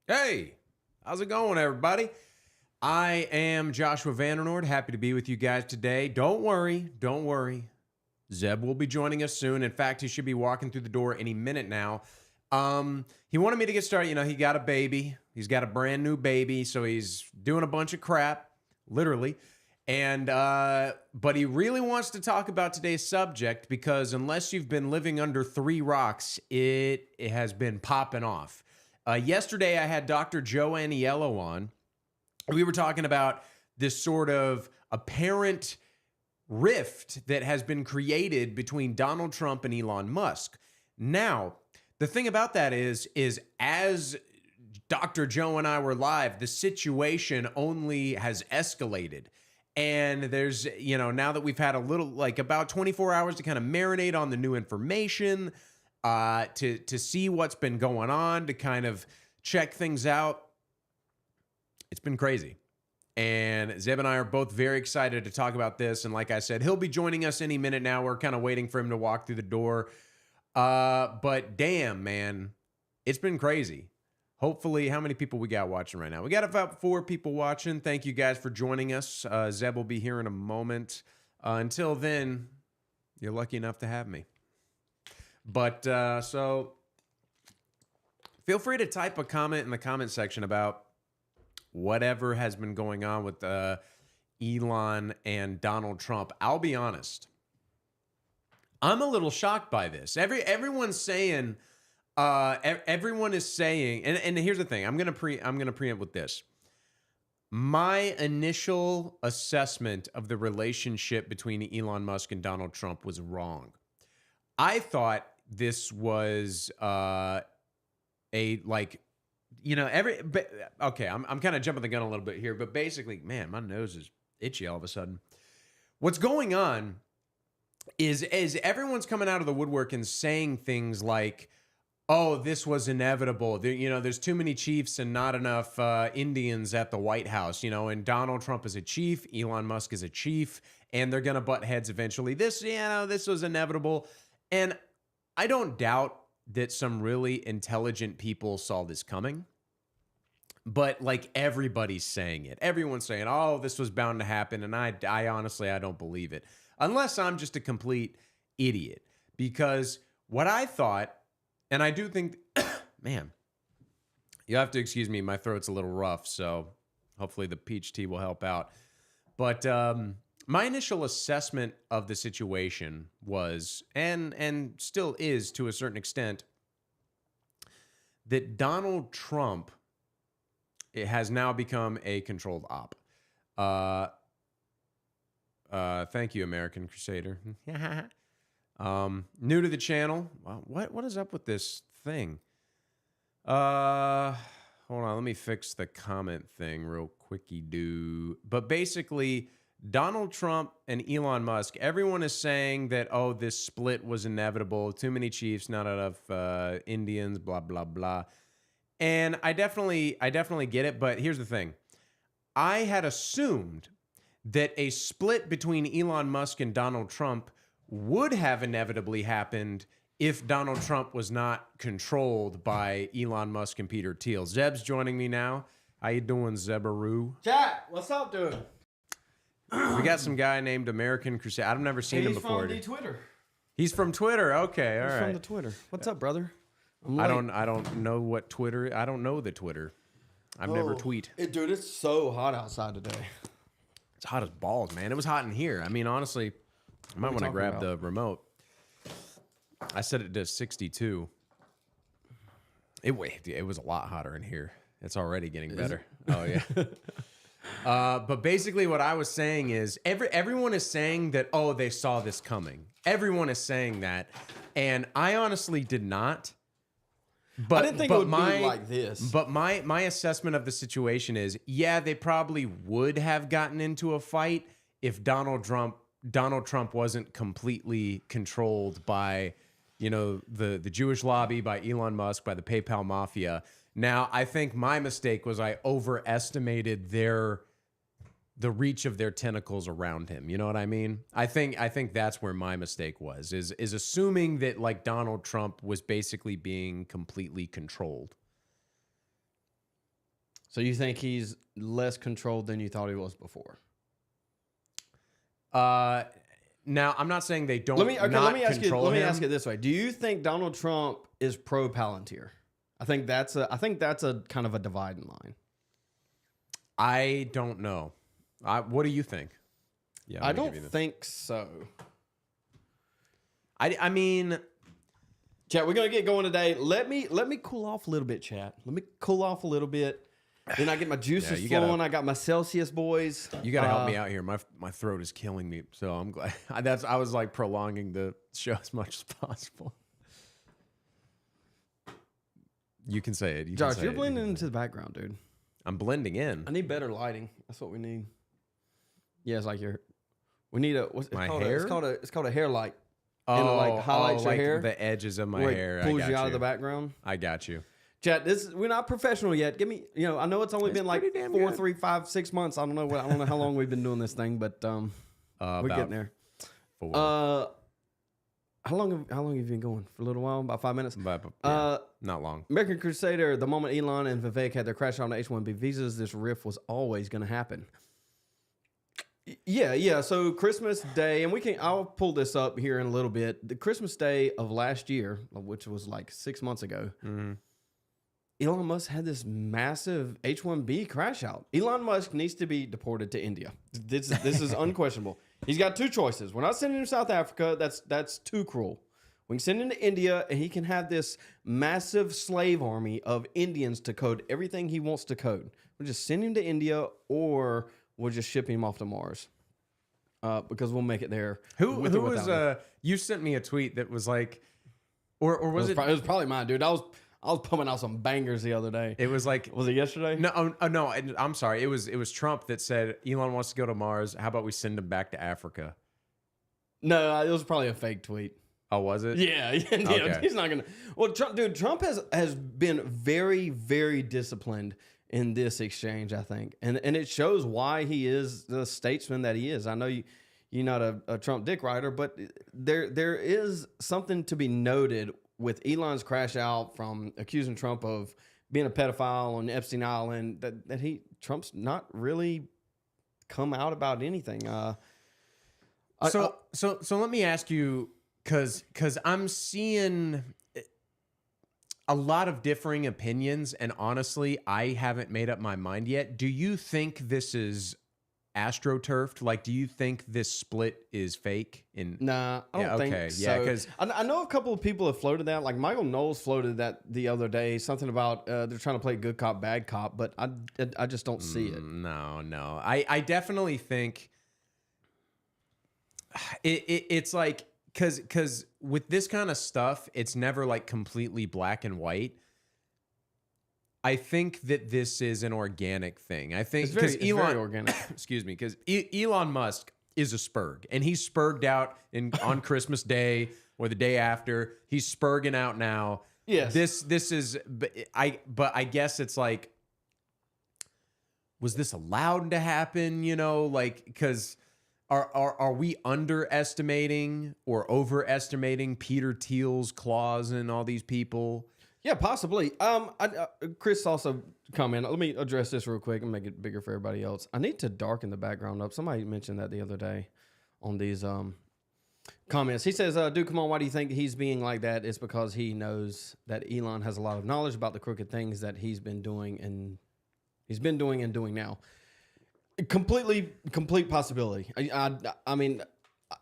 Hey, how's it going, everybody? I am Joshua Vandernoord. Happy to be with you guys today. Don't worry. Zeb will be joining us soon. In fact, he should be walking through the door any minute now. He wanted me to get started. You know, he got a baby. He's got a brand new baby, so he's doing a bunch of crap, literally. And but he really wants to talk about today's subject because unless you've been living under three rocks, it has been popping off. Yesterday, I had Dr. Joe Aniello on. We were talking about this sort of apparent rift that has been created between Donald Trump and Elon Musk. Now, the thing about that is as Dr. Joe and I were live, the situation only has escalated. And there's, now that we've had a little, like about 24 hours to kind of marinate on the new information, to see what's been going on, to kind of check things out. It's been crazy. And Zeb and I are both very excited to talk about this. And like I said, he'll be joining us any minute now. We're kind of waiting for him to walk through the door. But damn, man, it's been crazy. Hopefully, how many people we got watching right now? We got about 4 people watching. Thank you guys for joining us. Zeb will be here in a moment. Until then, you're lucky enough to have me. But so feel free to type a comment in the comment section about whatever has been going on with Elon and Donald Trump. I'll be honest. I'm a little shocked by this. Everyone's saying, everyone is saying, and here's the thing. I'm gonna preempt with this. My initial assessment of the relationship between Elon Musk and Donald Trump was wrong. I thought this was okay, I'm kind of jumping the gun a little bit here, but basically, man, my nose is itchy all of a sudden. What's going on is everyone's coming out of the woodwork and saying things like, oh, this was inevitable. There's too many chiefs and not enough Indians at the White House, and Donald Trump is a chief, Elon Musk is a chief, and they're going to butt heads eventually. This was inevitable. And I don't doubt that some really intelligent people saw this coming. But like everybody's saying it. Everyone's saying, oh, this was bound to happen. And I honestly, I don't believe it. Unless I'm just a complete idiot. Because what I thought, and I do think, man, you have to excuse me. My throat's a little rough. So hopefully the peach tea will help out. But my initial assessment of the situation was, and still is to a certain extent, that Donald Trump has now become a controlled op. Thank you, American Crusader. New to the channel. Wow, what is up with this thing? Hold on, let me fix the comment thing real quickie-do. But basically, Donald Trump and Elon Musk, everyone is saying that, oh, this split was inevitable. Too many chiefs, not enough Indians, blah, blah, blah. And I definitely get it, but here's the thing. I had assumed that a split between Elon Musk and Donald Trump would have inevitably happened if Donald Trump was not controlled by Elon Musk and Peter Thiel. Zeb's joining me now. How you doing, Zebaroo? Chat, what's up, dude? We got some guy named American Crusade. I've never seen him before. He's from the Twitter. He's from Twitter. Okay, all right. He's from the Twitter. What's up, brother? I don't know what Twitter. I don't know the Twitter. I've never tweet. Dude, it's so hot outside today. It's hot as balls, man. It was hot in here. I mean, honestly, I might want to grab the remote. I set it to 62. It was a lot hotter in here. It's already getting better. Oh yeah. But basically what I was saying is everyone is saying that, oh, they saw this coming. Everyone is saying that. And I honestly did not. But, I didn't think it would be like this. But my assessment of the situation is, yeah, they probably would have gotten into a fight if Donald Trump wasn't completely controlled by, the Jewish lobby, by Elon Musk, by the PayPal mafia. Now, I think my mistake was I overestimated the reach of their tentacles around him. You know what I mean? I think that's where my mistake was, is assuming that like Donald Trump was basically being completely controlled. So you think he's less controlled than you thought he was before? Now I'm not saying they don't. Let me ask him. it this way: do you think Donald Trump is pro Palantir? I think that's a kind of a dividing line. I don't know. What do you think? Yeah, I don't think so. I mean, chat, we're gonna get going today. Let me cool off a little bit, chat. Let me cool off a little bit. Then I get my juices flowing. I got my Celsius boys. You gotta help me out here. My throat is killing me, so I'm glad. I was like prolonging the show as much as possible. You can say it. Josh, you're blending into the background, dude. I'm blending in. I need better lighting. That's what we need. Yeah, it's like we need hair? It's called a hair light. Oh, and it like highlights your hair. The edges of my hair. Pulls you out of the background. I got you. Chat, we're not professional yet. Give me, I know it's only been like 4, 3, 5, 6 months. I don't know how long we've been doing this thing, but we're getting there. 4. How long have you been going? For a little while, about 5 minutes. Not long. American Crusader. The moment Elon and Vivek had their crash out on H-1B visas, this rift was always going to happen. Yeah. So Christmas Day, and I'll pull this up here in a little bit. The Christmas Day of last year, which was like 6 months ago. Mm-hmm. Elon Musk had this massive H-1B crash out. Elon Musk needs to be deported to India. This is unquestionable. He's got two choices. We're not sending him to South Africa. That's too cruel. We can send him to India, and he can have this massive slave army of Indians to code everything he wants to code. We'll just send him to India, or we'll just ship him off to Mars. Because we'll make it there. Who was you sent me a tweet that was like, or was it? It was probably mine, dude. I was pumping out some bangers the other day. It was like, was it yesterday? No, no. I'm sorry. It was Trump that said Elon wants to go to Mars. How about we send him back to Africa? No, it was probably a fake tweet. Oh, was it? Yeah. Okay. He's not gonna. Well, Trump has been very, very disciplined in this exchange, I think, and it shows why he is the statesman that he is. I know you're not a Trump dick rider, but there is something to be noted with Elon's crash out from accusing Trump of being a pedophile on Epstein Island, that Trump's not really come out about anything. So let me ask you, because I'm seeing a lot of differing opinions, and honestly, I haven't made up my mind yet. Do you think this is astroturfed? Like, do you think this split is fake? Nah, I don't think so. Yeah, because I know a couple of people have floated that. Like Michael Knowles floated that the other day. Something about they're trying to play good cop, bad cop, but I just don't see it. No. I definitely think it's like, because with this kind of stuff, it's never like completely black and white. I think that this is an organic thing. I think because Elon, very organic. Excuse me, because Elon Musk is a spurg, and he's spurged out on Christmas Day or the day after. He's spurging out now. Yes. This is, but I guess it's like, was this allowed to happen? Like, because are we underestimating or overestimating Peter Thiel's claws and all these people? Yeah, possibly. Chris also commented. Let me address this real quick and make it bigger for everybody else. I need to darken the background up. Somebody mentioned that the other day on these comments. He says, dude, come on, why do you think he's being like that? It's because he knows that Elon has a lot of knowledge about the crooked things that he's been doing and doing now. Complete possibility. I mean,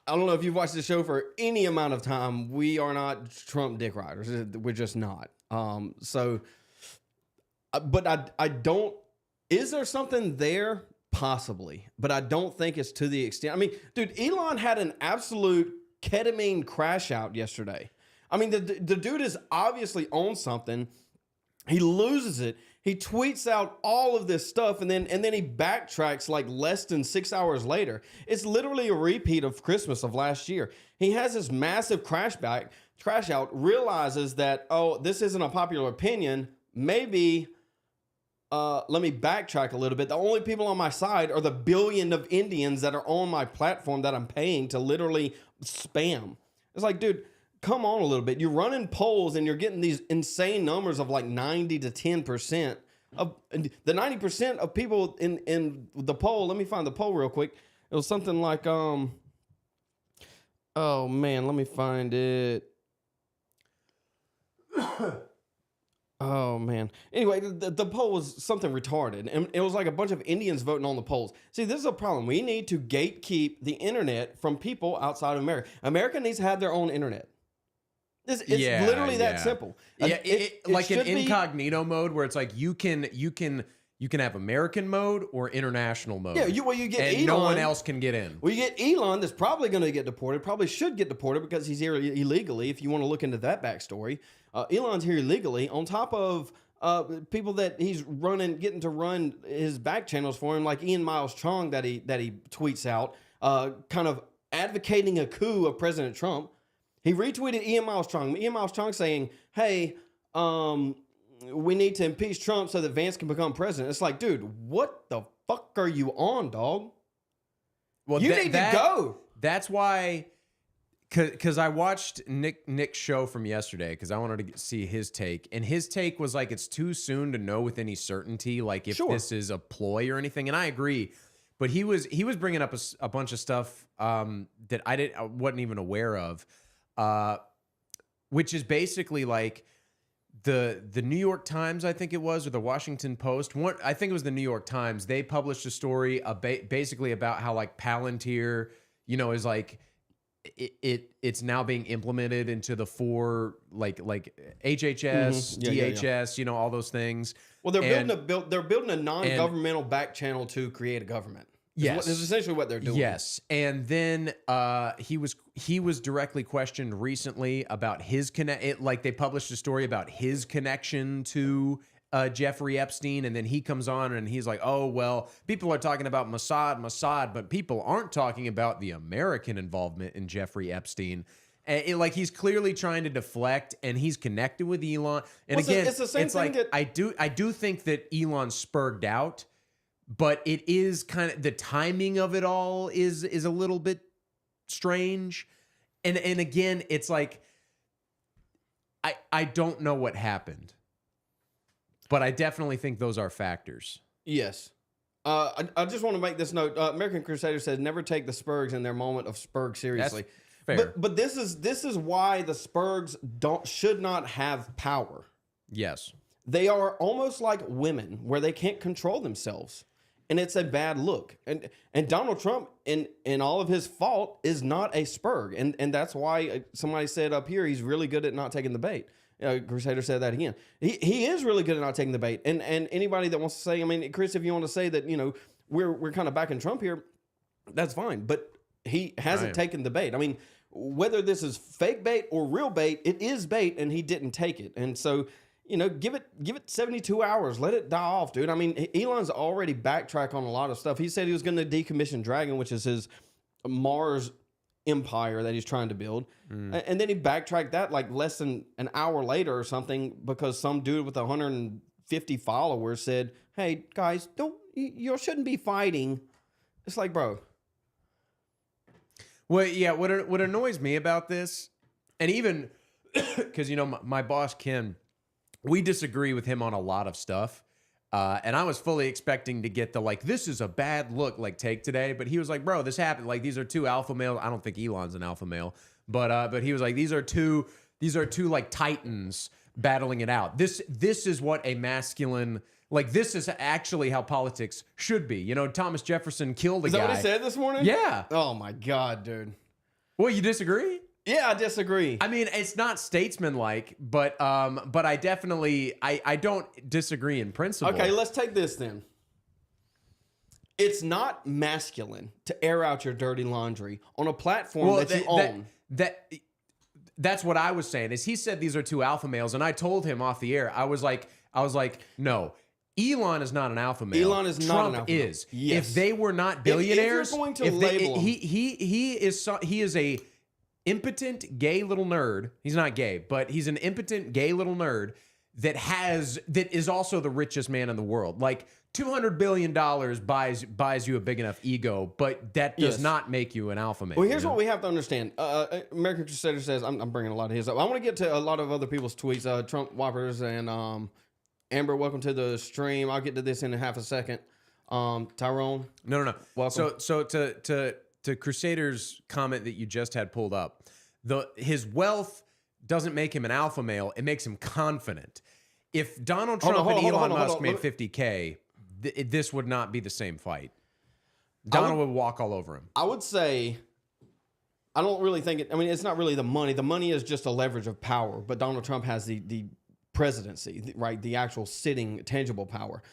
I don't know if you've watched the show for any amount of time. We are not Trump dick riders. We're just not. But I don't. Is there something there? Possibly, but I don't think it's to the extent. I mean, dude, Elon had an absolute ketamine crash out yesterday. I mean, the dude is obviously on something. He loses it. He tweets out all of this stuff, and then he backtracks like less than 6 hours later. It's literally a repeat of Christmas of last year. He has this massive crash out, realizes that, oh, this isn't a popular opinion. Maybe let me backtrack a little bit. The only people on my side are the billion of Indians that are on my platform that I'm paying to literally spam. It's like, dude, come on a little bit. You're running polls and you're getting these insane numbers of like 90 to 10% of the 90% of people in the poll. Let me find the poll real quick. It was something like oh man, let me find it. Oh man. Anyway, the poll was something retarded, and it was like a bunch of Indians voting on the polls. See, this is a problem. We need to gatekeep the internet from people outside of America. America needs to have their own internet. It's literally that simple. Yeah, like an should be incognito mode where it's like you can have American mode or international mode. Yeah, you get and Elon. no one else can get in. Well, you get Elon that's probably going to get deported, probably should get deported because he's here illegally, if you want to look into that backstory. Elon's here illegally, on top of people that he's getting to run his back channels for him, like Ian Miles Chong that he tweets out, kind of advocating a coup of President Trump. He retweeted Ian Miles Chong. Ian Miles Chong saying, hey, we need to impeach Trump so that Vance can become president. It's like, dude, what the fuck are you on, dog? Well, you need to go. That's why, because I watched Nick's show from yesterday because I wanted to see his take, and his take was like it's too soon to know with any certainty, like if this is a ploy or anything. And I agree, but he was bringing up a bunch of stuff that I wasn't even aware of, which is basically like. The New York Times, I think it was, or the Washington Post. I think it was the New York Times. They published a story basically about how like Palantir, is like it's now being implemented into the four like HHS, DHS, all those things. Well, they're building a non-governmental back channel to create a government. Yes, is essentially what they're doing. Yes, and then he was directly questioned recently about his like they published a story about his connection to Jeffrey Epstein, and then he comes on and he's like, "Oh well, people are talking about Mossad, but people aren't talking about the American involvement in Jeffrey Epstein." And like he's clearly trying to deflect, and he's connected with Elon. And again, it's the same thing. Like, I do think that Elon's spurred out. But it is kind of the timing of it all is a little bit strange. And again, it's like I don't know what happened. But I definitely think those are factors. Yes. I just want to make this note. American Crusader says never take the Spurgs in their moment of Spurg seriously. That's fair. But this is why the Spurgs should not have power. Yes. They are almost like women where they can't control themselves. And it's a bad look. And Donald Trump, in all of his fault, is not a Spurg. And that's why somebody said up here he's really good at not taking the bait. Crusader said that again. He is really good at not taking the bait. And anybody that wants to say, I mean, Chris, if you want to say that, we're kind of backing Trump here, that's fine. But he hasn't taken the bait. I mean, whether this is fake bait or real bait, it is bait, and he didn't take it. And so... give it 72 hours. Let it die off, dude. I mean, Elon's already backtracked on a lot of stuff. He said he was going to decommission Dragon, which is his Mars empire that he's trying to build. And then he backtracked that like less than an hour later or something because some dude with 150 followers said, "Hey, guys, you shouldn't be fighting." It's like, bro. Well, yeah, what annoys me about this, and even because, my boss, Ken, we disagree with him on a lot of stuff. And I was fully expecting to get the, like, this is a bad look, like, take today. But he was like, bro, this happened. Like, these are two alpha males. I don't think Elon's an alpha male. But he was like, these are two like titans battling it out. This is what a masculine, like, this is actually how politics should be. Thomas Jefferson killed a guy. Is that what he said this morning? Yeah. Oh, my God, dude. Well, you disagree? Yeah, I disagree. I mean, it's not statesmanlike, but I definitely I don't disagree in principle. Okay, let's take this then. It's not masculine to air out your dirty laundry on a platform that you own. That's what I was saying. Is he said these are two alpha males, and I told him off the air. I was like, no. Elon is not an alpha male. Elon is Trump not an alpha male. is. Yes. If they were not billionaires, if you're going to label him, he is a impotent gay little nerd. He's not gay, but he's an impotent gay little nerd that is also the richest man in the world. Like $200 billion buys you a big enough ego, but that does not make you an alpha male. Well, here's what we have to understand. American Crusader says, I'm bringing a lot of his up. I want to get to a lot of other people's tweets, Trump whoppers and Amber, welcome to the stream. I'll get to this in a half a second. Tyrone, No. welcome. So to Crusader's comment that you just had pulled up, his wealth doesn't make him an alpha male. It makes him confident. If Donald Trump and Elon Musk made $50K, this would not be the same fight. Donald would walk all over him. I would say, I don't really think it. I mean, it's not really the money. The money is just a leverage of power. But Donald Trump has the presidency, right? The actual sitting tangible power.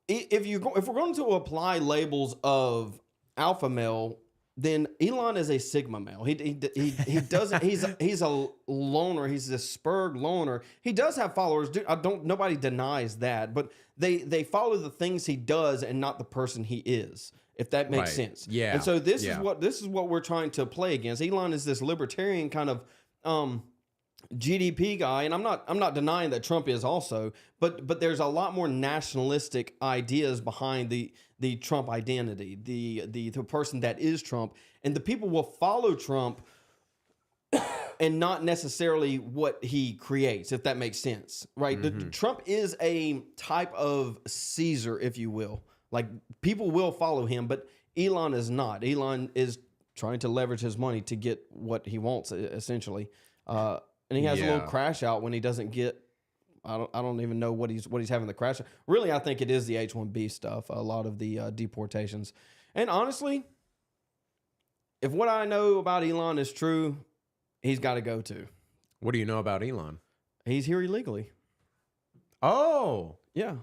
If we're going to apply labels of alpha male, then Elon is a sigma male. He doesn't. He's a loner. He's a Spurg loner. He does have followers. Dude, nobody denies that. But they follow the things he does and not the person he is. If that makes sense. Yeah. And so this is what we're trying to play against. Elon is this libertarian kind of GDP guy, and I'm not denying that Trump is also, but there's a lot more nationalistic ideas behind the Trump identity, the person that is Trump, and the people will follow Trump and not necessarily what he creates, if that makes sense, right? Trump is a type of Caesar, if you will. Like, people will follow him, but Elon is not. Elon is trying to leverage his money to get what he wants, essentially. And he has a little crash out when he doesn't get. I don't even know what he's having the crash out. Really, I think it is the H-1B stuff. A lot of the deportations. And honestly, if what I know about Elon is true, he's got to go too. What do you know about Elon? He's here illegally. Oh, Yeah.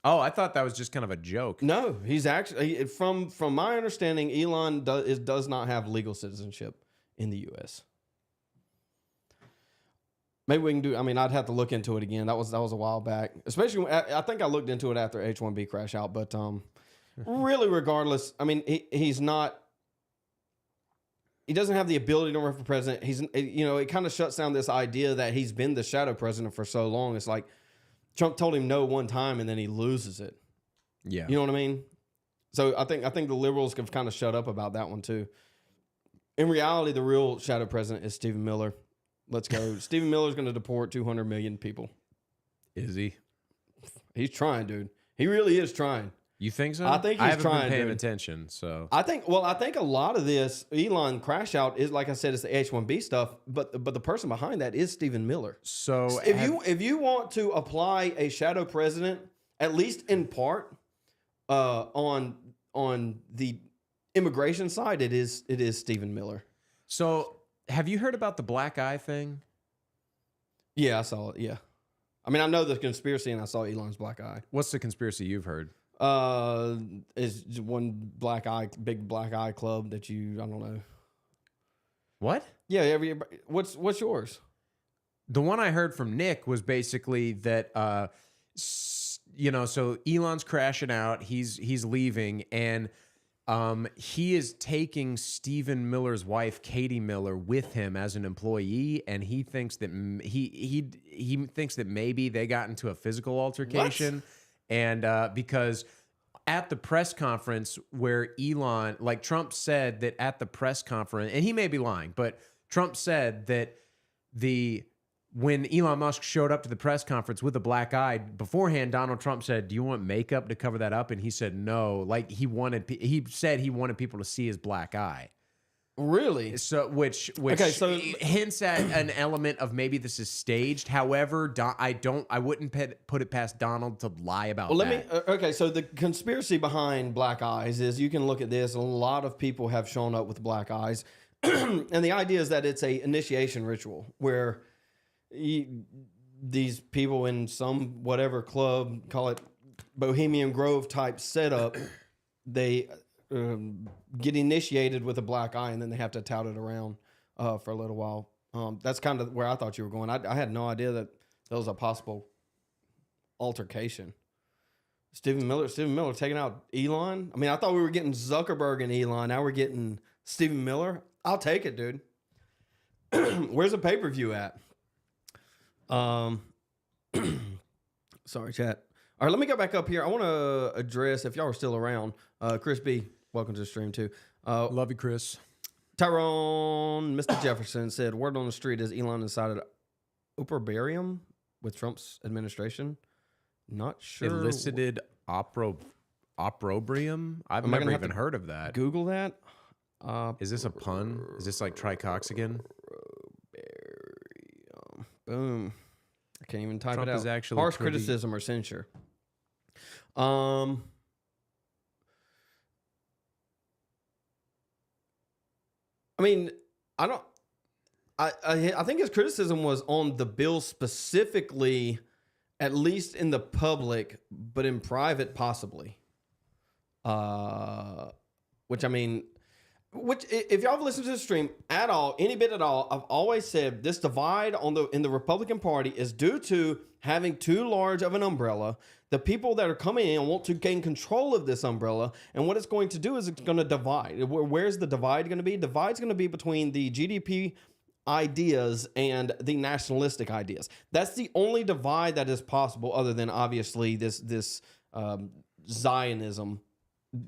Oh, I thought that was just kind of a joke. No, he's actually, from my understanding, Elon does not have legal citizenship in the U.S. Maybe we can do. I mean, I'd have to look into it again. That was a while back. Especially, I think I looked into it after H-1B crash out. But really, regardless, I mean, he's not. He doesn't have the ability to run for president. It kind of shuts down this idea that he's been the shadow president for so long. It's like Trump told him no one time, and then he loses it. Yeah, you know what I mean. So I think the liberals have kind of shut up about that one too. In reality, the real shadow president is Stephen Miller. Let's go. Stephen Miller's going to deport 200 million people. Is he? He's trying, dude. He really is trying. You think so? I think I he's haven't trying, been paying dude. attention. So I think a lot of this Elon crash out is, like I said, it's the H-1B stuff. But the person behind that is Stephen Miller. So if you want to apply a shadow president, at least in part, on the immigration side, it is Stephen Miller. So have you heard about the black eye thing? Yeah, I saw it. Yeah. I mean, I know the conspiracy, and I saw Elon's black eye. What's the conspiracy you've heard? Is one big black eye club that I don't know. What? Yeah, what's yours? The one I heard from Nick was basically that, so Elon's crashing out, he's leaving, and he is taking Stephen Miller's wife, Katie Miller, with him as an employee, and he thinks that he thinks that maybe they got into a physical altercation. What? And because at the press conference where Elon, like Trump said that at the press conference, and he may be lying, but Trump said that when Elon Musk showed up to the press conference with a black eye, beforehand, Donald Trump said, "Do you want makeup to cover that up?" And he said no. Like he said he wanted people to see his black eye. Really? So which hints at an element of maybe this is staged. However, I wouldn't put it past Donald to lie about that. So the conspiracy behind black eyes is, you can look at this. A lot of people have shown up with black eyes, and the idea is that it's a initiation ritual where these people in some whatever club, call it Bohemian Grove type setup, they get initiated with a black eye, and then they have to tout it around for a little while. That's kind of where I thought you were going. I had no idea that was a possible altercation. Stephen Miller taking out Elon. I mean, I thought we were getting Zuckerberg and Elon. Now we're getting Stephen Miller. I'll take it, dude. Where's the pay-per-view at? Sorry, chat. All right, let me go back up here. I want to address, if y'all are still around, Chris B. Welcome to the stream too. Love you, Chris. Tyrone, Mr. Jefferson said, word on the street is Elon decided opprobrium with Trump's administration. Not sure. Elicited opprobrium. I've Am I gonna never have even to heard of that. Google that. Is this a pun? Is this like tricoxagon? Boom. I can't even type Trump it out. is actually Harsh pretty- criticism or censure. I mean, I don't. I think his criticism was on the bill specifically, at least in the public, but in private possibly. Which I mean, if y'all have listened to the stream at all, any bit at all, I've always said this divide in the Republican Party is due to having too large of an umbrella. The people that are coming in want to gain control of this umbrella, and what it's going to do is it's going to divide. Where's the divide going to be? Divide's going to be between the GDP ideas and the nationalistic ideas. That's the only divide that is possible, other than obviously this Zionism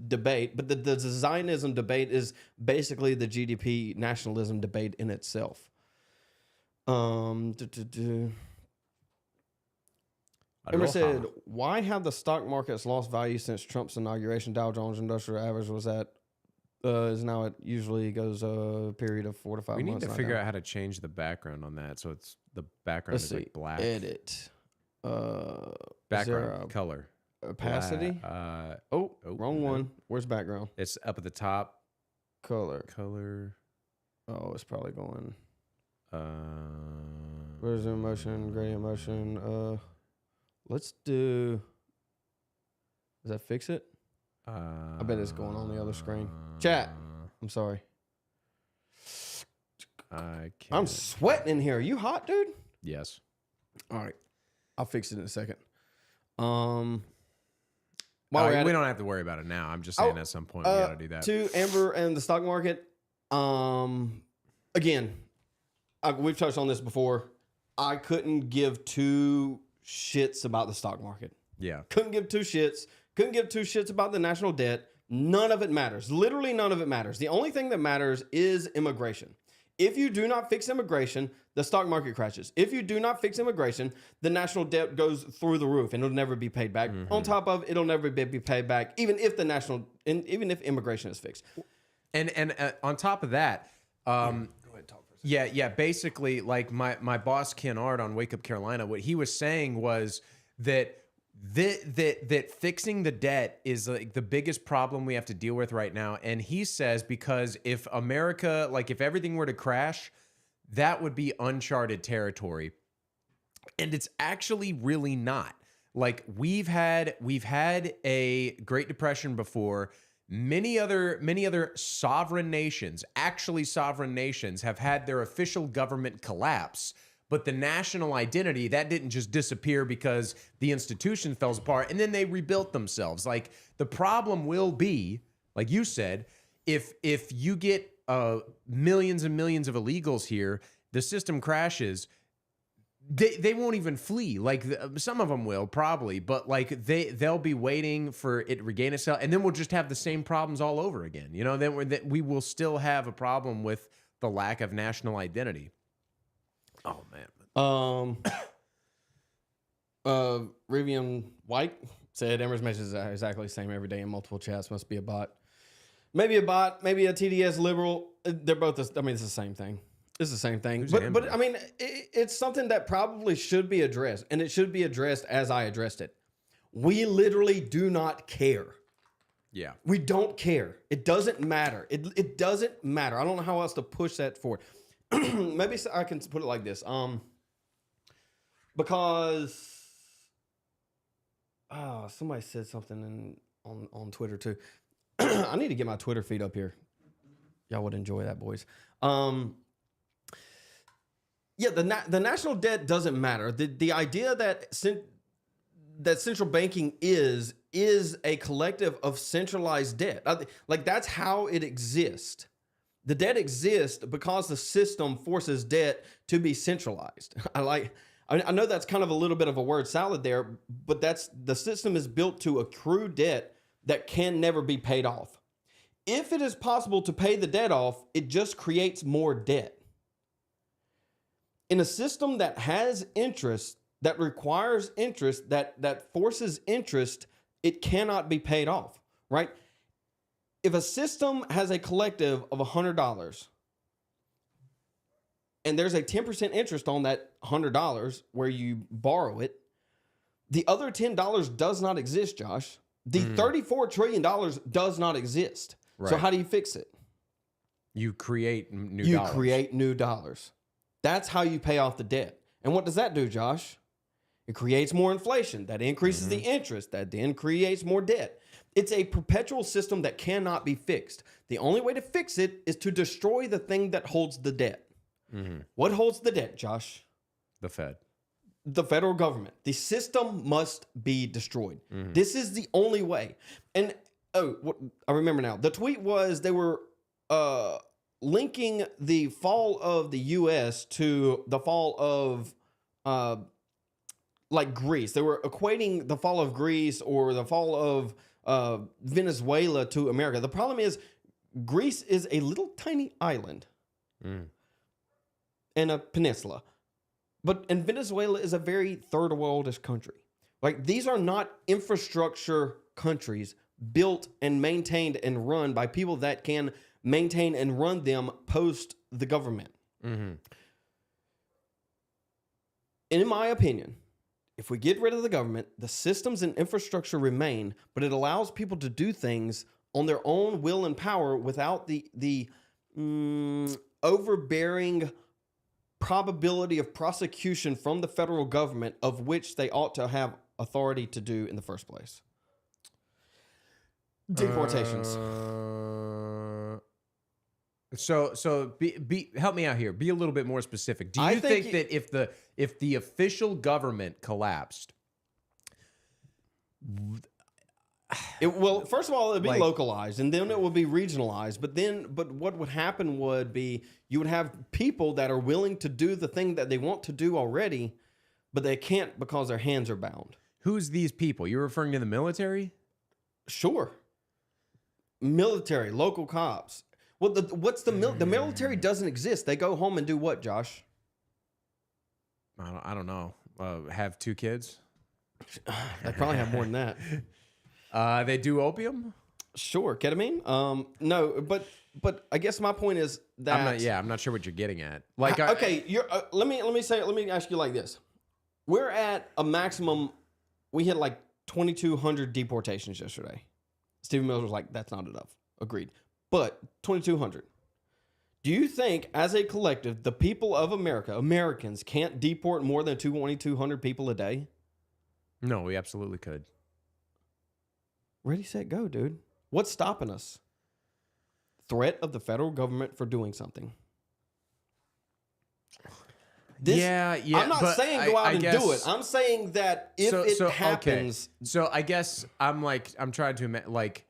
debate. But the Zionism debate is basically the GDP nationalism debate in itself. Emma said, why have the stock markets lost value since Trump's inauguration? Dow Jones Industrial Average was at is now it usually goes a period of 4 to 5 months. We need to figure out how to change the background on that, so it's the background is like black. Edit. Background color. Opacity. Wrong one. Where's background? It's up at the top. Color. Oh, it's probably going. Where's the motion? Gradient motion. Let's do. Does that fix it? I bet it's going on the other screen. Chat. I'm sorry. I can't. I'm sweating in here. Are you hot, dude? Yes. All right. I'll fix it in a second. We don't have to worry about it now. I'm just saying at some point we got to do that. To Amber and the stock market. Again, we've touched on this before. I couldn't give two shits about the stock market. Yeah. Couldn't give two shits. Couldn't give two shits about the national debt. None of it matters. Literally none of it matters. The only thing that matters is immigration. If you do not fix immigration, the stock market crashes. If you do not fix immigration, the national debt goes through the roof and it'll never be paid back. On top of it'll never be paid back, even if even if immigration is fixed. And on top of that, Go ahead, talk for a second. yeah. Basically, like my boss Ken Ard on Wake Up Carolina, what he was saying was that fixing the debt is like the biggest problem we have to deal with right now. And he says because if America, like if everything were to crash, that would be uncharted territory. And it's actually really not. Like we've had a Great Depression before. Many other sovereign nations, actually sovereign nations, have had their official government collapse. But the national identity, that didn't just disappear because the institution fell apart and then they rebuilt themselves. Like the problem will be, like you said, if you get millions and millions of illegals here, the system crashes. They won't even flee. Like some of them will probably, but like they'll be waiting for it to regain itself, and then we'll just have the same problems all over again. You know, then we will still have a problem with the lack of national identity. Oh man. Rivian White said Emmer's message is exactly the same every day in multiple chats. Must be a bot. Maybe a bot, maybe a TDS liberal. They're both, it's the same thing. It's the same thing. But I mean, it's something that probably should be addressed, and it should be addressed as I addressed it. We literally do not care. Yeah. We don't care. It doesn't matter. It doesn't matter. I don't know how else to push that forward. Maybe I can put it like this. Because somebody said something on Twitter too. I need to get my Twitter feed up here. Y'all would enjoy that, boys. Yeah, the national debt doesn't matter. The idea that central banking is a collective of centralized debt. Like that's how it exists. The debt exists because the system forces debt to be centralized. I know that's kind of a little bit of a word salad there, but the system is built to accrue debt that can never be paid off. If it is possible to pay the debt off, it just creates more debt. In a system that has interest, that requires interest, that forces interest, it cannot be paid off, right? If a system has a collective of $100 and there's a 10% interest on that $100 where you borrow it, the other $10 does not exist, Josh. The $34 trillion does not exist. Right. So how do you fix it? You create new You dollars. create new dollars. That's how you pay off the debt. And what does that do, Josh? It creates more inflation. That increases the interest. That then creates more debt. It's a perpetual system that cannot be fixed. The only way to fix it is to destroy the thing that holds the debt. What holds the debt, Josh? The Fed. The federal government. The system must be destroyed. This is the only way. And I remember now. The tweet was they were linking the fall of the U.S. to the fall of like Greece. They were equating the fall of Greece or the fall of Venezuela to America. The problem is Greece is a little tiny island and a peninsula. And Venezuela is a very third worldish country. Like, these are not infrastructure countries built and maintained and run by people that can maintain and run them post the government. And in my opinion, if we get rid of the government, the systems and infrastructure remain, but it allows people to do things on their own will and power without the overbearing probability of prosecution from the federal government, of which they ought to have authority to do in the first place. Deportations. So help me out here. Be a little bit more specific. Do you I think think that if the official government collapsed, Well, first of all, it would be Like- localized, and then it would be regionalized. But what would happen would be you would have people that are willing to do the thing that they want to do already, but they can't because their hands are bound. who's these people? You're referring to the military? Sure. Military, local cops. Well, the military doesn't exist. They go home and do what, Josh? I don't know. Have 2 kids? They probably have more than that. They do opium? Sure, ketamine. No, but I guess my point is that I'm not sure what you're getting at. Like, okay, let me ask you like this. We're at a maximum. We hit like 2,200 deportations yesterday. Stephen Mills was like, "That's not enough." Agreed, but 2,200. Do you think, as a collective, the people of America, Americans, can't deport more than 2,200 people a day? No, we absolutely could. Ready, set, go, dude. What's stopping us? Threat of the federal government for doing something. Yeah. I'm not saying go out and do it. I'm saying that if it happens. Okay. So I guess I'm trying to imagine, like,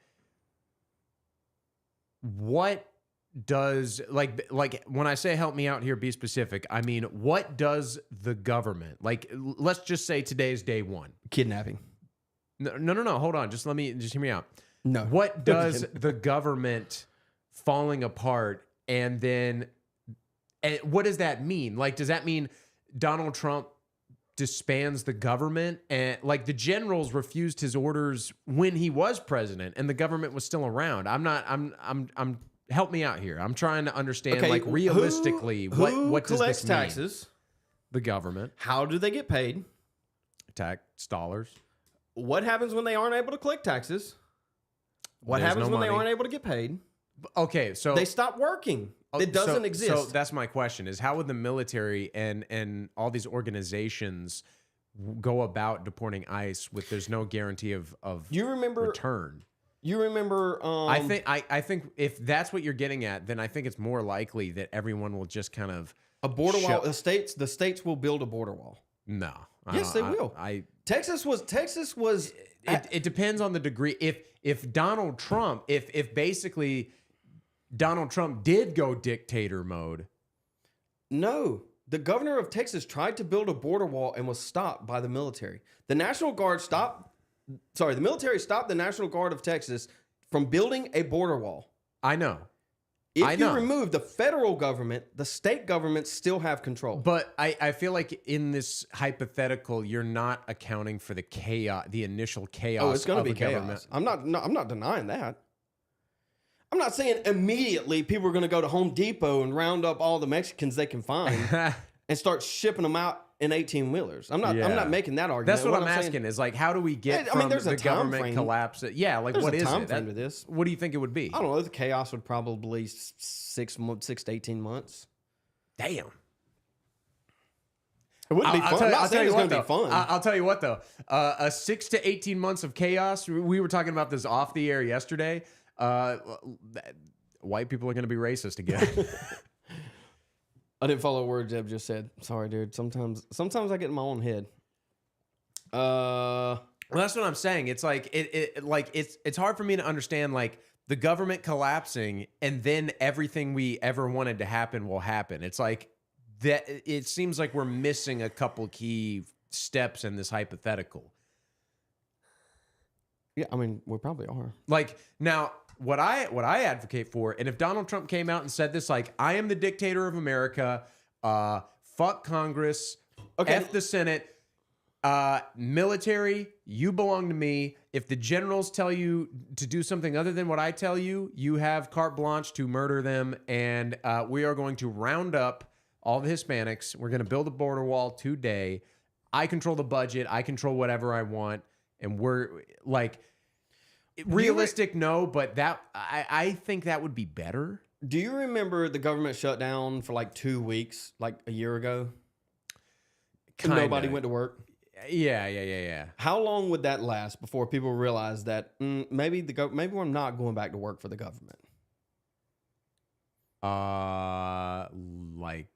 what does, like when I say help me out here, be specific, I mean, what does the government, like, let's just say today's day one. Kidnapping. No. Hold on. Just hear me out. No. What does the government falling apart and what does that mean? Like, does that mean Donald Trump disbands the government and, like, the generals refused his orders when he was president and the government was still around? I'm help me out here. I'm trying to understand, Okay, like, realistically, what does collects this mean? taxes? The government. How do they get paid? Tax dollars. What happens when they aren't able to collect taxes? What There's happens no when they money. aren't able to get paid? Okay, so They stop working. It doesn't exist. So that's my question: is how would the military and all these organizations go about deporting ICE with there's no guarantee of you remember return? You remember? I think if that's what you're getting at, then I think it's more likely that everyone will just kind of a border wall. The states will build a border wall. No. Yes, they will. Texas was. It depends on the degree. If Donald Trump, if basically Donald Trump did go dictator mode. No, the governor of Texas tried to build a border wall and was stopped by the military. The National Guard the military stopped the National Guard of Texas from building a border wall. I know. If I you know. remove the federal government, the state governments still have control. But I feel like in this hypothetical, you're not accounting for the chaos, the initial chaos. Oh, it's going to of be a chaos. government. I'm not denying that. I'm not saying immediately people are going to go to Home Depot and round up all the Mexicans they can find and start shipping them out in 18-wheelers. I'm not making that argument. That's what I'm saying, asking is like, how do we get from there's a the time government frame. collapse? Yeah, like There's what a is time it? frame to this. What do you think it would be? I don't know. The chaos would probably 6 to 18 months. Damn. It wouldn't be fun. I'm not saying it's going to be fun. I'll tell you what though. A 6 to 18 months of chaos. We were talking about this off the air yesterday. White people are going to be racist again. I didn't follow a word Jeb just said. Sorry, dude. Sometimes I get in my own head. Well, that's what I'm saying. It's like it's hard for me to understand like the government collapsing and then everything we ever wanted to happen will happen. It's like that. It seems like we're missing a couple key steps in this hypothetical. Yeah, I mean, we probably are. Like now, what I advocate for, and if Donald Trump came out and said this, like, I am the dictator of America, fuck Congress, F the Senate, military, you belong to me. If the generals tell you to do something other than what I tell you, you have carte blanche to murder them, and we are going to round up all the Hispanics. We're going to build a border wall today. I control the budget. I control whatever I want, and we're like... Realistic, no, but that I think that would be better. Do you remember the government shut down for like 2 weeks, like a year ago? Kinda. Nobody went to work. Yeah. How long would that last before people realize that maybe we're not going back to work for the government? Like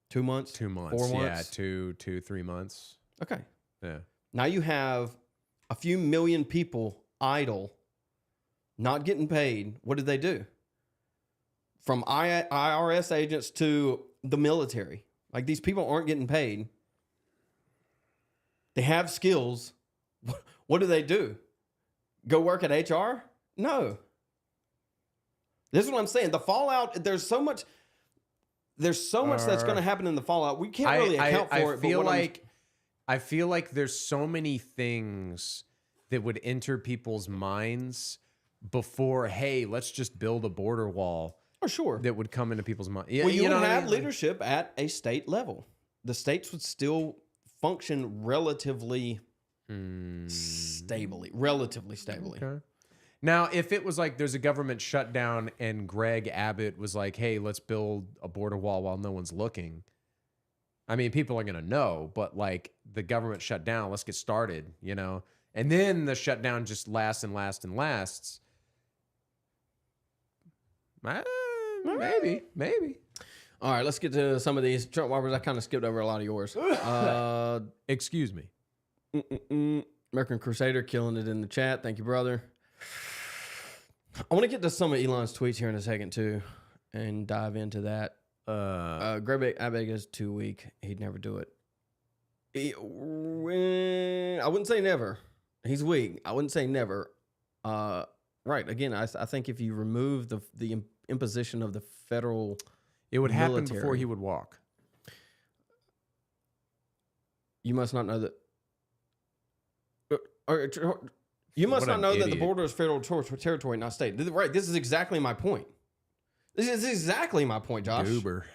2 months, 2 months, 4 months, yeah, 3 months. Okay. Yeah. Now you have a few million people idle, not getting paid. What did they do? From IRS agents to the military. Like, these people aren't getting paid. They have skills. What do? Go work at HR? No. This is what I'm saying. The fallout, there's so much that's going to happen in the fallout. We can't really account for it. I feel like there's so many things that would enter people's minds before, hey, let's just build a border wall. Oh, sure. That would come into people's minds. Well, you would have leadership at a state level. The states would still function relatively stably. Okay. Now, if it was like there's a government shutdown and Greg Abbott was like, hey, let's build a border wall while no one's looking. I mean, people are going to know, but like the government shut down, let's get started, you know? And then the shutdown just lasts and lasts and lasts. Maybe. All right, let's get to some of these. Trump Warbers, I kind of skipped over a lot of yours. Excuse me. American Crusader killing it in the chat. Thank you, brother. I want to get to some of Elon's tweets here in a second, too, and dive into that. Greg Abbott is too weak. He'd never do it. I wouldn't say never. He's weak. I wouldn't say never. Right. Again, I think if you remove the imposition of the federal, it would happen military, before he would walk. You must not know that. You must not know that the border is federal territory, not state. Right. This is exactly my point. This is exactly my point, Josh. Goober.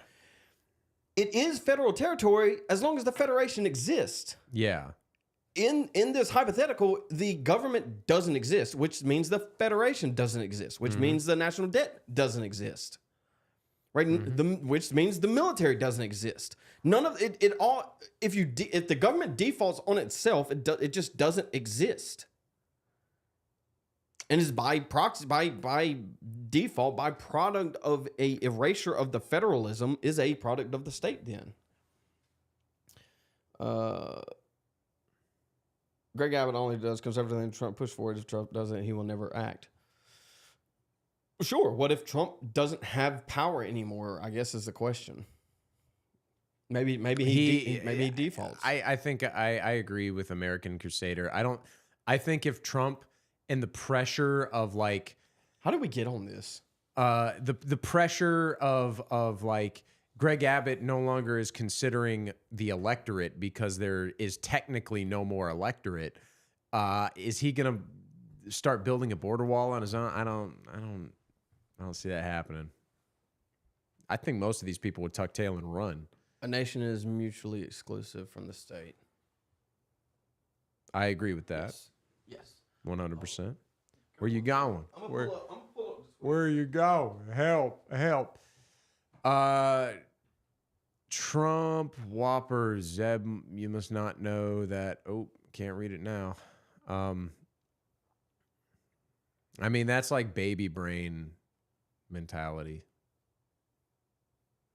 It is federal territory as long as the federation exists. Yeah. In this hypothetical, the government doesn't exist, which means the federation doesn't exist, which means the national debt doesn't exist. Right? Which means the military doesn't exist. None of it all. If the government defaults on itself, it just doesn't exist. And is by proxy, by default, by product of a erasure of the federalism, is a product of the state. Then, Greg Abbott only does conservative things Trump pushed for it. If Trump doesn't, he will never act. Sure. What if Trump doesn't have power anymore? I guess is the question. Maybe he defaults. I think I agree with American Crusader. I think if Trump and the pressure of like, how did we get on this? the pressure of like Greg Abbott no longer is considering the electorate because there is technically no more electorate. Is he gonna start building a border wall on his own? I don't see that happening. I think most of these people would tuck tail and run. A nation is mutually exclusive from the state. I agree with that. Yes. 100%. Where you going? I'm gonna pull up. Where you going? Help. Trump, Whopper, Zeb, you must not know that. Oh, can't read it now. I mean, that's like baby brain mentality.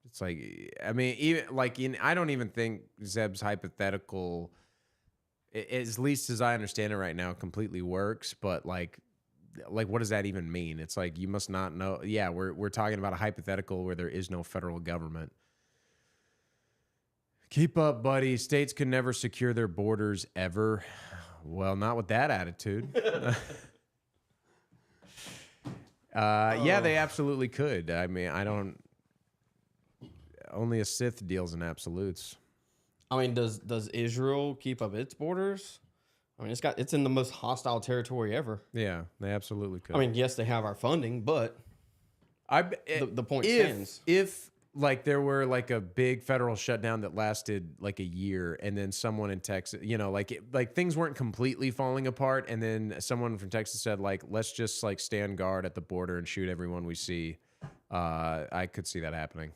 It's like, I mean, even like I don't even think Zeb's hypothetical, as least as I understand it right now, completely works. But like, what does that even mean? It's like you must not know. Yeah, we're talking about a hypothetical where there is no federal government. Keep up, buddy. States could never secure their borders ever. Well, not with that attitude. Yeah, they absolutely could. I mean, only a Sith deals in absolutes. I mean, does Israel keep up its borders? I mean, it's in the most hostile territory ever. Yeah, they absolutely could. I mean, yes, they have our funding, but the point stands. If like there were like a big federal shutdown that lasted like a year, and then someone in Texas, like things weren't completely falling apart, and then someone from Texas said like, let's just like stand guard at the border and shoot everyone we see. I could see that happening.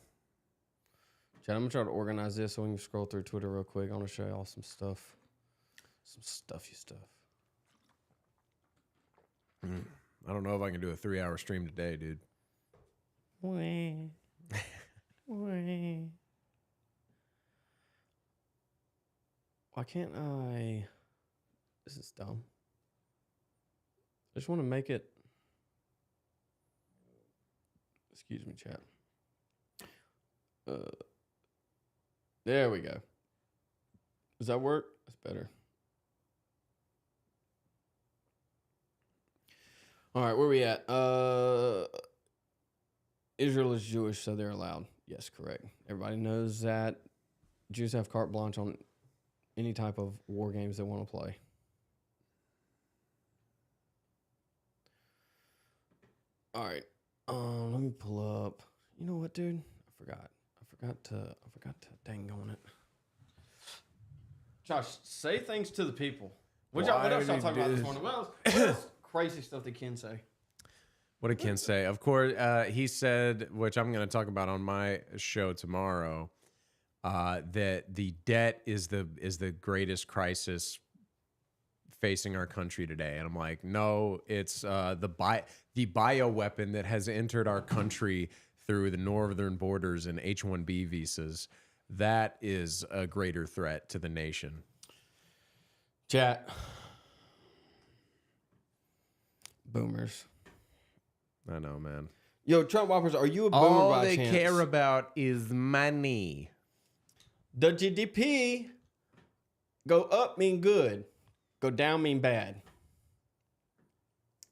Chad, I'm gonna try to organize this so we can scroll through Twitter real quick. I want to show y'all some stuff. Some stuffy stuff. I don't know if I can do a 3-hour stream today, dude. Why can't I? This is dumb. I just want to make it. Excuse me, chat. There we go. Does that work? That's better. All right, where we at? Israel is Jewish, so they're allowed. Yes, correct. Everybody knows that Jews have carte blanche on any type of war games they want to play. All right. Let me pull up. You know what, dude? I forgot to dang on it. Josh, say things to the people. What else y'all talking about this morning? What else crazy stuff they can say? What did Ken say? Of course, he said, which I'm going to talk about on my show tomorrow, that the debt is the greatest crisis facing our country today. And I'm like, no, it's the bioweapon that has entered our country through the northern borders and H-1B visas. That is a greater threat to the nation. Chat. Boomers. I know, man. Yo, Trump Whoppers, are you a boomer All by they chance? care about is money. The GDP go up mean good, go down mean bad.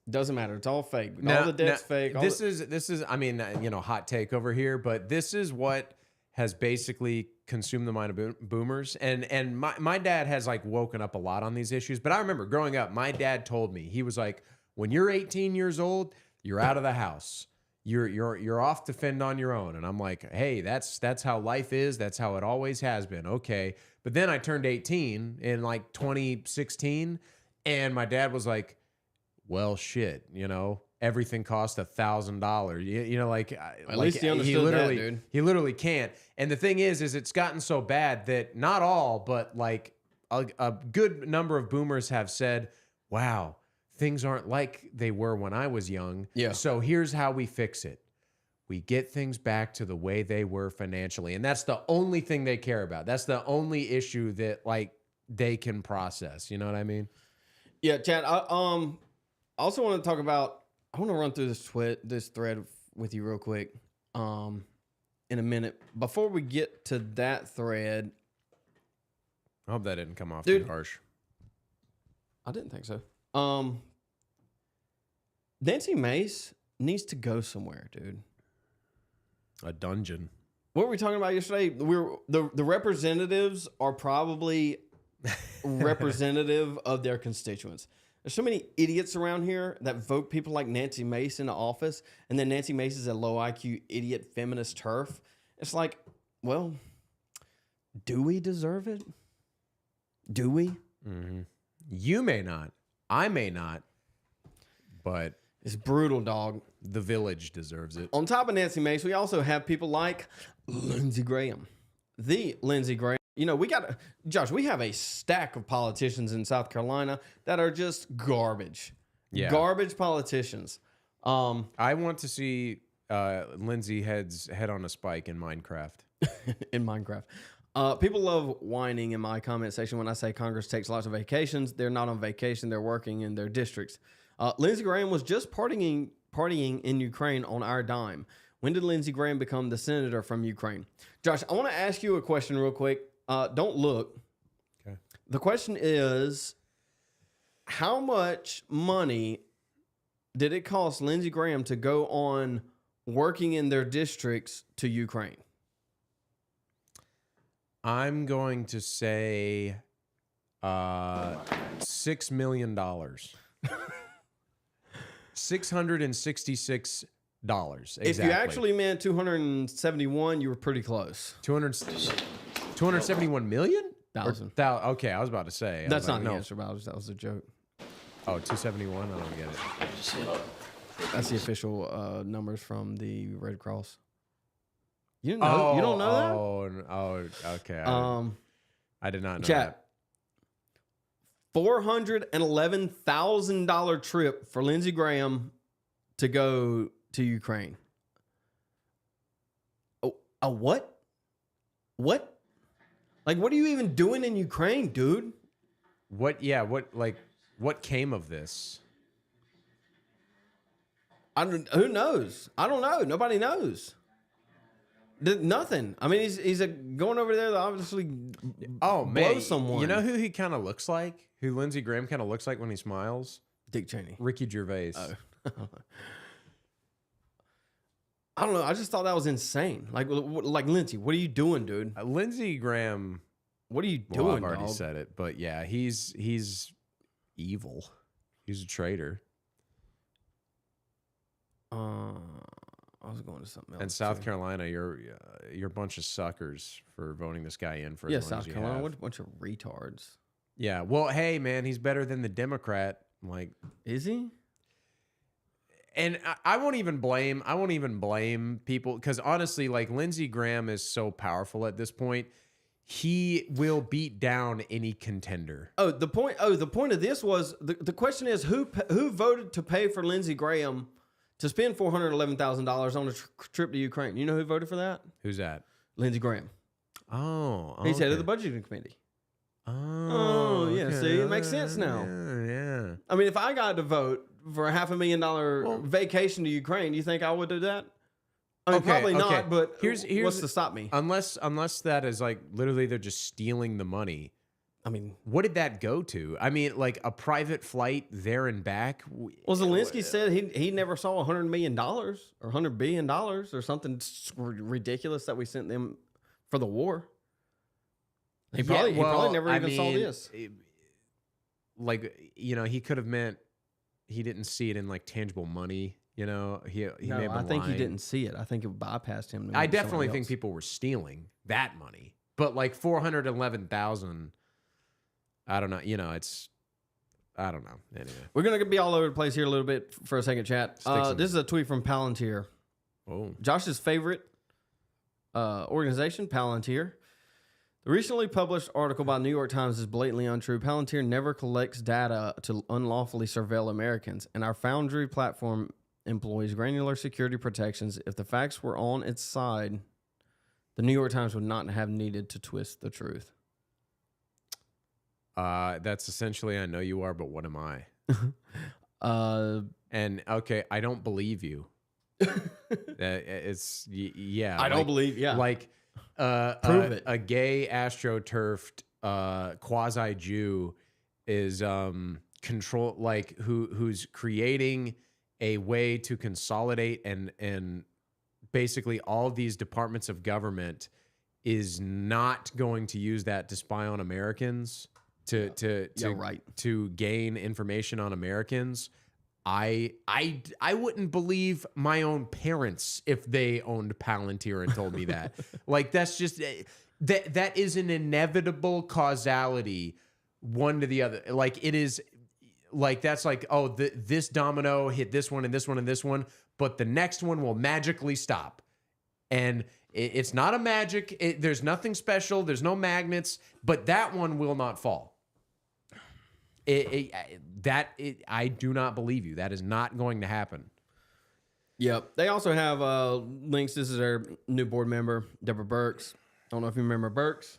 Doesn't matter. It's all fake. All the debt's fake. This is. I mean, hot take over here, but this is what has basically consumed the mind of boomers. And my dad has like woken up a lot on these issues. But I remember growing up, my dad told me, he was like, when you're 18 years old, you're out of the house. You're off to fend on your own. And I'm like, hey, that's how life is. That's how it always has been. Okay. But then I turned 18 in like 2016, and my dad was like, well, shit, everything costs $1,000. At least he understood that, dude. He literally can't. And the thing is it's gotten so bad that not all, but like a good number of boomers have said, wow, things aren't like they were when I was young. Yeah. So here's how we fix it. We get things back to the way they were financially. And that's the only thing they care about. That's the only issue that like they can process. You know what I mean? Yeah, Chad. I also want to talk about. I want to run through this thread with you real quick. In a minute. Before we get to that thread, I hope that didn't come off Dude, too harsh. I didn't think so. Nancy Mace needs to go somewhere, dude. A dungeon. What were we talking about yesterday? The representatives are probably representative of their constituents. There's so many idiots around here that vote people like Nancy Mace into office, and then Nancy Mace is a low IQ idiot feminist turf. It's like, well, do we deserve it? Do we? Mm-hmm. You may not. I may not. But it's brutal, dog. The village deserves it. On top of Nancy Mace, we also have people like Lindsey Graham. The Lindsey Graham. You know, Josh, we have a stack of politicians in South Carolina that are just garbage. Yeah. Garbage politicians. I want to see Lindsey head on a spike in Minecraft. In Minecraft. People love whining in my comment section when I say Congress takes lots of vacations. They're not on vacation. They're working in their districts. Lindsey Graham was just partying in Ukraine on our dime. When did Lindsey Graham become the senator from Ukraine? Josh, I want to ask you a question real quick. Don't look. Okay. The question is, how much money did it cost Lindsey Graham to go on working in their districts to Ukraine? I'm going to say $6 million. $666. Exactly. If you actually meant 271, you were pretty close. 271 million? Thousand. Okay, I was about to say. That's not the answer, but that was a joke. Oh, 271? I don't get it. That's the official numbers from the Red Cross. You didn't know? You don't know that? Oh, okay. I did not know that. $411,000 trip for Lindsey Graham to go to Ukraine. Oh, a what? What? Like, what are you even doing in Ukraine, dude? What? Yeah. What came of this? Who knows? I don't know. Nobody knows. Nothing. I mean, he's going over there to obviously blow someone. You know who he kind of looks like? Who Lindsey Graham kind of looks like when he smiles? Dick Cheney. Ricky Gervais. Oh. I don't know. I just thought that was insane. Like Lindsey, what are you doing, dude? Lindsey Graham. What are you doing? Well, I've already said it, but yeah, he's evil. He's a traitor. I was going to something else. And South Carolina, you're a bunch of suckers for voting this guy in for as long South as you Carolina, have. what a bunch of retards. Yeah, well, hey man, he's better than the Democrat. Like, is he? And I won't even blame people because honestly, like Lindsey Graham is so powerful at this point. He will beat down any contender. The point of this was the question is who voted to pay for Lindsey Graham to spend $411,000 on a trip to Ukraine. You know who voted for that? Who's that? Lindsey Graham. Oh, he's head of the budgeting committee. Oh, yeah. Okay. See, it makes sense now. Yeah. I mean, if I got to vote for a $500,000 vacation to Ukraine, do you think I would do that? I mean, probably not. But here's what's to stop me? Unless that is like literally they're just stealing the money. I mean, what did that go to? I mean, like a private flight there and back. Well, Zelensky said he never saw $100 million or $100 billion or something ridiculous that we sent them for the war. He probably never even saw this. Like, you know, he could have meant he didn't see it in like tangible money. You know, he may have been lying. He didn't see it. I think it bypassed him. I definitely think people were stealing that money, but like 411,000. I don't know. You know, I don't know. Anyway, we're going to be all over the place here a little bit for a second, chat. This is a tweet from Palantir. Oh, Josh's favorite organization, Palantir. The recently published article by New York Times is blatantly untrue. Palantir never collects data to unlawfully surveil Americans, and our Foundry platform employs granular security protections. If the facts were on its side, the New York Times would not have needed to twist the truth. That's essentially, I know you are, but what am I? And okay, I don't believe you. Yeah. I don't believe. Yeah. Like, prove it. A gay astroturfed quasi Jew is who's creating a way to consolidate and basically all these departments of government is not going to use that to spy on Americans to gain information on Americans. I wouldn't believe my own parents if they owned Palantir and told me that. Like, that's just that is an inevitable causality, one to the other. Like, it is like, that's like, oh, this domino hit this one and this one and this one, but the next one will magically stop. And it's not a magic. There's nothing special. There's no magnets, but that one will not fall. I do not believe you. That is not going to happen. Yep. They also have links. This is their new board member, Deborah Birx. I don't know if you remember Birx.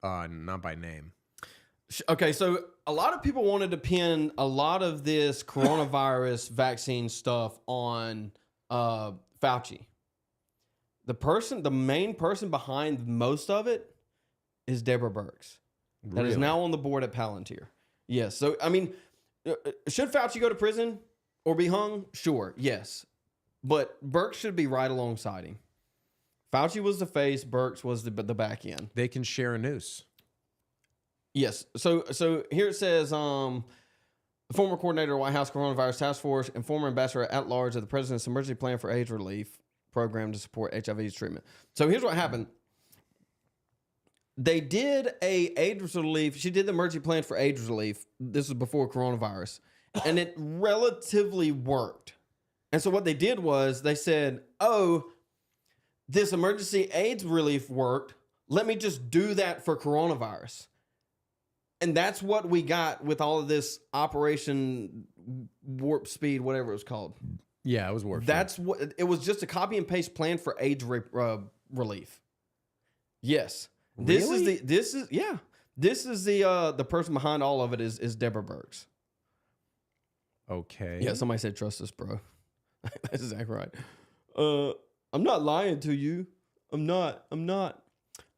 Not by name. Okay, so a lot of people wanted to pin a lot of this coronavirus vaccine stuff on Fauci. The main person behind most of it is Deborah Birx. That is now on the board at Palantir. Yes. So, I mean, should Fauci go to prison or be hung? Sure. Yes. But Birx should be right alongside him. Fauci was the face. Birx was the back end. They can share a noose. Yes. So here it says, the former coordinator of White House Coronavirus Task Force and former ambassador at large of the president's emergency plan for AIDS relief program to support HIV's treatment. So here's what happened. They did a AIDS relief. She did the emergency plan for AIDS relief. This was before coronavirus, and it relatively worked. And so what they did was they said, "Oh, this emergency AIDS relief worked. Let me just do that for coronavirus." And that's what we got with all of this Operation Warp Speed, whatever it was called. Yeah, it was Warp Speed. That's what it was. Just a copy and paste plan for AIDS relief. Yes. Really? This is the person behind all of it is Deborah Birx. Okay. Yeah, somebody said trust us, bro. That's exactly right. I'm not lying to you. I'm not.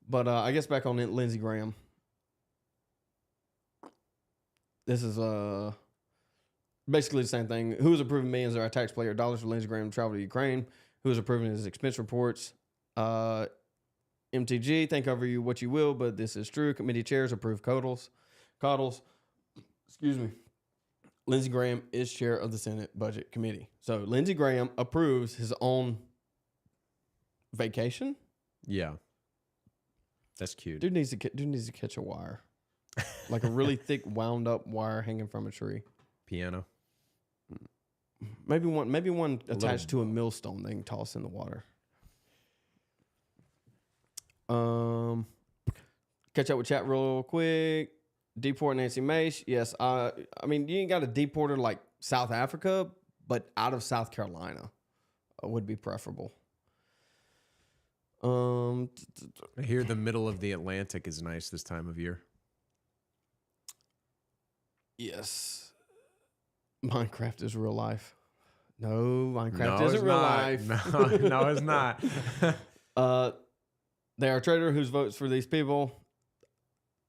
But I guess back on Lindsey Graham. This is basically the same thing. Who is approving millions of our taxpayer dollars for Lindsey Graham to travel to Ukraine? Who is approving his expense reports? MTG, think over you what you will, but this is true. Committee chairs approve coddles. Excuse me. Lindsey Graham is chair of the Senate Budget Committee. So Lindsey Graham approves his own vacation. Yeah. That's cute. Dude needs to catch a wire. Like a really thick wound up wire hanging from a tree. Piano. Maybe one attached to a millstone they can toss in the water. Catch up with chat real quick. Deport Nancy Mace. Yes, I mean, you ain't got to deport her like South Africa, but out of South Carolina would be preferable. I hear the middle of the Atlantic is nice this time of year. Yes. Minecraft is real life. No, Minecraft isn't real life. No, it's not. They are a traitor who votes for these people.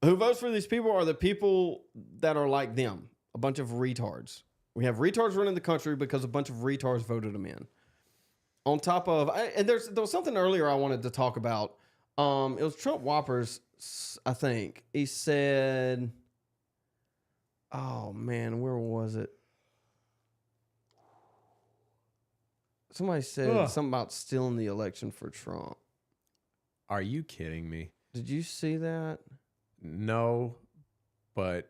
Who votes for these people are the people that are like them. A bunch of retards. We have retards running the country because a bunch of retards voted them in. On top of, and there was something earlier I wanted to talk about. It was Trump Whoppers, I think. He said, oh man, where was it? Somebody said something about stealing the election for Trump. Are you kidding me? Did you see that? No, but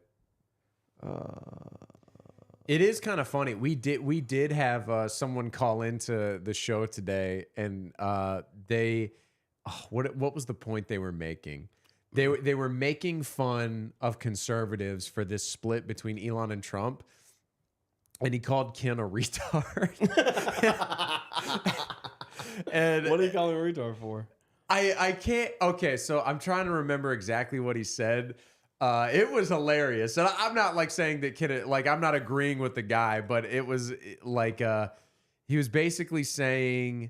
it is kind of funny. We did have someone call into the show today, and what was the point they were making? They were making fun of conservatives for this split between Elon and Trump, and he called Ken a retard. And what are you calling a retard for? I can't. Okay, so I'm trying to remember exactly what he said. It was hilarious, and I'm not like saying that Ken, like I'm not agreeing with the guy, but it was like he was basically saying,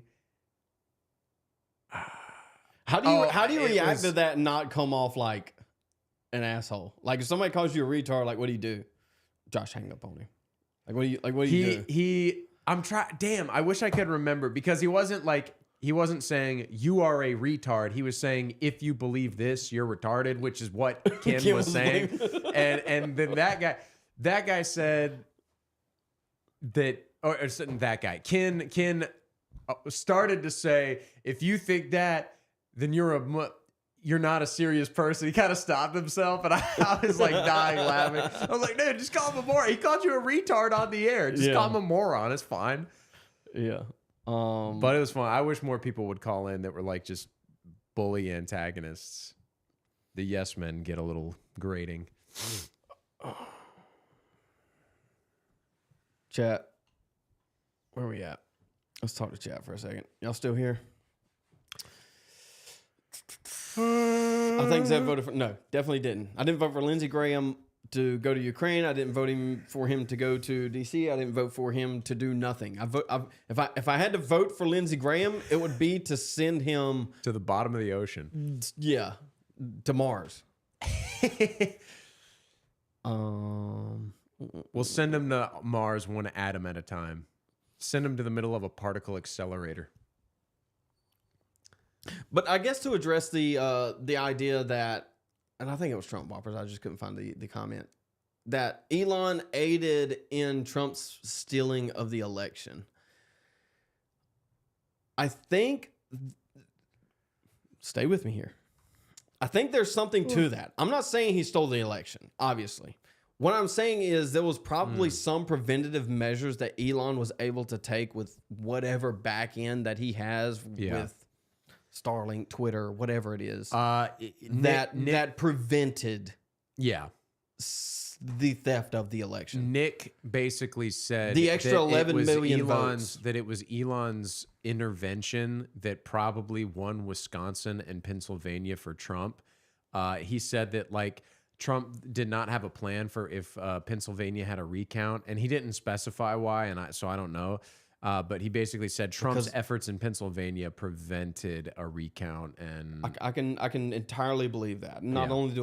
how do you react to that and not come off like an asshole? Like if somebody calls you a retard, like what do you do? Josh, hang up on him. Like what do you do? I'm trying. Damn, I wish I could remember because he wasn't saying you are a retard. He was saying if you believe this, you're retarded, which is what Ken was saying. and then that guy said that, or that guy, Ken started to say, if you think that, then you're not a serious person. He kind of stopped himself, and I was like dying laughing. I was like, dude, just call him a moron. He called you a retard on the air. Just call him a moron. It's fine. Yeah. But it was fun. I wish more people would call in that were like just bully antagonists. The yes men get a little grating. Chat. Where are we at? Let's talk to chat for a second. Y'all still here? I think Zeb voted for... No, definitely didn't. I didn't vote for Lindsey Graham to go to Ukraine. I didn't vote for him to go to D.C. I didn't vote for him to do nothing. If I had to vote for Lindsey Graham, it would be to send him... to the bottom of the ocean. Yeah, to Mars. We'll send him to Mars one atom at a time. Send him to the middle of a particle accelerator. But I guess to address the idea that, and I think it was Trump Whoppers, I just couldn't find the comment, that Elon aided in Trump's stealing of the election. I think, stay with me here. I think there's something to that. I'm not saying he stole the election, obviously. What I'm saying is there was probably some preventative measures that Elon was able to take with whatever back end that he has with Starlink, Twitter, whatever it is, that prevented the theft of the election. Nick basically said the extra 11 million votes. That it was Elon's intervention that probably won Wisconsin and Pennsylvania for Trump. He said that like Trump did not have a plan for if Pennsylvania had a recount, and he didn't specify why, and so I don't know. But he basically said Trump's efforts in Pennsylvania prevented a recount, and I can entirely believe that. Not only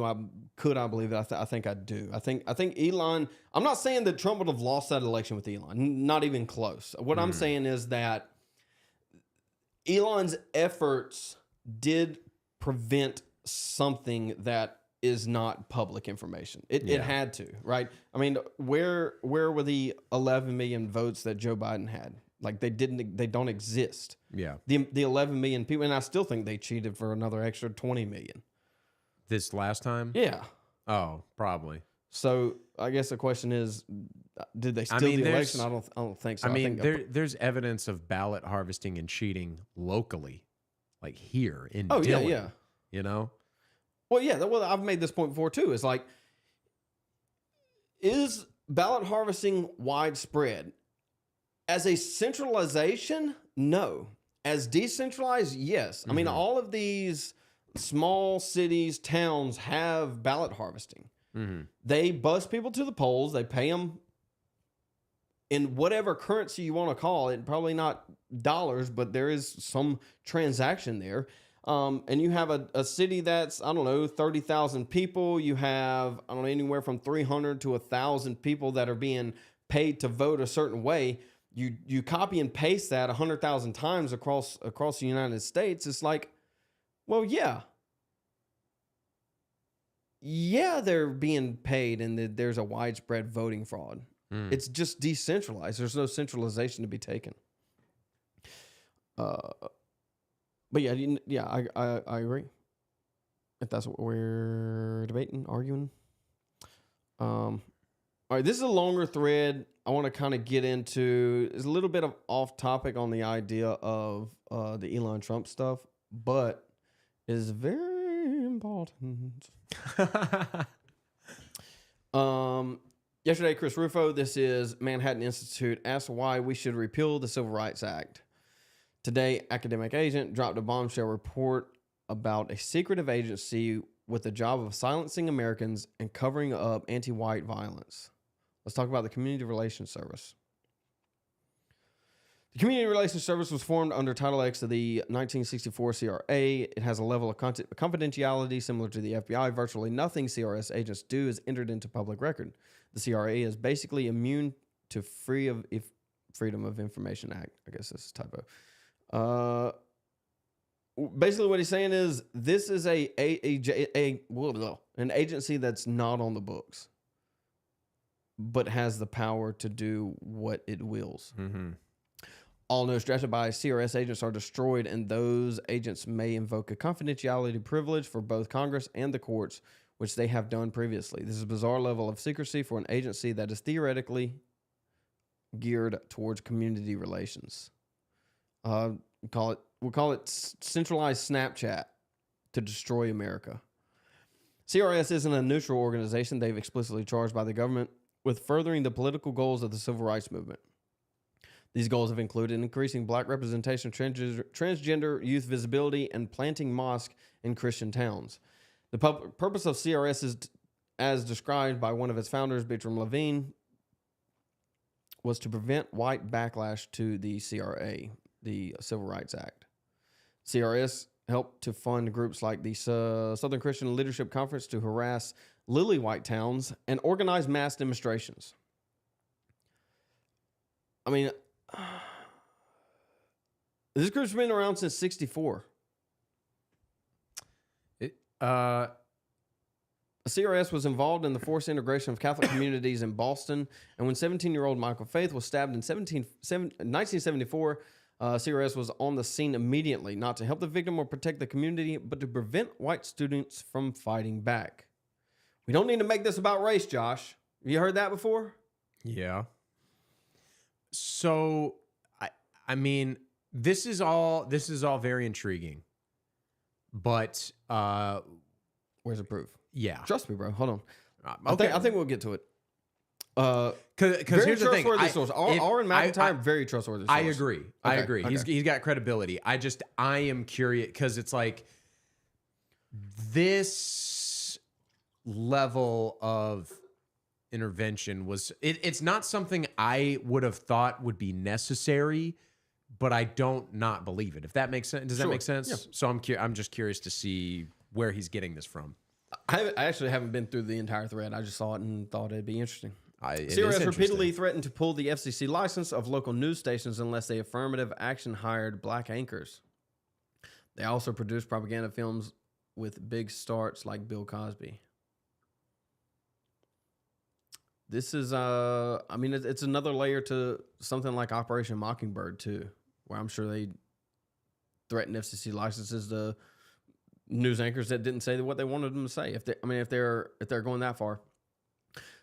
could I believe that, I think I do. I think Elon. I'm not saying that Trump would have lost that election with Elon. Not even close. What I'm saying is that Elon's efforts did prevent something that is not public information. It had to, right? I mean, where were the 11 million votes that Joe Biden had? Like they don't exist. Yeah. The 11 million people, and I still think they cheated for another extra 20 million. This last time? Yeah. Oh, probably. So I guess the question is, did they steal the election? I don't think so. I mean, there's evidence of ballot harvesting and cheating locally, like here in Dillon. Yeah. You know? Well, yeah. Well, I've made this point before too. It's like, is ballot harvesting widespread? As a centralization, no. As decentralized, yes. I mean, all of these small cities, towns have ballot harvesting. They bus people to the polls. They pay them in whatever currency you want to call it. Probably not dollars, but there is some transaction there. And you have a city that's, I don't know, 30,000 people. You have, I don't know, anywhere from 300 to 1,000 people that are being paid to vote a certain way. You copy and paste that 100,000 times across the United States. It's like, well, yeah, they're being paid, and there's a widespread voting fraud. It's just decentralized. There's no centralization to be taken. But yeah, I agree. If that's what we're debating, arguing. All right, this is a longer thread. I want to kind of get into, it's a little bit of off topic on the idea of the Elon Trump stuff, but it is very important. Yesterday, Chris Rufo, this is Manhattan Institute, asked why we should repeal the Civil Rights Act. Today, Academic Agent dropped a bombshell report about a secretive agency with the job of silencing Americans and covering up anti-white violence. Let's talk about the Community Relations Service. The Community Relations Service was formed under Title X of the 1964 CRA. It has a level of confidentiality similar to the FBI. Virtually nothing CRS agents do is entered into public record. The CRA is basically immune to Freedom of Information Act. I guess that's a typo. Basically, what he's saying is this is an agency that's not on the books, but has the power to do what it wills. Mm-hmm. All notes drafted by CRS agents are destroyed, and those agents may invoke a confidentiality privilege for both Congress and the courts, which they have done previously. This is a bizarre level of secrecy for an agency that is theoretically geared towards community relations. We'll call it centralized Snapchat to destroy America. CRS isn't a neutral organization. They've explicitly charged by the government with furthering the political goals of the civil rights movement. These goals have included increasing black representation, transgender youth visibility, and planting mosques in Christian towns. The purpose of CRS is, as described by one of its founders, Bertram Levine, was to prevent white backlash to the CRA, the Civil Rights Act. CRS helped to fund groups like the Southern Christian Leadership Conference to harass lily white towns and organize mass demonstrations. I mean, this group's been around since '64. CRS was involved in the forced integration of Catholic communities in Boston, and when 17-year-old Michael Faith was stabbed in 1974, CRS was on the scene immediately, not to help the victim or protect the community, but to prevent white students from fighting back. We don't need to make this about race, Josh. Have you heard that before? Yeah. So, I mean, this is all very intriguing, but where's the proof? Yeah, trust me, bro. Hold on. Okay. I think we'll get to it. Because here's the thing, Aaron McIntyre, very trustworthy source. I agree. I agree. Okay. He's got credibility. I am curious because it's like this level of intervention was it's not something I would have thought would be necessary, but I don't not believe it. If that makes sense, does that make sense? Yeah. So I'm just curious to see where he's getting this from. I actually haven't been through the entire thread. I just saw it and thought it'd be interesting. CRS repeatedly threatened to pull the FCC license of local news stations unless they affirmative action hired black anchors. They also produced propaganda films with big starts like Bill Cosby. This is, it's another layer to something like Operation Mockingbird too, where I'm sure they threatened FCC licenses to news anchors that didn't say what they wanted them to say. If they're going that far.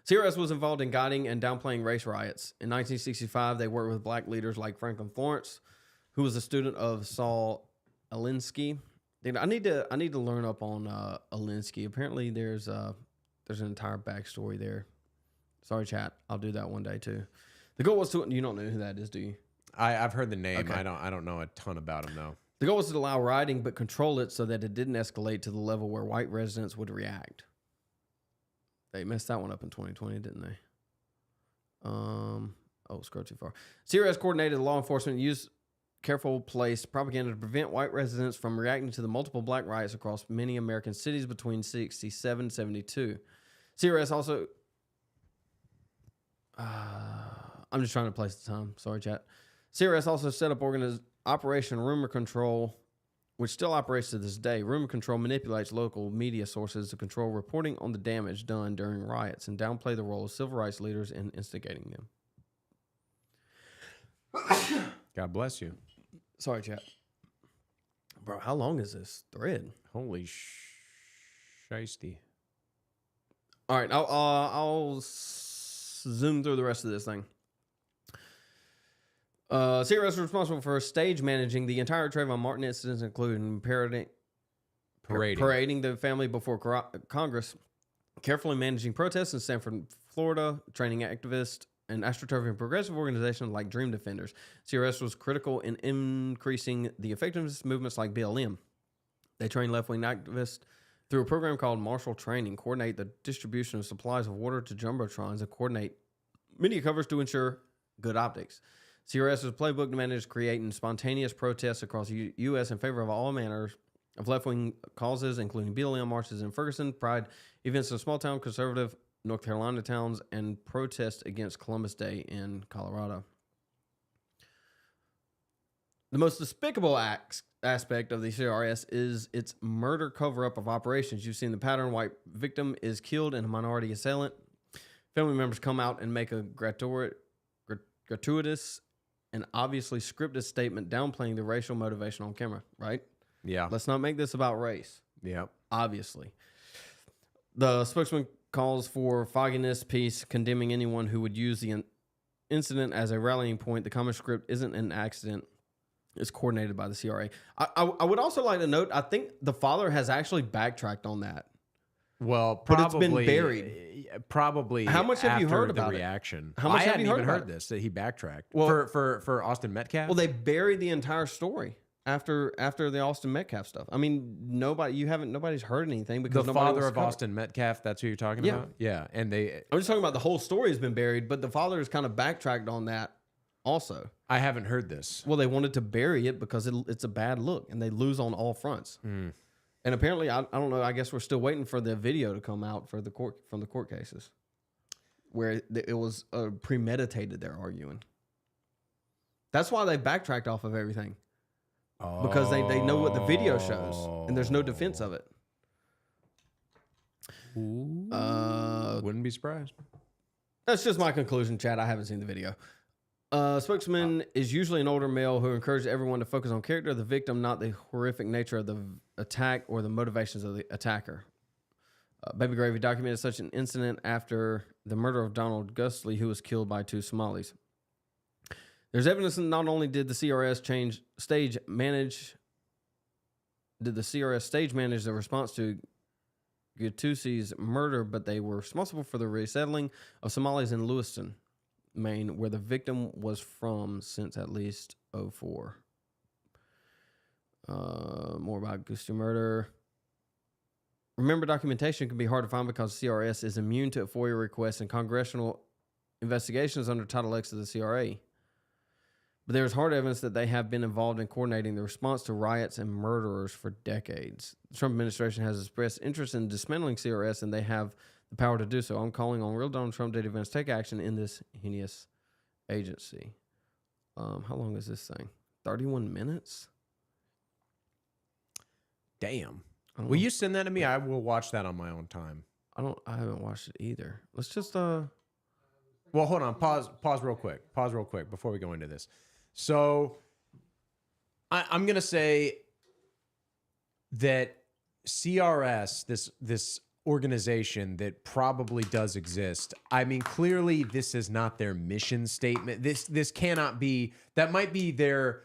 CRS was involved in guiding and downplaying race riots. In 1965, they worked with black leaders like Franklin Florence, who was a student of Saul Alinsky. Dude, I need to learn up on Alinsky. Apparently, there's an entire backstory there. Sorry, chat. I'll do that one day too. The goal was to. You don't know who that is, do you? I've heard the name. Okay. I don't know a ton about him though. The goal was to allow rioting, but control it so that it didn't escalate to the level where white residents would react. They messed that one up in 2020, didn't they? Scroll too far. CRS coordinated law enforcement used careful placed propaganda to prevent white residents from reacting to the multiple black riots across many American cities between 67 and 72. CRS also... I'm just trying to place the time. Sorry, chat. CRS also set up Operation Rumor Control, which still operates to this day. Rumor Control manipulates local media sources to control reporting on the damage done during riots and downplay the role of civil rights leaders in instigating them. God bless you. Sorry, chat. Bro, how long is this thread? Holy shiesty. All right, I'll zoom through the rest of this thing. CRS was responsible for stage managing the entire Trayvon Martin incidents, including parading the family before Congress, carefully managing protests in Sanford, Florida, training activists, and astroturfing progressive organizations like Dream Defenders. CRS was critical in increasing the effectiveness of movements like BLM. They trained left-wing activists through a program called Marshall Training, coordinate the distribution of supplies of water to jumbotrons, and coordinate media coverage to ensure good optics. CRS's playbook managed creating spontaneous protests across the U.S. in favor of all manners of left-wing causes, including BLM marches in Ferguson, Pride, events in small-town conservative North Carolina towns and protests against Columbus Day in Colorado. The most despicable aspect of the CRS is its murder cover-up of operations. You've seen the pattern. White victim is killed and a minority assailant. Family members come out and make a gratuitous and obviously scripted statement downplaying the racial motivation on camera, right? Yeah. Let's not make this about race. Yeah. Obviously. The spokesman calls for fogginess, peace, condemning anyone who would use the incident as a rallying point. The common script isn't an accident. It's coordinated by the CRA. I would also like to note, I think the father has actually backtracked on that. Well, But probably, it's been buried. Probably. How much have you after heard the about it? reaction? How much I have hadn't you heard even about heard it? this that he backtracked Well- for Austin Metcalf. Well, they buried the entire story after the Austin Metcalf stuff. I mean, nobody's heard anything because the nobody father was of covered. Austin Metcalf. That's who you're talking Yeah. about. Yeah, and they. I'm just talking about the whole story has been buried, but the father has kind of backtracked on that also. I haven't heard this. Well, they wanted to bury it because it's a bad look, and they lose on all fronts. Hmm. And apparently, I don't know. I guess we're still waiting for the video to come out for the court cases, where it was premeditated. They're arguing. That's why they backtracked off of everything, because they know what the video shows, and there's no defense of it. Wouldn't be surprised. That's just my conclusion, Chad. I haven't seen the video. Spokesman is usually an older male who encourages everyone to focus on character of the victim, not the horrific nature of the attack or the motivations of the attacker. Baby Gravy documented such an incident after the murder of Donald Gustley, who was killed by 2 Somalis. There's evidence that not only did the CRS stage manage the response to Gattusi's murder, but they were responsible for the resettling of Somalis in Lewiston, Maine, where the victim was from since at least 2004. More about Gusty murder. Remember, documentation can be hard to find because CRS is immune to FOIA requests and congressional investigations under Title X of the CRA. But there is hard evidence that they have been involved in coordinating the response to riots and murderers for decades. The Trump administration has expressed interest in dismantling CRS, and they have the power to do so. I'm calling on real Donald Trump data events to take action in this heinous agency. How long is this thing? 31 minutes? Damn. I don't Will know. you send that to me? I will watch that on my own time. I haven't watched it either. Let's just Well, hold on. Pause real quick. Pause real quick before we go into this. So I'm going to say that CRS, this organization that probably does exist. I mean, clearly this is not their mission statement. This cannot be. That might be their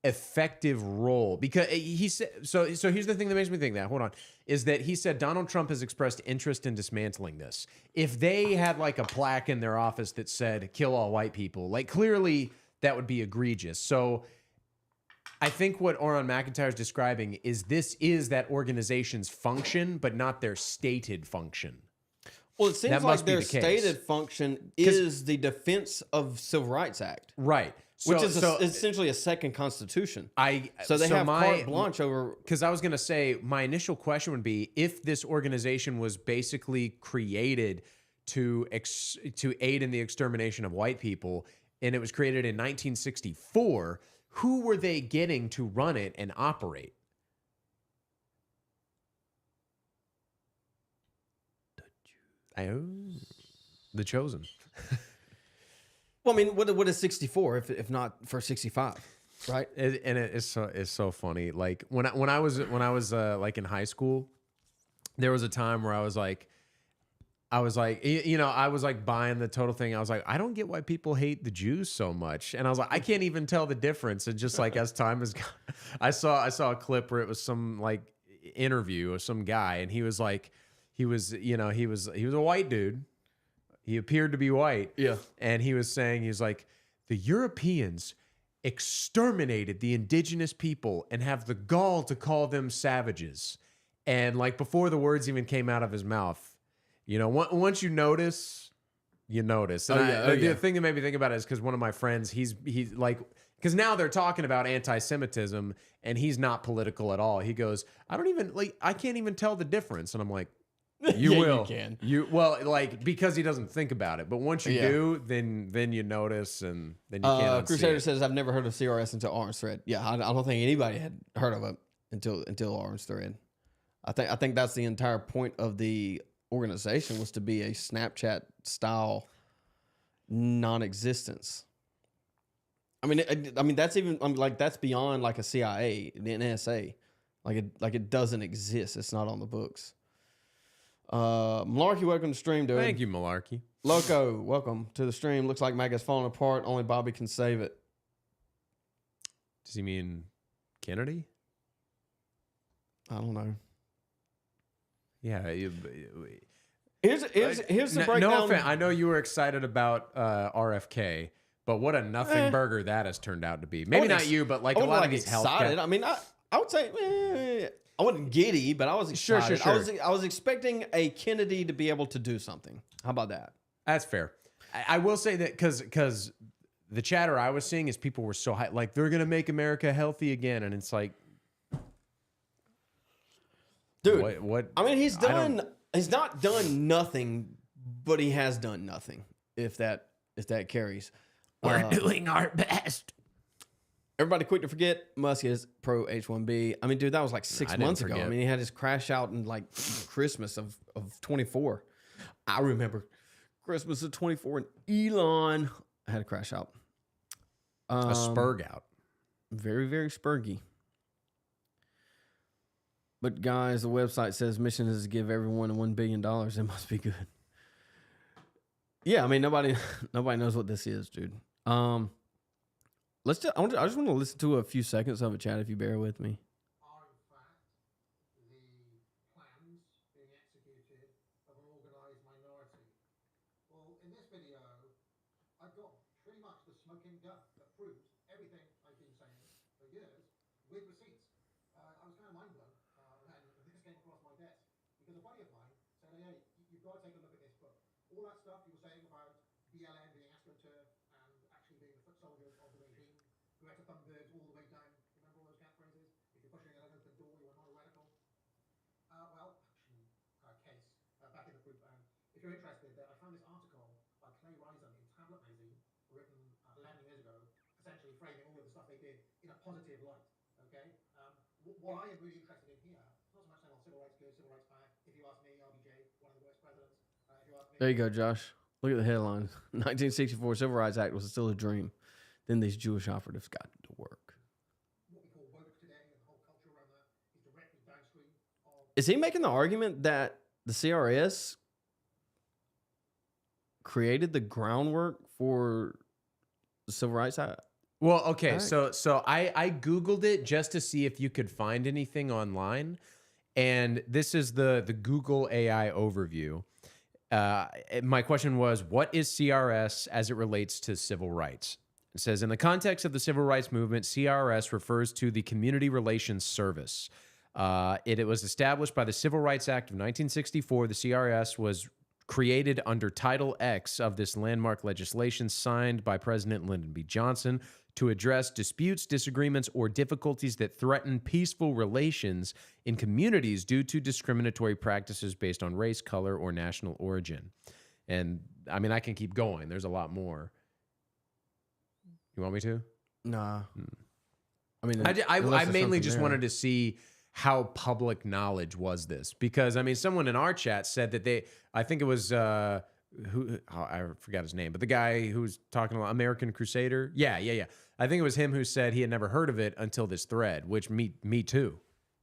effective role, because he said so here's the thing that makes me think that, hold on, is that he said Donald Trump has expressed interest in dismantling this. If they had like a plaque in their office that said kill all white people, like clearly that would be egregious. So I think what Oron McIntyre is describing is this is that organization's function, but not their stated function. Well, it seems That like must be their the case. stated function is the Defense of Civil Rights Act, Right. which is essentially a second constitution. So they have carte blanche over. Because I was going to say, my initial question would be, if this organization was basically created to aid in the extermination of white people, and it was created in 1964, who were they getting to run it and operate? The Chosen. Well, I mean, what is 64 if not for 65, right? It's so funny. Like when I was like in high school, there was a time where I was like buying the total thing. I was like, I don't get why people hate the Jews so much, and I was like, I can't even tell the difference. And just like as time has gone, I saw a clip where it was some like interview of some guy, and he was like, he was a white dude. He appeared to be white. Yeah. And he was saying, he was like, the Europeans exterminated the indigenous people and have the gall to call them savages. And like before the words even came out of his mouth, once you notice, you notice. And the thing that made me think about it is because one of my friends, he's like, because now they're talking about anti-Semitism and he's not political at all. He goes, I can't even tell the difference. And I'm like, You Yeah, will. You can. Well, like because he doesn't think about it, but once you do, then you notice, and then you can't. Crusader it. says I've never heard of CRS until Orange Thread. Yeah, I don't think anybody had heard of it until Orange Thread. I think that's the entire point of the organization was to be a Snapchat style non-existence. I mean that's even like that's beyond like a CIA, the NSA, like it doesn't exist. It's not on the books. Malarkey, welcome to the stream, dude. Thank you, Malarkey. Loco, welcome to the stream. Looks like Maga's falling apart. Only Bobby can save it. Does he mean Kennedy? I don't know. Yeah. Here's the breakdown. No offense. I know you were excited about RFK, but what a nothing burger that has turned out to be. Maybe not you, but like a lot of these excited. I mean, I would say I wasn't giddy, but I was excited. Sure. I was expecting a Kennedy to be able to do something. How about that? That's fair. I will say that because the chatter I was seeing is people were so high, like they're gonna make America healthy again, and it's like, dude, what? I mean, he's not done nothing, but he has done nothing. If that carries, We're doing our best. Everybody quick to forget Musk is pro H1B. I mean, dude, that was like 6 months ago. I mean, he had his crash out in like Christmas of 24. I remember Christmas of 24 and Elon had a crash out. A spurg out. Very, very spurgy. But guys, the website says mission is to give everyone $1 billion. It must be good. Yeah, I mean, nobody knows what this is, dude. I just want to listen to a few seconds of it, Chad, if you bear with me. Are in fact the plans being executed of an organised minority. Well, in this video, I've got pretty much the smoking gun that proves everything I've been saying for years with receipts. I was kind of mind blown when this came across my desk because a buddy of mine said, "Hey, you've got to take a look at this book. All that stuff you were saying about BLM being AstroTurf and actually being the foot soldiers of the regime, Greta Thunberg all the way down. Remember all those catchphrases? If you're pushing an open door, you are not a radical." Case back in the group. If you're interested, I found this article by Clay Risen in Tablet magazine, written 11 years ago, essentially framing all of the stuff they did in a positive light. Okay. What I am really interested in here, not so much saying, well, civil rights good, civil rights bad. If you ask me, RBJ, one of the worst presidents. If you ask me, There you go, Josh. Look at the headline. 1964 Civil Rights Act was still a dream. Then these Jewish operatives got to work. what we call woke today and the whole culture around that is directly downstream of. Is he making the argument that the CRS created the groundwork for the Civil Rights Act? Well, okay, Right. so I Googled it just to see if you could find anything online, and this is the Google AI overview. My question was, what is CRS as it relates to civil rights? It says, in the context of the civil rights movement, CRS refers to the Community Relations Service. It was established by the Civil Rights Act of 1964. The CRS was created under Title X of this landmark legislation signed by President Lyndon B. Johnson to address disputes, disagreements, or difficulties that threaten peaceful relations in communities due to discriminatory practices based on race, color, or national origin. And I mean, I can keep going. There's a lot more. You want me to? Nah. I mean, I mainly just wanted to see how public knowledge was this, because I mean, someone in our chat said that I think it was I forgot his name, but the guy who's talking about American Crusader. Yeah. I think it was him who said he had never heard of it until this thread, which me too.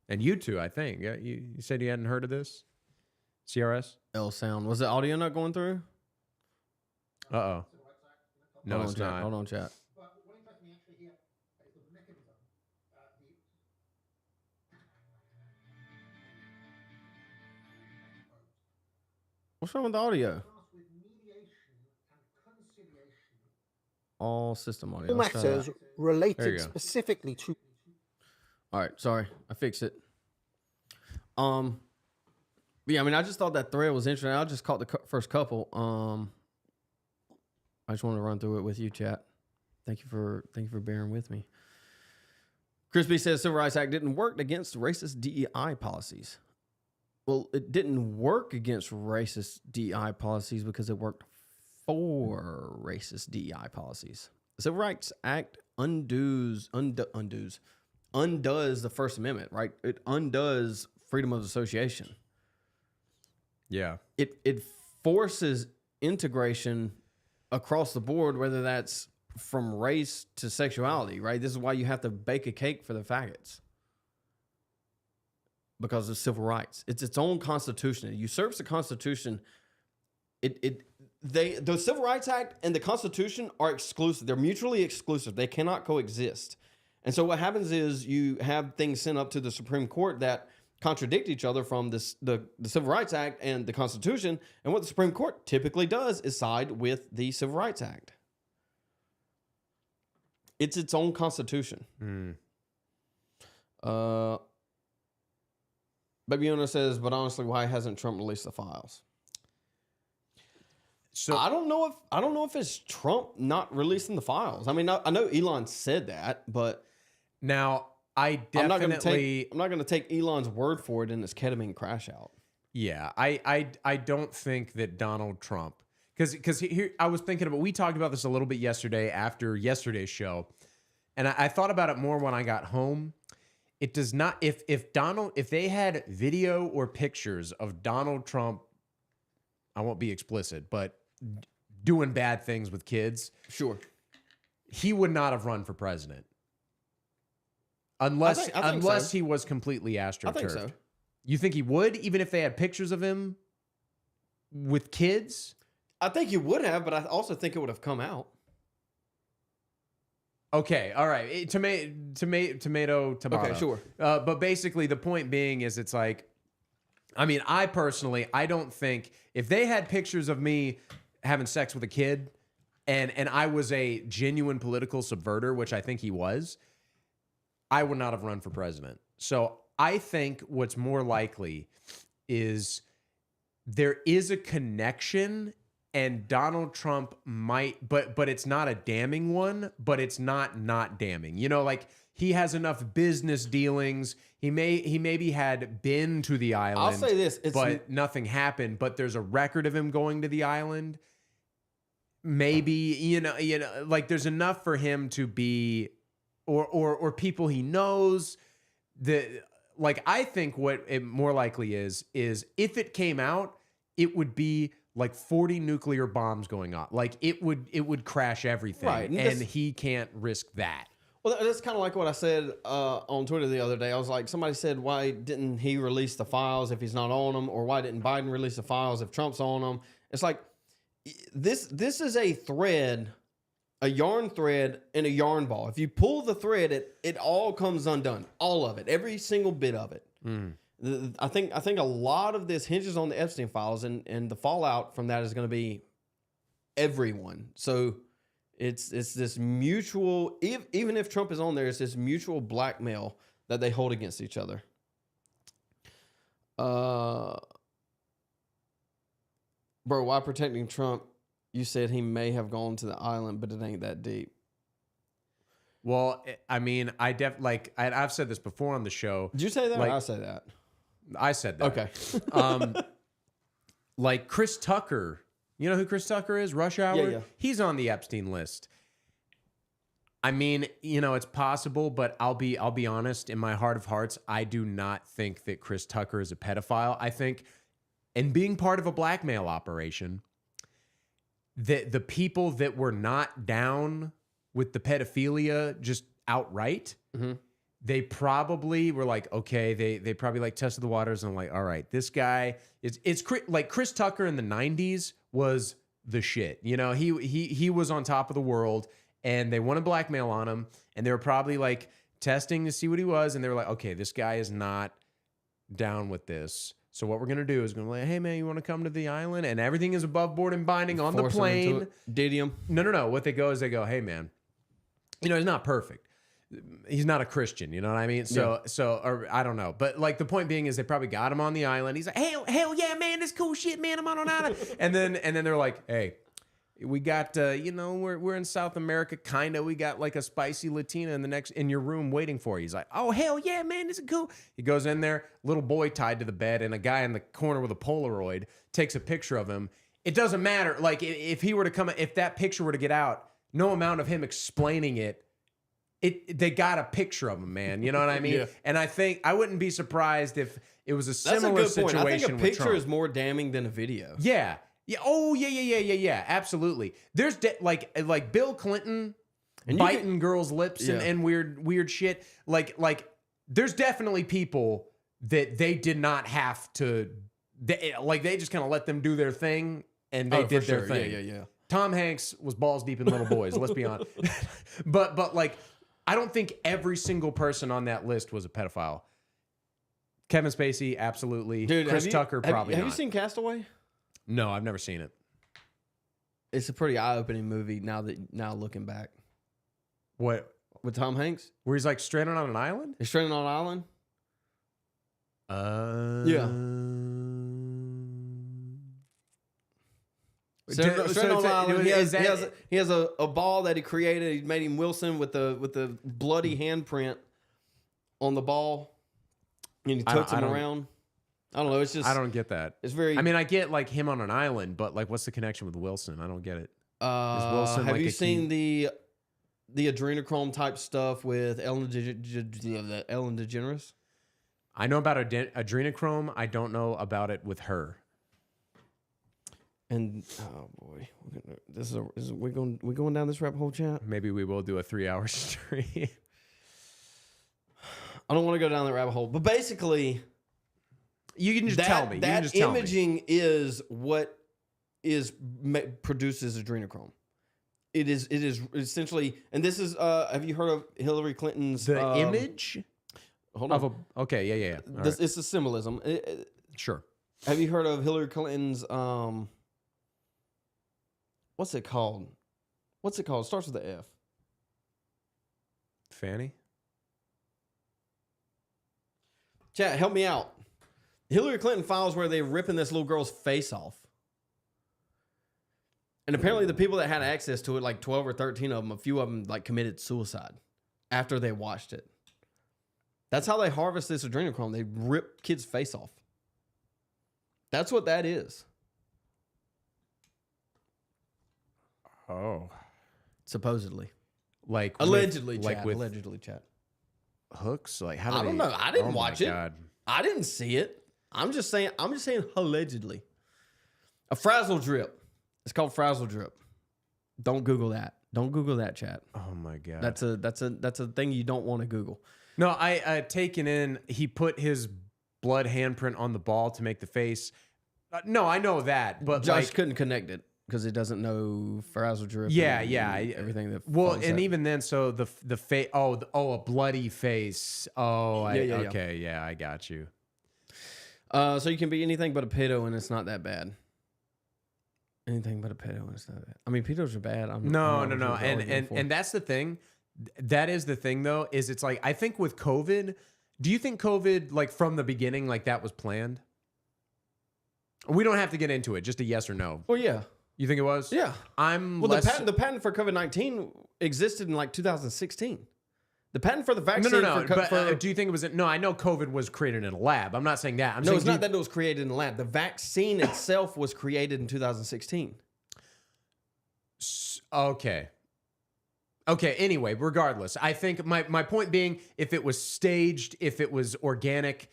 And you too, I think. Yeah, you said you hadn't heard of this? CRS? L sound. Was the audio not going through? Uh-oh. No, Hold it's on, chat. not. Hold on, chat. But what interests me actually here is the mechanism. What's wrong with the audio? With mediation and conciliation. All system audio. All Let's try that. matters There you related go. specifically to All right, sorry, I fixed it. But yeah, I mean, I just thought that thread was interesting. I just caught the first couple. I just wanted to run through it with you, chat. Thank you for bearing with me. Chris B says Civil Rights Act didn't work against racist DEI policies. Well, it didn't work against racist DEI policies because it worked for racist DEI policies. The Civil Rights Act undoes the First Amendment, right? It undoes freedom of association. Yeah. It forces integration across the board, whether that's from race to sexuality, right? This is why you have to bake a cake for the faggots. Because of civil rights. It's its own constitution. It usurps the Constitution. The Civil Rights Act and the Constitution are exclusive. They're mutually exclusive. They cannot coexist. And so what happens is you have things sent up to the Supreme Court that contradict each other from the Civil Rights Act and the Constitution. And what the Supreme Court typically does is side with the Civil Rights Act. It's its own constitution. Baby Owner says, but honestly, why hasn't Trump released the files? So I don't know if it's Trump not releasing the files. I mean, I know Elon said that, but now I definitely I'm not going to take Elon's word for it in this ketamine crash out. Yeah, I don't think that Donald Trump, because here I was thinking about, we talked about this a little bit yesterday after yesterday's show, and I thought about it more when I got home. It does not, if they had video or pictures of Donald Trump, I won't be explicit, but doing bad things with kids, Sure, he would not have run for president unless I think so. he was completely astroturfed. I think so. You think he would, even if they had pictures of him with kids? I think he would have, but I also think it would have come out. Okay, all right. Tomato. Okay, sure. But basically, the point being is, it's like, I mean, I don't think if they had pictures of me having sex with a kid, and I was a genuine political subverter, which I think he was, I would not have run for president. So I think what's more likely is there is a connection. And Donald Trump might, but it's not a damning one, but it's not damning. You know, like, he has enough business dealings. He maybe had been to the island. I'll say this, but nothing happened. But there's a record of him going to the island. Maybe, you know, like, there's enough for him to be, or people he knows. Like, I think what it more likely is if it came out, it would be like 40 nuclear bombs going off. Like, it would crash everything. Right. And he can't risk that. Well, that's kind of like what I said on Twitter the other day. I was like, somebody said, why didn't he release the files if he's not on them? Or why didn't Biden release the files if Trump's on them? It's like, this is a thread, a yarn thread in a yarn ball. If you pull the thread, it all comes undone. All of it. Every single bit of it. I think a lot of this hinges on the Epstein files, and the fallout from that is going to be everyone. So it's this mutual, even if Trump is on there, it's this mutual blackmail that they hold against each other. Bro, why protecting Trump? You said he may have gone to the island, but it ain't that deep. Well, I mean, I've said this before on the show. Did you say that? Like, or I say that. I said that. Okay. Like Chris Tucker. You know who Chris Tucker is? Rush Hour? Yeah. He's on the Epstein list. I mean, you know, it's possible, but I'll be honest, in my heart of hearts, I do not think that Chris Tucker is a pedophile. I think, and being part of a blackmail operation, that the people that were not down with the pedophilia just outright, they probably were like, okay, they probably like tested the waters and like, all right, this guy it's like Chris Tucker in the 90s was the shit. You know, he was on top of the world, and they wanted blackmail on him, and they were probably like testing to see what he was, and they were like, okay, this guy is not down with this. So what we're gonna do is gonna like, hey man, you want to come to the island? And everything is above board and binding on the Force him into plane. it. Did him? No. What they go is they go, hey man, you know, he's not perfect. He's not a Christian, you know what I mean? So or I don't know. But like, the point being is they probably got him on the island. He's like, hell yeah, man, this cool shit, man. I'm on an island. and then they're like, hey, We got, we're in South America, kind of. We got like a spicy Latina in your room waiting for you. He's like, oh, hell yeah, man, this is cool. He goes in there, little boy tied to the bed, and a guy in the corner with a Polaroid takes a picture of him. It doesn't matter. Like, if that picture were to get out, no amount of him explaining it, they got a picture of him, man. You know what I mean? Yeah. And I wouldn't be surprised if it was a That's similar a good point. situation I think a with picture Trump. is more damning than a video. Yeah. Yeah. Oh, yeah. Absolutely. There's like Bill Clinton And biting girls' lips Yeah. and weird shit. Like there's definitely people that they did not have to. They just kind of let them do their thing, and they did their thing. Yeah. Tom Hanks was balls deep in little boys. Let's be honest. but like, I don't think every single person on that list was a pedophile. Kevin Spacey, absolutely. Dude, Chris Tucker, probably Have not. you seen Castaway? No, I've never seen it. It's a pretty eye-opening movie now looking back. What? With Tom Hanks? Where he's like stranded on an island? He's stranded on an island? Yeah. Stranded on an island. He has a ball that he created. He made him Wilson with the bloody handprint on the ball. And he totes him around. I don't know. It's just I don't get that. It's very. I mean, I get like him on an island, but like, what's the connection with Wilson? I don't get it. Wilson have like you a seen the adrenochrome type stuff with Ellen DeGeneres? I know about adrenochrome. I don't know about it with her. And oh boy, we going down this rabbit hole, chat? Maybe we will do a 3-hour stream. I don't want to go down that rabbit hole, but basically, You can just tell me. You can That just tell me. imaging is what produces adrenochrome. It is essentially, and this is. Have you heard of Hillary Clinton's The image Hold of on. okay, yeah. All right. It's a symbolism. Sure. Have you heard of Hillary Clinton's? What's it called? It starts with the F. Fanny? Chat, help me out. Hillary Clinton files where they're ripping this little girl's face off. And apparently the people that had access to it, like 12 or 13 of them, a few of them like committed suicide after they watched it. That's how they harvest this adrenochrome. They rip kids' face off. That's what that is. Oh. Supposedly. Like Allegedly, like chat. with Allegedly, chat. hooks? Like how do I don't they- know. I didn't Oh my watch it. God. I didn't see it. I'm just saying allegedly. A frazzle drip. It's called frazzle drip. Don't Google that. Don't Google that, chat. Oh my God. That's a thing you don't want to Google. No, I taken in. He put his blood handprint on the ball to make the face. No, I know that, but Josh like, couldn't connect it because it doesn't know frazzle drip. Yeah, and yeah. everything that. well, follows and that. even then, so the face. Oh, a bloody face. Oh, Yeah. okay, yeah, I got you. So you can be anything but a pedo, and it's not that bad. Anything but a pedo, and it's not bad. I mean, pedos are bad. No, I'm not and that's the thing. That is the thing, though. Is it's like I think with COVID. Do you think COVID, like from the beginning, like that was planned? We don't have to get into it. Just a yes or no. Well, yeah. You think it was? Yeah. I'm Well, less. the patent for COVID-19 existed in like 2016. The patent for the vaccine. No. For, But do you think it was? No, I know COVID was created in a lab. I'm not saying that. I'm no, saying it's not that it was created in the lab. The vaccine itself was created in 2016. Okay. Okay. Anyway, regardless, I think my point being, if it was staged, if it was organic,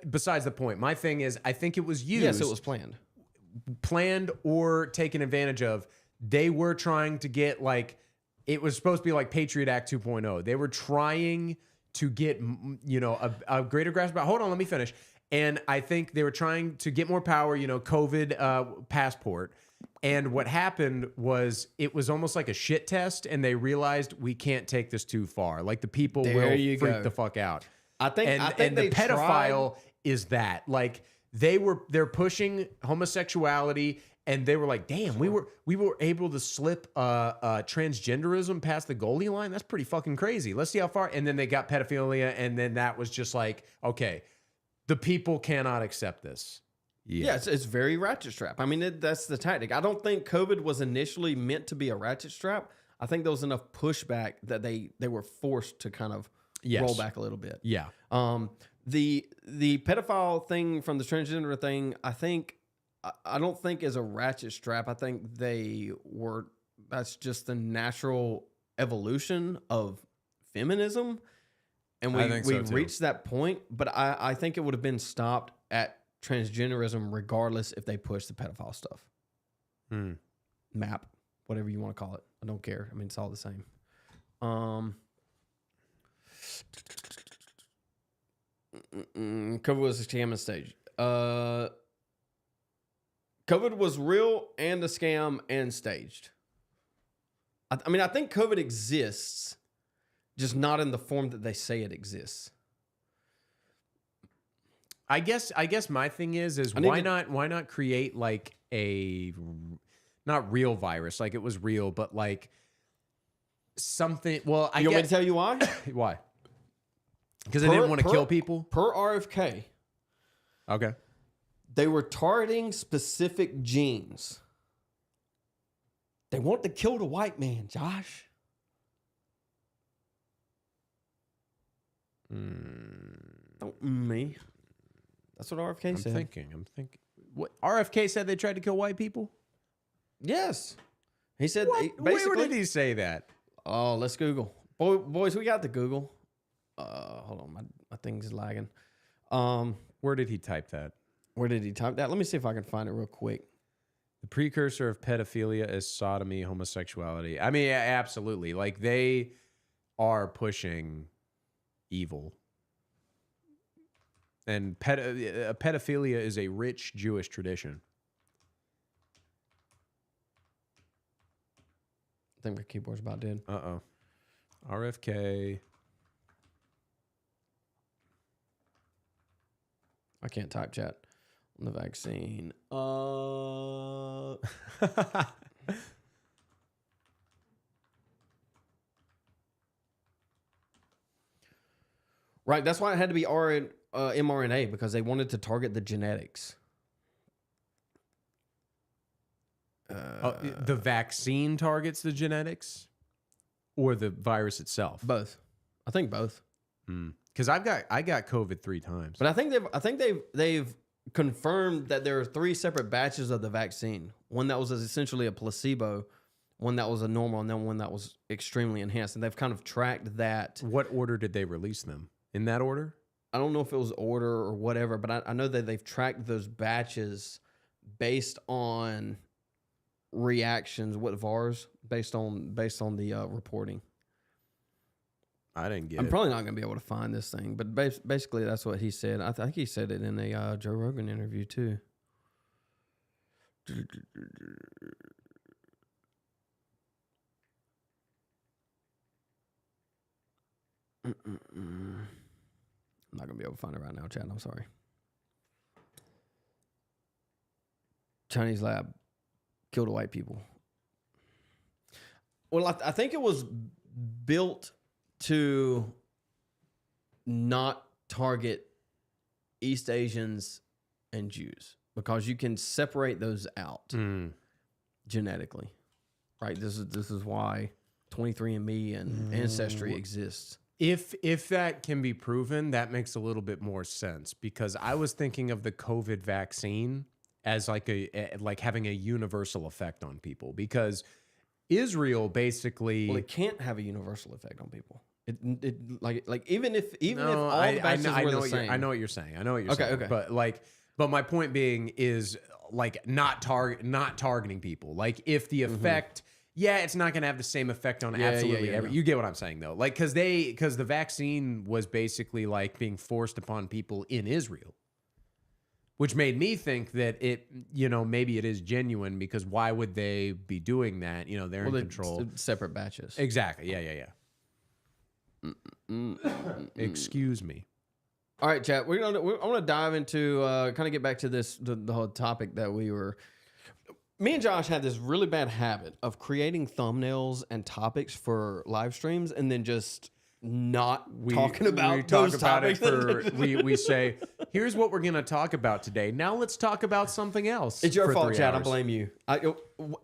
besides the point. My thing is, I think it was used. Yes, it was planned or taken advantage of. They were trying to get like, it was supposed to be like Patriot Act 2.0. They were trying to get, a greater grasp about, hold on, let me finish. And I think they were trying to get more power, COVID passport. And what happened was it was almost like a shit test. And they realized we can't take this too far. Like the people will freak the fuck out. I think And they the pedophile is that. Like they're pushing homosexuality. And they were like, "Damn, we were able to slip transgenderism past the goalie line. That's pretty fucking crazy. Let's see how far." And then they got pedophilia, and then that was just like, okay, the people cannot accept this. Yeah, it's very ratchet strap. I mean, that's the tactic. I don't think COVID was initially meant to be a ratchet strap. I think there was enough pushback that they were forced to kind of roll back a little bit. Yeah. The pedophile thing from the transgender thing, I don't think is a ratchet strap. I think that's just the natural evolution of feminism. And we reached that point, but I think it would have been stopped at transgenderism regardless if they pushed the pedophile stuff. Map, whatever you want to call it. I don't care. I mean, it's all the same. COVID was a scam and staged. COVID was real and a scam and staged. I mean, I think COVID exists, just not in the form that they say it exists. I guess my thing is why not create like a not real virus, like it was real, but like something. Well, You want me to tell you why? Why? Because they didn't want to kill people? Per RFK, Okay. they were targeting specific genes. They want to kill the white man, Josh. Don't me. That's what RFK said. I'm thinking. What RFK said they tried to kill white people? Yes. He said Where basically. did he say that? Oh, let's Google. Boys, we got the Google. Hold on, my thing's lagging. Where did he type that? Where did he type that? Let me see if I can find it real quick. The precursor of pedophilia is sodomy, homosexuality. I mean, absolutely. Like they are pushing evil. And pedophilia is a rich Jewish tradition. I think my keyboard's about dead. RFK. I can't type chat on the vaccine. Right, that's why it had to be mRNA, because they wanted to target the genetics. The vaccine targets the genetics, or the virus itself? Both. I think both. Because I got COVID 3 times. But I think they've confirmed that there are 3 separate batches of the vaccine. One that was essentially a placebo, one that was a normal, and then one that was extremely enhanced. And they've kind of tracked that. What order did they release them? In that order? I don't know if it was order or whatever, but I know that they've tracked those batches based on reactions with VARs, based on the reporting. I didn't get I'm it. probably not going to be able to find this thing, but basically that's what he said. I think he said it in a Joe Rogan interview too. I'm not going to be able to find it right now, Chad. I'm sorry. Chinese lab killed white people. Well, I think it was built to not target East Asians and Jews, because you can separate those out genetically, right? This is why 23andMe and Ancestry exists. If that can be proven, that makes a little bit more sense, because I was thinking of the COVID vaccine as like having a universal effect on people, because Israel basically. Well, it can't have a universal effect on people. It even if all the vaccines were the same. I know what you're saying. Okay. But my point being is like not targeting people. Like if the effect, it's not going to have the same effect on absolutely every. You get what I'm saying though, like because the vaccine was basically like being forced upon people in Israel, which made me think that it, maybe it is genuine, because why would they be doing that? They're in control. Separate batches. Exactly. Yeah. Excuse me. All right, chat. I want to dive into kind of get back to the whole topic that we were. Me and Josh had this really bad habit of creating thumbnails and topics for live streams, and then just not talking about those topics. We say, Here's what we're going to talk about today. Now let's talk about something else. It's your for fault, 3 Chad. I hours. blame you. I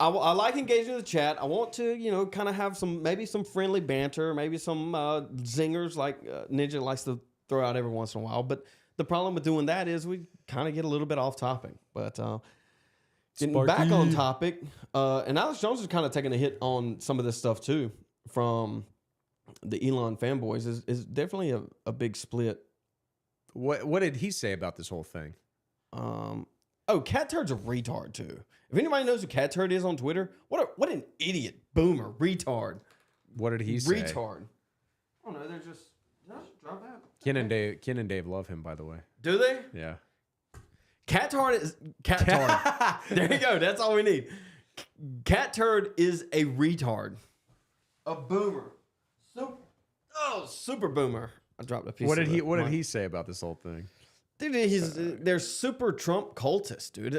like engaging with the chat. I want to, kind of have maybe some friendly banter, maybe some zingers like Ninja likes to throw out every once in a while. But the problem with doing that is we kind of get a little bit off topic. But getting back on topic, and Alex Jones is kind of taking a hit on some of this stuff too from the Elon fanboys. Is definitely a big split. What did he say about this whole thing? Cat Turd's a retard too. If anybody knows who Cat Turd is on Twitter, what an idiot, boomer, retard. What did he say? Retard. Oh no, they're just drop out. Ken and Dave love him, by the way. Do they? Yeah. Cat Tard is Cat Tard. There you go. That's all we need. Cat Turd is a retard, a boomer. Super boomer. I dropped a piece. What did he say about this whole thing? Dude, they're super Trump cultists, dude.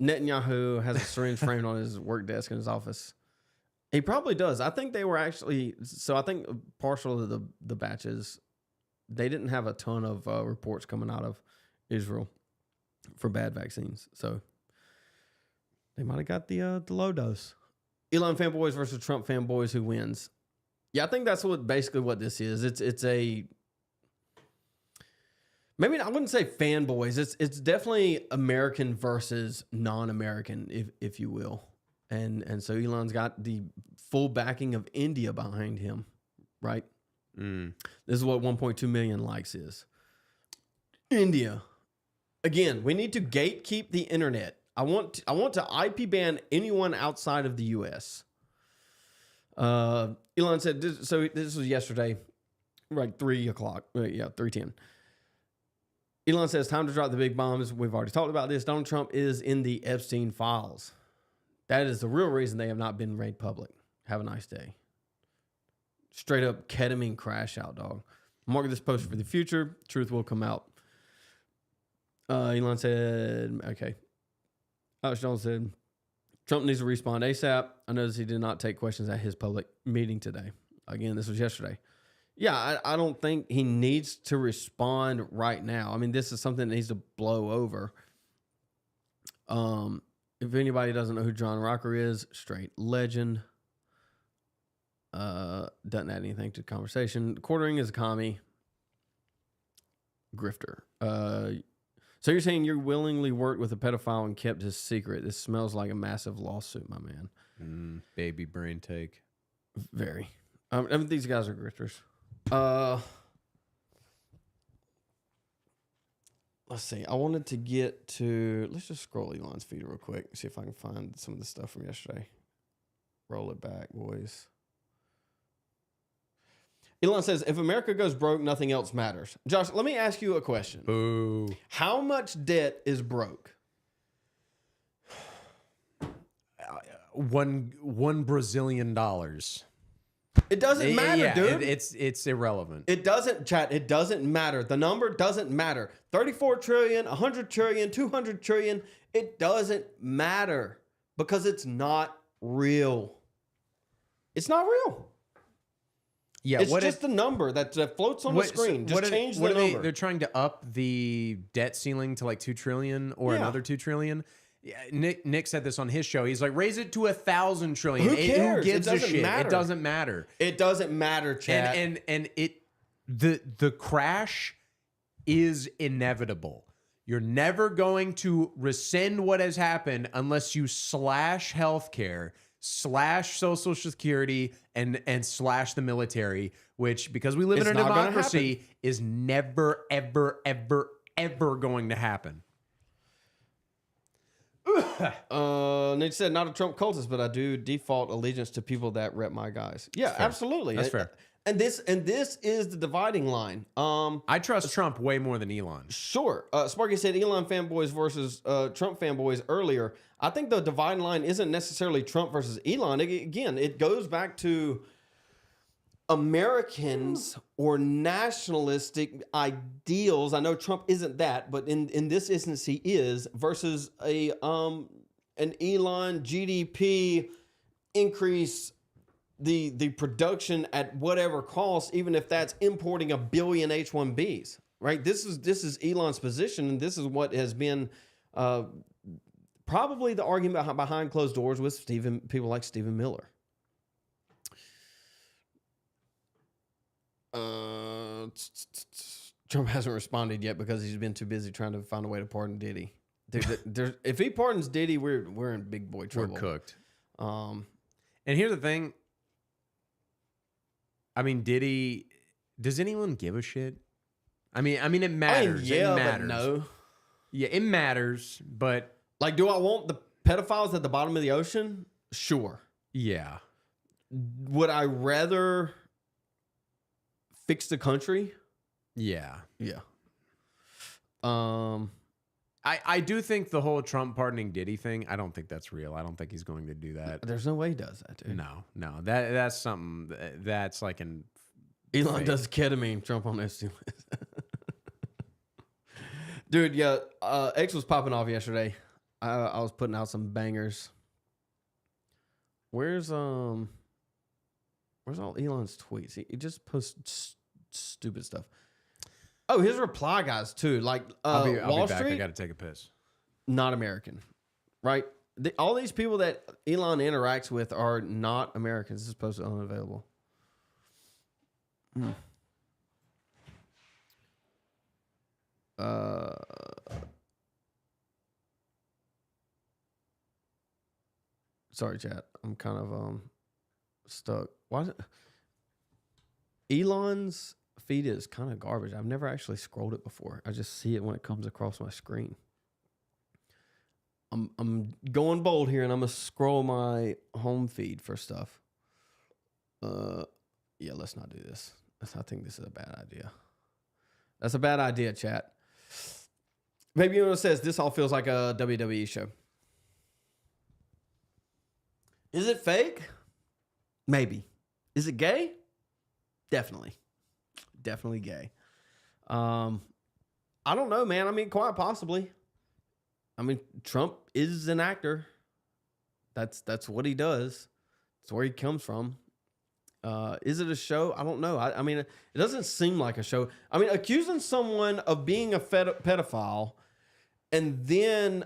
Netanyahu has a syringe framed on his work desk in his office. He probably does. I think they were actually. So I think partial of the batches, they didn't have a ton of reports coming out of Israel for bad vaccines. So they might have got the low dose. Elon fanboys versus Trump fanboys, who wins? Yeah, I think that's basically what this is. It's a maybe I wouldn't say fanboys. It's definitely American versus non-American, if you will. And so Elon's got the full backing of India behind him, right? This is what 1.2 million likes is. India. Again, we need to gatekeep the internet. I want to IP ban anyone outside of the U.S. Elon said, this was yesterday, like 3 o'clock. Yeah, 3:10. Elon says, time to drop the big bombs. We've already talked about this. Donald Trump is in the Epstein files. That is the real reason they have not been made public. Have a nice day. Straight up ketamine crash out, dog. Mark this post for the future. Truth will come out. Elon said, okay. Alex Jones said, Trump needs to respond ASAP. I noticed he did not take questions at his public meeting today. Again, this was yesterday. Yeah, I don't think he needs to respond right now. I mean, this is something that needs to blow over. If anybody doesn't know who John Rocker is, straight legend. Doesn't add anything to the conversation. Quartering is a commie. Grifter. So you're saying you willingly worked with a pedophile and kept his secret. This smells like a massive lawsuit, my man. Baby brain take. Very. I mean, these guys are grifters. Let's see. I wanted to get to... Let's just scroll Elon's feed real quick. See if I can find some of the stuff from yesterday. Roll it back, boys. Elon says, if America goes broke, nothing else matters. Josh, let me ask you a question. Boo. How much debt is broke? $1 Brazilian. It doesn't matter, dude. It's irrelevant. It doesn't, chat. It doesn't matter. The number doesn't matter. 34 trillion, 100 trillion, 200 trillion. It doesn't matter because it's not real. It's not real. Yeah, it's just a number that floats on the screen. Just change the number. They're trying to up the debt ceiling to like 2 trillion or another 2 trillion. Yeah, Nick said this on his show. He's like, raise it to 1,000 trillion. Who cares? Who gives It doesn't a shit? matter. It doesn't matter. It doesn't matter, chat. And the crash is inevitable. You're never going to rescind what has happened unless you slash healthcare, slash Social Security, and slash the military, which, because we live in a democracy, is never, ever, ever, ever going to happen. Nick said, not a Trump cultist, but I do default allegiance to people that rep my guys. Yeah, absolutely. That's fair. And this is the dividing line. I trust Trump way more than Elon. Sure. Sparky said Elon fanboys versus Trump fanboys earlier. I think the dividing line isn't necessarily Trump versus Elon. Again, it goes back to Americans or nationalistic ideals. I know Trump isn't that, but in this instance he is, versus an Elon GDP increase the production at whatever cost, even if that's importing 1 billion H-1Bs, right? This is Elon's position, and this is what has been probably the argument behind closed doors with people like Stephen Miller. Trump hasn't responded yet because he's been too busy trying to find a way to pardon Diddy. If he pardons Diddy, we're in big boy trouble. We're cooked. And here's the thing. I mean, Diddy. Does anyone give a shit? I mean, it matters. Yeah, it matters. but no. Yeah, it matters, but like, do I want the pedophiles at the bottom of the ocean? Sure. Yeah. Would I rather fix the country? Yeah. Yeah. I do think the whole Trump pardoning Diddy thing, I don't think that's real. I don't think he's going to do that. There's no way he does that, dude. No. That's something that's like an Elon fake. does ketamine, Trump on SC list. Dude, yeah, X was popping off yesterday. I was putting out some bangers. Where's all Elon's tweets? He just posts stupid stuff. Oh, his reply guys too. Like I'll be Wall back. Street, I got to take a piss. not American, right? All these people that Elon interacts with are not Americans. This is posted unavailable. Sorry, chat. I'm kind of stuck. Why? Elon's feed is kind of garbage. I've never actually scrolled it before. I just see it when it comes across my screen. I'm going bold here, and I'm gonna scroll my home feed for stuff. Yeah, let's not do this. I think this is a bad idea. That's a bad idea, chat. Maybe anyone says this all feels like a WWE show. Is it fake? Maybe. Is it gay? Definitely. Definitely gay. I don't know, man. I mean, quite possibly. I mean, Trump is an actor. That's what he does. That's where he comes from. Is it a show? I don't know. I mean, it doesn't seem like a show. I mean, accusing someone of being a pedophile and then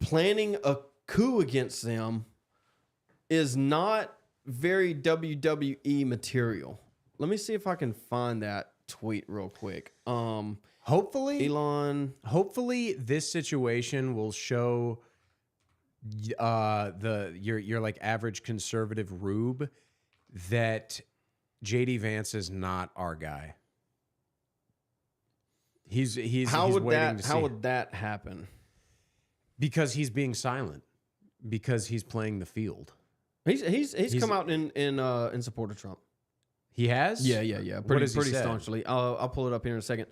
planning a coup against them is not very WWE material. Let me see if I can find that tweet real quick. Hopefully, Elon. Hopefully, this situation will show your like average conservative rube that JD Vance is not our guy. He's waiting to see. How would that happen? Because he's being silent. Because he's playing the field. He's come out in support of Trump. He has? Yeah. Pretty staunchly. I'll pull it up here in a second.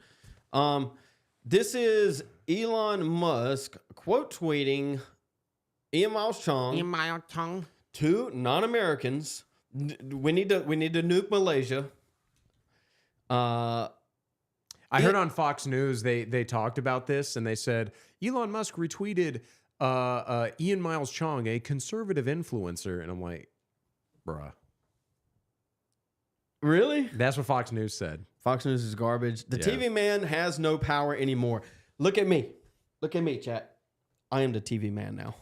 This is Elon Musk quote tweeting Ian Miles Chong. Two non-Americans. We need to nuke Malaysia. I heard on Fox News they talked about this and they said Elon Musk retweeted Ian Miles Chong, a conservative influencer, and I'm like, bruh. Really? That's what Fox News said. Fox News is garbage. The TV man has no power anymore. Look at me. Look at me, chat. I am the TV man now.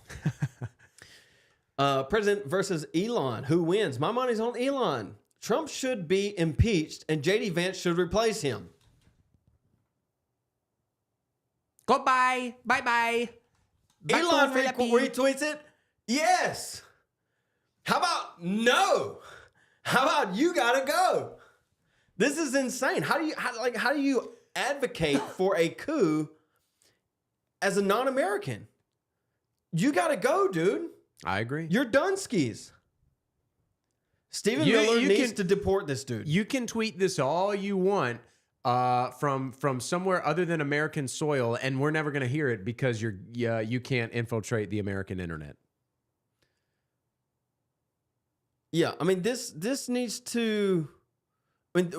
President versus Elon. Who wins? My money's on Elon. Trump should be impeached and JD Vance should replace him. Goodbye. Bye-bye. Elon retweets it? Yes. How about no? How about you gotta go? This is insane. How do you advocate for a coup as a non-American? You gotta go, dude. I agree. You're done skis. Stephen Miller needs to deport this dude. You can tweet this all you want from somewhere other than American soil, and we're never going to hear it because you can't infiltrate the American internet. Yeah, I mean this needs to. I mean,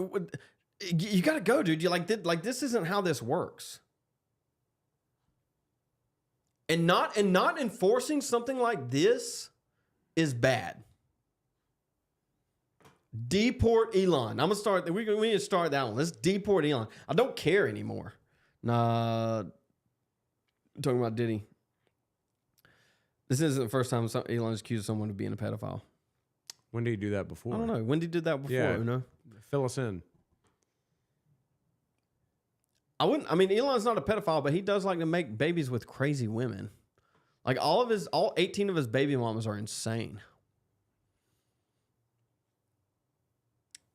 you got to go, dude. You like this isn't how this works. And not enforcing something like this is bad. Deport Elon. I'm gonna start. We need to start that one. Let's deport Elon. I don't care anymore. Nah, I'm talking about Diddy. This isn't the first time Elon's accused someone of being a pedophile. When did he do that before? I don't know. When did he do that before? Yeah. Uno? Fill us in. I mean, Elon's not a pedophile, but he does like to make babies with crazy women. Like all 18 of his baby mamas are insane.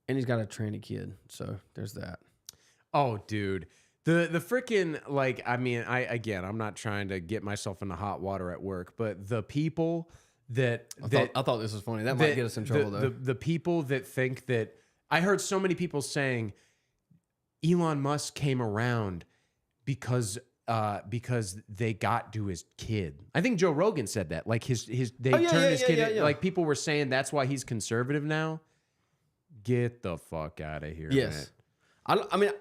And he's got a tranny kid, so there's that. Oh, dude. The freaking, like, I mean, I'm not trying to get myself in the hot water at work, but the people that I thought this was funny. That might get us in trouble, though. The people that think that, I heard so many people saying Elon Musk came around because they got to his kid. I think Joe Rogan said that. Like they turned his kid. Like people were saying that's why he's conservative now. Get the fuck out of here. Yes. Man. I mean,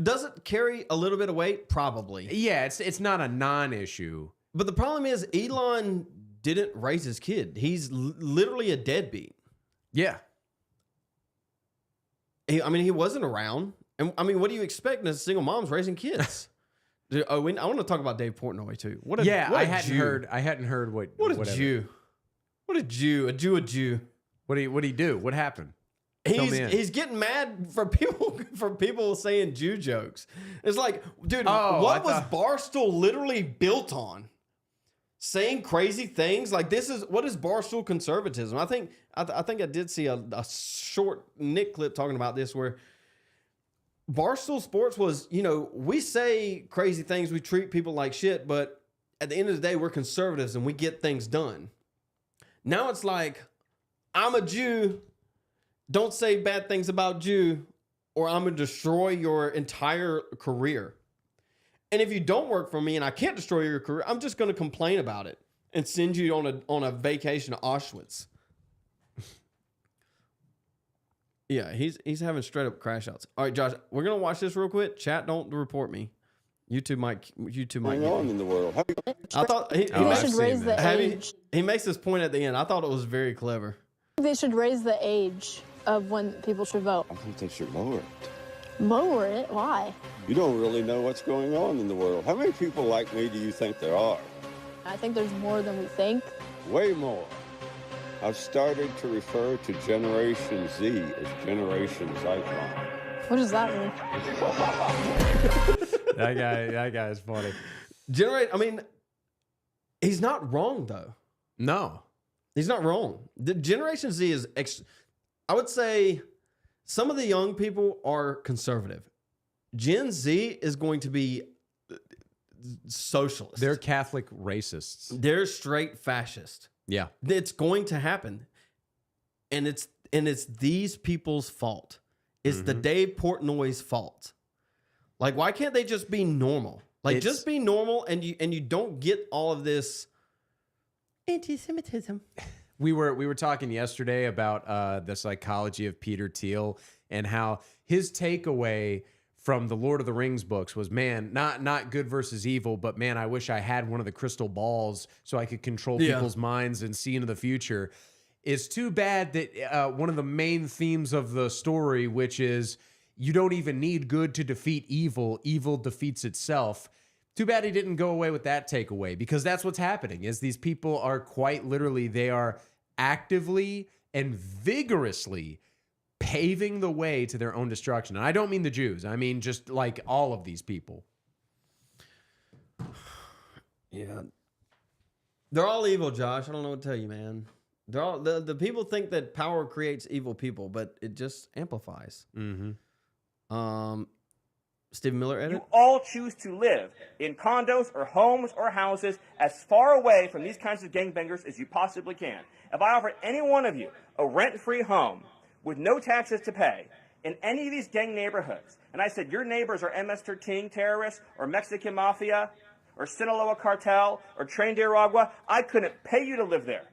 does it carry a little bit of weight? Probably. Yeah, it's not a non-issue. But the problem is Elon didn't raise his kid. He's literally a deadbeat. Yeah. He wasn't around. And I mean, what do you expect as single moms raising kids? I want to talk about Dave Portnoy too. I hadn't heard what. What a whatever. Jew. What a Jew. A Jew. What did he do? What happened? He's getting mad for people saying Jew jokes. It's like, dude, what was Barstool literally built on? Saying crazy things like what is Barstool conservatism? I think I did see a short Nick clip talking about this where Barstool Sports was, we say crazy things, we treat people like shit, but at the end of the day, we're conservatives and we get things done. Now it's like, I'm a Jew. Don't say bad things about Jew or I'm going to destroy your entire career. And if you don't work for me and I can't destroy your career, I'm just going to complain about it and send you on a vacation to Auschwitz. Yeah, he's having straight up crash outs. All right, Josh, we're going to watch this real quick. Chat, don't report me. YouTube might going on in the world. I thought he should raise the age. He makes this point at the end. I thought it was very clever. They should raise the age of when people should vote. I think they should lower it. Lower it? Why? You don't really know what's going on in the world. How many people like me do you think there are? I think there's more than we think. Way more. I've started to refer to Generation Z as Generation Zyklon. What does that mean? That guy is funny. He's not wrong though. No. He's not wrong. The Generation Z is, I would say, some of the young people are conservative. Gen Z is going to be socialist. They're Catholic racists. They're straight fascist. Yeah. It's going to happen. And it's these people's fault. It's the Dave Portnoy's fault. Like, why can't they just be normal? Like, just be normal and you don't get all of this anti-Semitism. We were talking yesterday about the psychology of Peter Thiel and how his takeaway from the Lord of the Rings books was, man, not good versus evil, but man, I wish I had one of the crystal balls so I could control people's minds and see into the future. It's too bad that one of the main themes of the story, which is you don't even need good to defeat evil, evil defeats itself. Too bad he didn't go away with that takeaway, because that's what's happening is these people are quite literally, they are actively and vigorously paving the way to their own destruction. And I don't mean the Jews. I mean just like all of these people. Yeah. They're all evil, Josh. I don't know what to tell you, man. They're all the people think that power creates evil people, but it just amplifies. Stephen Miller edit? You all choose to live in condos or homes or houses as far away from these kinds of gangbangers as you possibly can. If I offered any one of you a rent-free home with no taxes to pay in any of these gang neighborhoods, and I said your neighbors are MS-13 terrorists or Mexican mafia or Sinaloa cartel or Tren de Aragua, I couldn't pay you to live there.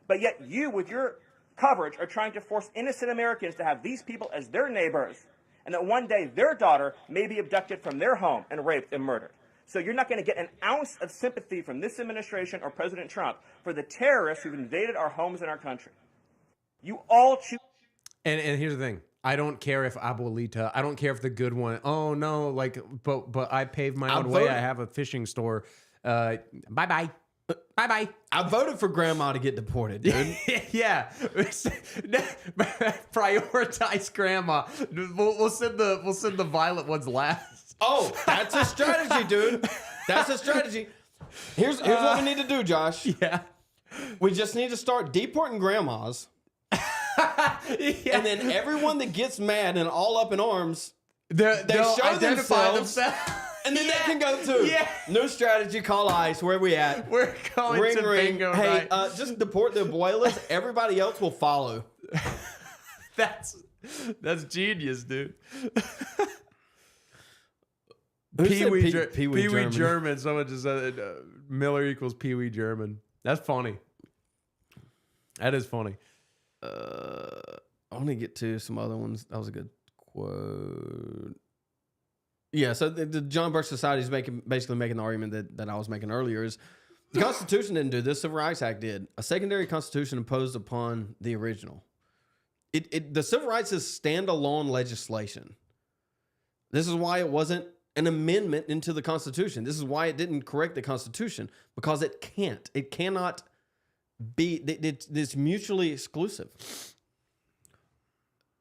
But yet you, with your coverage, are trying to force innocent Americans to have these people as their neighbors, and that one day their daughter may be abducted from their home and raped and murdered. So you're not going to get an ounce of sympathy from this administration or President Trump for the terrorists who've invaded our homes and our country. You all choose. And here's the thing. I don't care if Abuelita. I don't care if the good one. Oh no, like, but I paved my own way. I have a fishing store. Bye bye. Bye bye. I voted for Grandma to get deported, dude. Yeah. Prioritize Grandma. We'll send the violent ones last. Oh, that's a strategy, dude. That's a strategy. Here's what we need to do, Josh. Yeah. We just need to start deporting grandmas. Yeah. And then everyone that gets mad and all up in arms, They'll show identify themselves. And then they can go too. Yeah. New strategy, call ICE. Where we at? We're going Ring, to ring. bingo Hey, night. just deport the abuelas. Everybody else will follow. That's genius, dude. Who said Pee-wee German? German. Someone just said Miller equals Pee-wee German. That's funny. That is funny. I want to get to some other ones. That was a good quote. Yeah, so the John Birch Society is basically making the argument that I was making earlier is the Constitution didn't do this. Civil Rights Act did. A secondary Constitution imposed upon the original. The Civil Rights is standalone legislation. This is why it wasn't an amendment into the Constitution. This is why it didn't correct the Constitution, because it can't. It cannot be. It's mutually exclusive.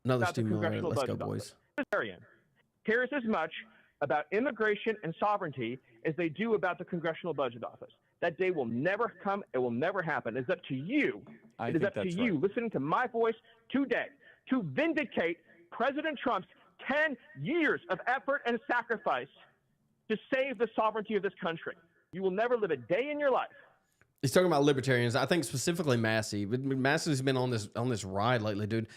Another About the Steve Miller. Congressional Let's go, Budget boys. Office. Cares as much about immigration and sovereignty as they do about the Congressional Budget Office. That day will never come. It will never happen. It's up to you. It is up to you, listening to my voice today, to vindicate President Trump's 10 years of effort and sacrifice to save the sovereignty of this country. You will never live a day in your life. He's talking about libertarians. I think specifically Massey. But Massey's been on this ride lately, dude.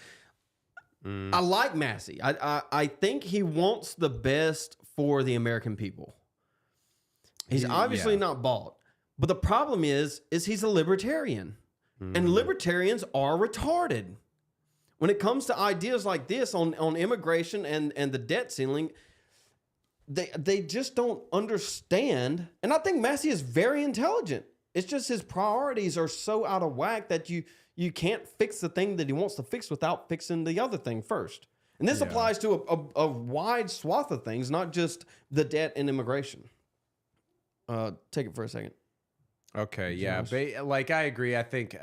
I like Massey. I think he wants the best for the American people. He's obviously not bought. But the problem is he's a libertarian. And libertarians are retarded. When it comes to ideas like this on immigration and the debt ceiling, they just don't understand. And I think Massey is very intelligent. It's just his priorities are so out of whack that you can't fix the thing that he wants to fix without fixing the other thing first. And this applies to a wide swath of things, not just the debt and immigration. Take it for a second. Okay, yeah. Like, I agree. I think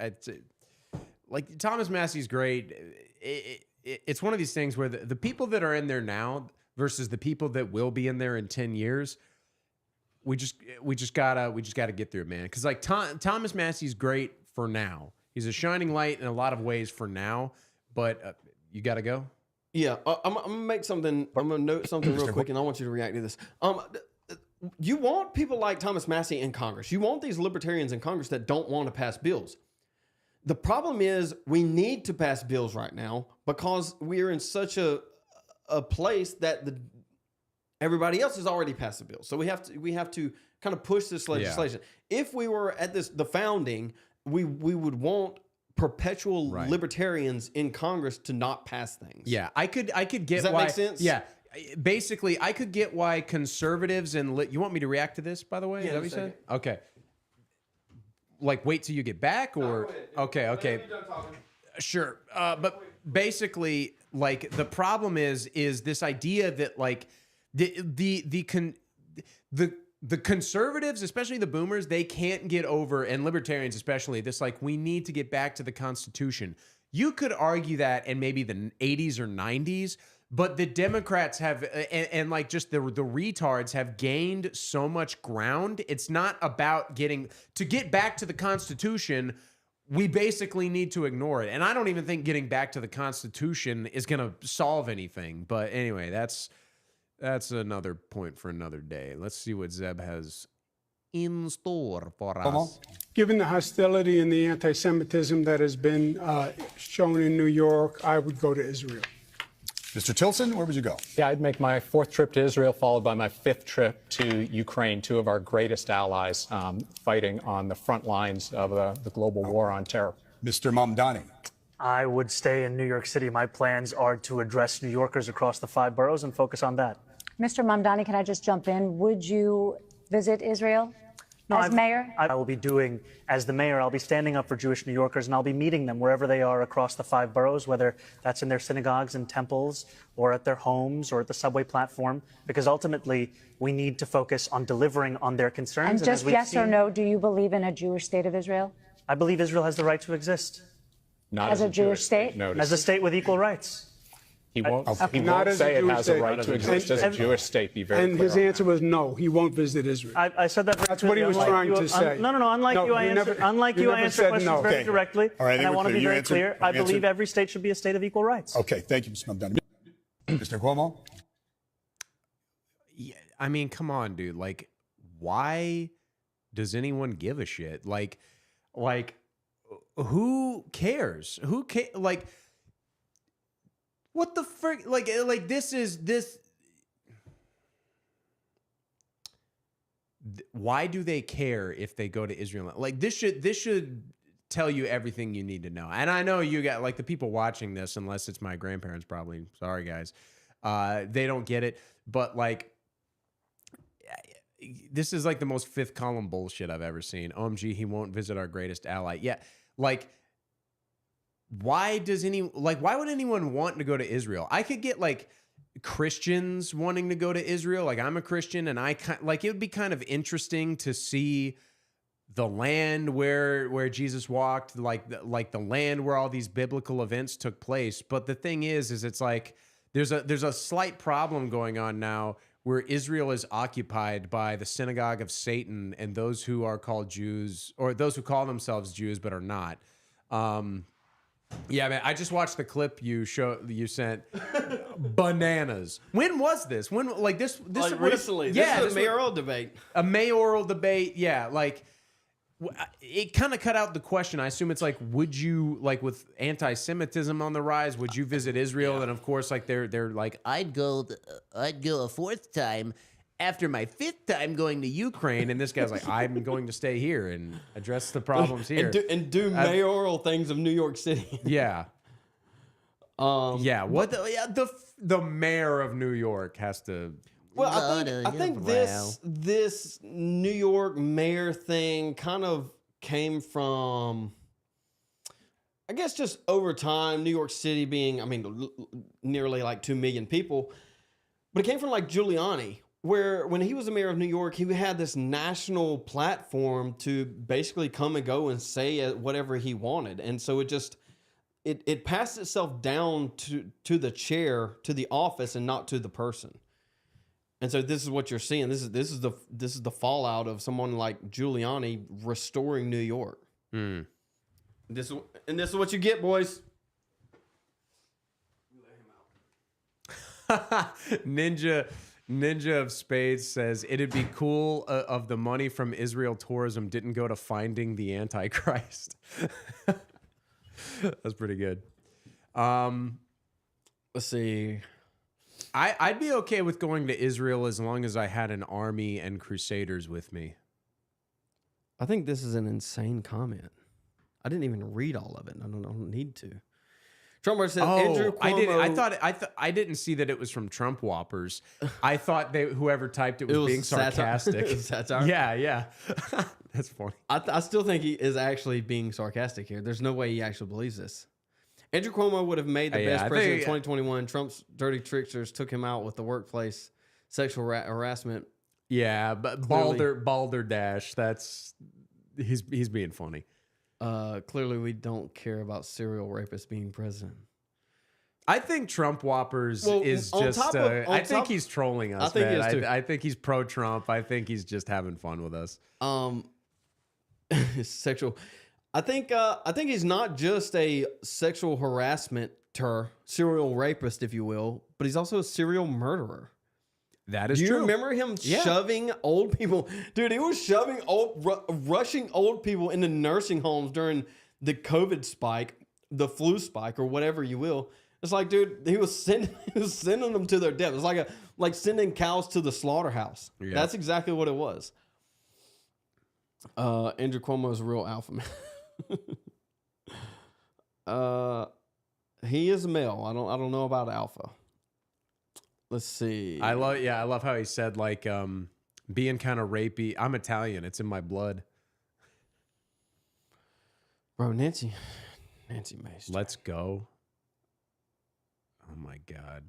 like Thomas Massey's great. It's one of these things where the people that are in there now versus the people that will be in there in 10 years, we just gotta get through it, man. Because like Thomas Massey's great for now. He's a shining light in a lot of ways for now, but you got to go. Yeah, I'm gonna make something. I'm gonna note something real quick, and I want you to react to this. You want people like Thomas Massey in Congress. You want these libertarians in Congress that don't want to pass bills. The problem is we need to pass bills right now because we're in such a place that everybody else has already passed the bill. So we have to kind of push this legislation. Yeah. If we were at the founding, we would want perpetual libertarians in Congress to not pass things. Yeah, I could get Does that why, make sense? Yeah. Basically, I could get why conservatives and you want me to react to this, by the way? Yeah, Is that what you said? Okay. Like, wait till you get back, or okay. Sure. But basically, like, the problem is this idea that like the conservatives, especially the boomers, they can't get over, and libertarians especially, this like, we need to get back to the Constitution. You could argue that in maybe the 80s or 90s, but the Democrats have, and like just the retards have gained so much ground. It's not about to get back to the Constitution. We basically need to ignore it. And I don't even think getting back to the Constitution is going to solve anything. But anyway, that's another point for another day. Let's see what Zeb has in store for us. Given the hostility and the anti-Semitism that has been shown in New York, I would go to Israel. Mr. Tilson, where would you go? Yeah, I'd make my 4th trip to Israel, followed by my 5th trip to Ukraine, 2 of our greatest allies fighting on the front lines of the global war on terror. Mr. Mamdani. I would stay in New York City. My plans are to address New Yorkers across the 5 boroughs and focus on that. Mr. Mamdani, can I just jump in? Would you visit Israel as mayor? I will be doing, as the mayor, I'll be standing up for Jewish New Yorkers, and I'll be meeting them wherever they are across the 5 boroughs, whether that's in their synagogues and temples or at their homes or at the subway platform, because ultimately we need to focus on delivering on their concerns. And just yes or no, do you believe in a Jewish state of Israel? I believe Israel has the right to exist. Not as a Jewish state? Notice. As a state with equal rights. He won't, he Not won't as a say it Jewish has a state. right to exist as a Jewish state. Be very And clear his on answer was no, he won't visit Israel. I said that very That's what he was clearly. trying to say. No. Unlike No, you, I you answer, never- unlike you you, I never answer said questions no. very Okay. directly. All right, I think and I we're want to clear. be You very answered- clear. I answered- believe every state should be a state of equal rights. Okay, thank you, Mr. Mamdani. Mr. Cuomo? Yeah, I mean, come on, dude. Like, why does anyone give a shit? Like, who cares? Who cares? Like, what the frick? Like this is this. Why do they care if they go to Israel? Like, this should tell you everything you need to know. And I know you got, like, the people watching this, unless it's my grandparents, probably. Sorry, guys. They don't get it. But, like, this is like the most fifth column bullshit I've ever seen. OMG, he won't visit our greatest ally. Yeah, like, why would anyone want to go to Israel? I could get, like, Christians wanting to go to Israel. Like, I'm a Christian, and it would be kind of interesting to see the land where Jesus walked, like the land where all these biblical events took place. But the thing is it's like there's a slight problem going on now where Israel is occupied by the synagogue of Satan and those who are called Jews, or those who call themselves Jews but are not. Yeah, man, I just watched the clip you sent. Bananas. When was this? When, like, this Like recently. Yeah, this is a mayoral debate. A mayoral debate. Yeah, like, it kind of cut out the question. I assume it's like, would you, like, with anti-Semitism on the rise, would you visit Israel? Yeah. And of course, like, they're like, I'd go a fourth time after my fifth time going to Ukraine. And this guy's like, I'm going to stay here and address the problems here and do mayoral things of New York City. Yeah. Yeah. What the mayor of New York has to. Well, I think this New York mayor thing kind of came from, I guess, just over time, New York City being, I mean, nearly like 2 million people, but it came from like Giuliani, where when he was the mayor of New York, he had this national platform to basically come and go and say whatever he wanted. And so it passed itself down to the chair, to the office, and not to the person. And so this is what you're seeing. This is the fallout of someone like Giuliani restoring New York. Mm. This is what you get, boys. Ninja of Spades says it'd be cool if the money from Israel tourism didn't go to finding the Antichrist. That's pretty good. Let's see. I'd be okay with going to Israel as long as I had an army and crusaders with me. I think this is an insane comment. I didn't even read all of it. I don't need to. Trump said, Andrew Cuomo. I didn't see that it was from Trump whoppers. I thought whoever typed it was being sarcastic. Satire. Yeah. That's funny. I still think he is actually being sarcastic here. There's no way he actually believes this. Andrew Cuomo would have made the best president in 2021. Trump's dirty tricksters took him out with the workplace sexual harassment. Yeah, but Balderdash, he's being funny. Clearly, we don't care about serial rapists being president. I think Trump whoppers is just. I think he's trolling us. I think he's pro Trump. I think he's just having fun with us. Sexual. I think he's not just a sexual harasser, serial rapist, if you will, but he's also a serial murderer. That is true. Do you remember him shoving old people? Dude, he was rushing old people into nursing homes during the COVID spike, the flu spike, or whatever you will. It's like, dude, he was sending them to their death. It's like sending cows to the slaughterhouse. Yeah. That's exactly what it was. Andrew Cuomo is a real alpha man. He is a male. I don't know about alpha. Let's see. I love how he said, like, being kind of rapey. I'm Italian. It's in my blood. Bro, Nancy Mace. Let's go. Oh my God.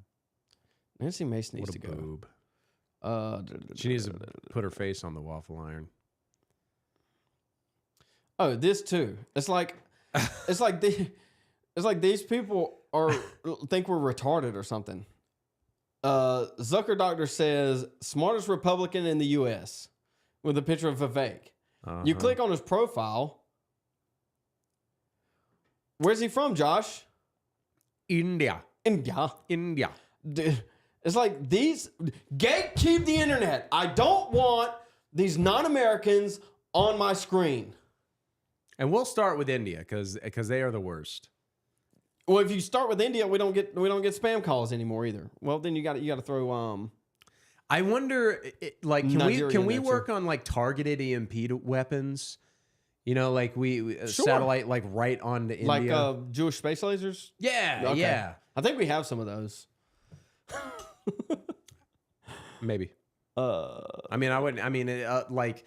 Nancy Mace needs What a to go. boob. She needs to put her face on the waffle iron. Oh, this too. It's like these people think we're retarded or something. Zucker Doctor says smartest Republican in the U.S. with a picture of Vivek. You click on his profile. Where's he from, Josh? India. It's like these gatekeep the internet. I don't want these non-Americans on my screen. And we'll start with India because they are the worst. Well, if you start with India, we don't get spam calls anymore either. Well, then you got to throw. I wonder, Nigeria can we next work on like targeted EMP weapons? You know, like we Sure. satellite like right onto India, like Jewish space lasers. Yeah, Okay. yeah, I think we have some of those. maybe. I mean, I wouldn't. I mean, like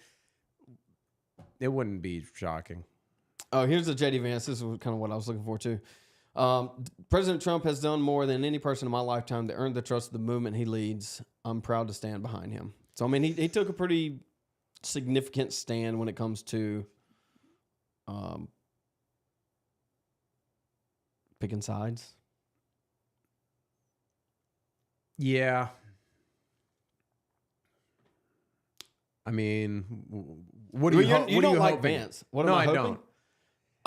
it wouldn't be shocking. Oh, here's the JD Vance. This is kind of what I was looking for too. President Trump has done more than any person in my lifetime to earn the trust of the movement he leads. I'm proud to stand behind him. So, I mean, he took a pretty significant stand when it comes to picking sides. Yeah. I mean, what do you Well, hope? you What do don't you like hoping? Vance. What no, am I I hoping? don't.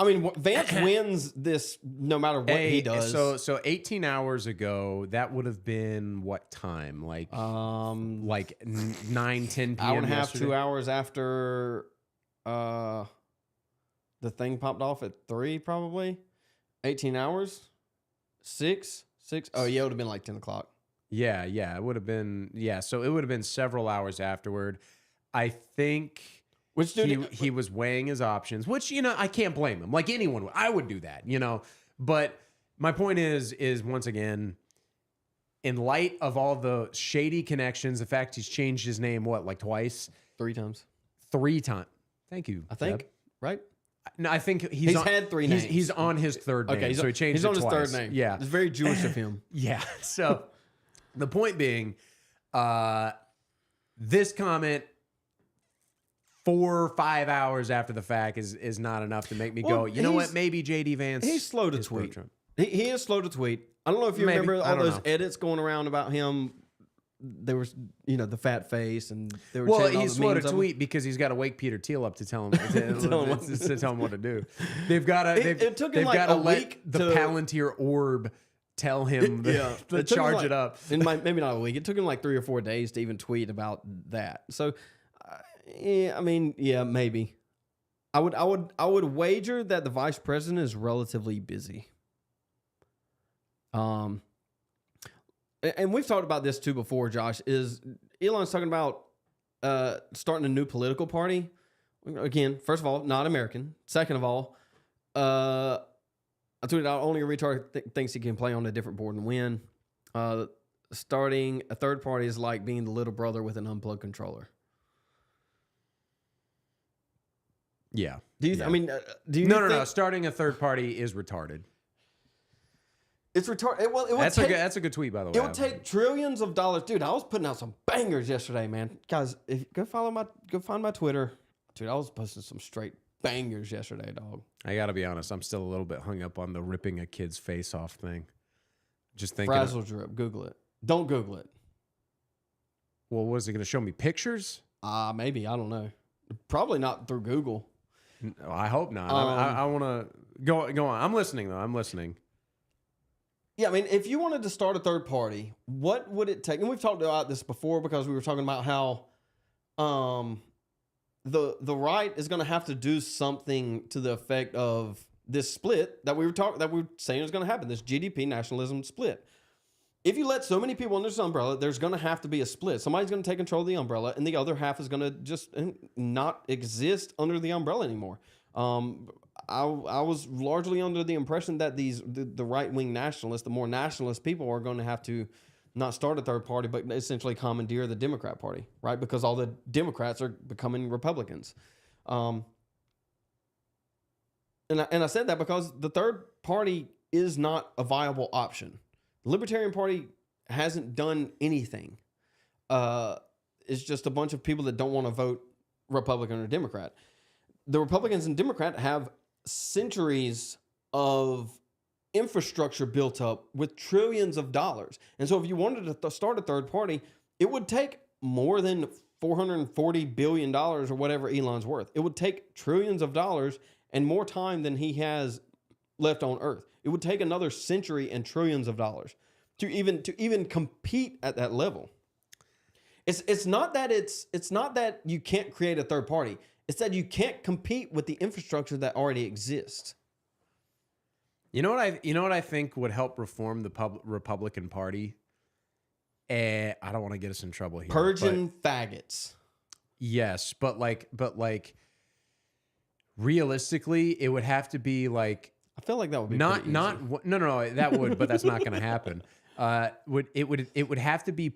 I mean, Vance wins this no matter what he does. So 18 hours ago, that would have been what time? Like 9, 10 p.m. hour and a half, yesterday? 2 hours after the thing popped off at 3, probably 18 hours, 6. Oh yeah, it would have been like 10 o'clock. Yeah, it would have been. Yeah, so it would have been several hours afterward. I think. Which he was weighing his options, which, you know, I can't blame him. Like anyone would. I would do that, you know. But my point is once again, in light of all the shady connections, the fact he's changed his name, what, like twice? 3 times. 3 times. Thank you. I think, Deb. right? No, I think He's had 3 names. He's on his third name, Okay, so he changed he's it on his twice. third name. Yeah. It's very Jewish of him. Yeah. So the point being, this comment 4 or 5 hours after the fact is not enough to make me go, you know what? Maybe JD Vance. He's slow to is tweet. pro-Trump. He is slow to tweet. I don't know if you Maybe. remember I all don't those know. edits going around about him. There was, you know, the fat face, and they were Well, chanting all he's the slow to memes of him. tweet because he's got to wake Peter Thiel up to tell him to tell him what to do. They've got to. It took him they've like got to a let week the to- Palantir orb tell him to It took him charge like- it up. Maybe not a week. It took him like 3 or 4 days to even tweet about that. So, yeah, I mean, yeah, maybe. I would wager that the vice president is relatively busy. And we've talked about this too before, Josh. Is Elon's talking about starting a new political party? Again, first of all, not American. Second of all, I tweeted out only a retard thinks he can play on a different board and win. Starting a third party is like being the little brother with an unplugged controller. Yeah. Do you? Yeah. I mean, do you? No. think Starting a third party is retarded. It's retarded. Well, it would take, That's a good tweet, by the way. It would take trillions of dollars, dude. I was putting out some bangers yesterday, man. Guys, if go find my Twitter, dude. I was posting some straight bangers yesterday, dog. I got to be honest. I'm still a little bit hung up on the ripping a kid's face off thing. Just thinking. Frazzle drip. Google it. Don't Google it. Well, was it going to show me pictures? Maybe. I don't know. Probably not through Google. No, I hope not. I want to go on. I'm listening though. I'm listening. Yeah, I mean, if you wanted to start a third party, what would it take? And we've talked about this before because we were talking about how the right is going to have to do something to the effect of this split that we were saying is going to happen, this GDP nationalism split. If you let so many people under this umbrella, there's going to have to be a split. Somebody's going to take control of the umbrella, and the other half is going to just not exist under the umbrella anymore. I was largely under the impression that the right-wing nationalists, the more nationalist people, are going to have to not start a third party, but essentially commandeer the Democrat Party, right? Because all the Democrats are becoming Republicans. And I said that because the third party is not a viable option. The Libertarian Party hasn't done anything. It's just a bunch of people that don't want to vote Republican or Democrat. The Republicans and Democrat have centuries of infrastructure built up with trillions of dollars. And so if you wanted to start a third party, it would take more than $440 billion or whatever Elon's worth. It would take trillions of dollars and more time than he has left on Earth. It would take another century and trillions of dollars to even compete at that level. It's not that you can't create a third party. It's that you can't compete with the infrastructure that already exists. You know what I think would help reform the Republican Party? I don't want to get us in trouble here. Purging faggots. Yes, but realistically, it would have to be like, I feel like that would be no, that would, but that's not going to happen. It would have to be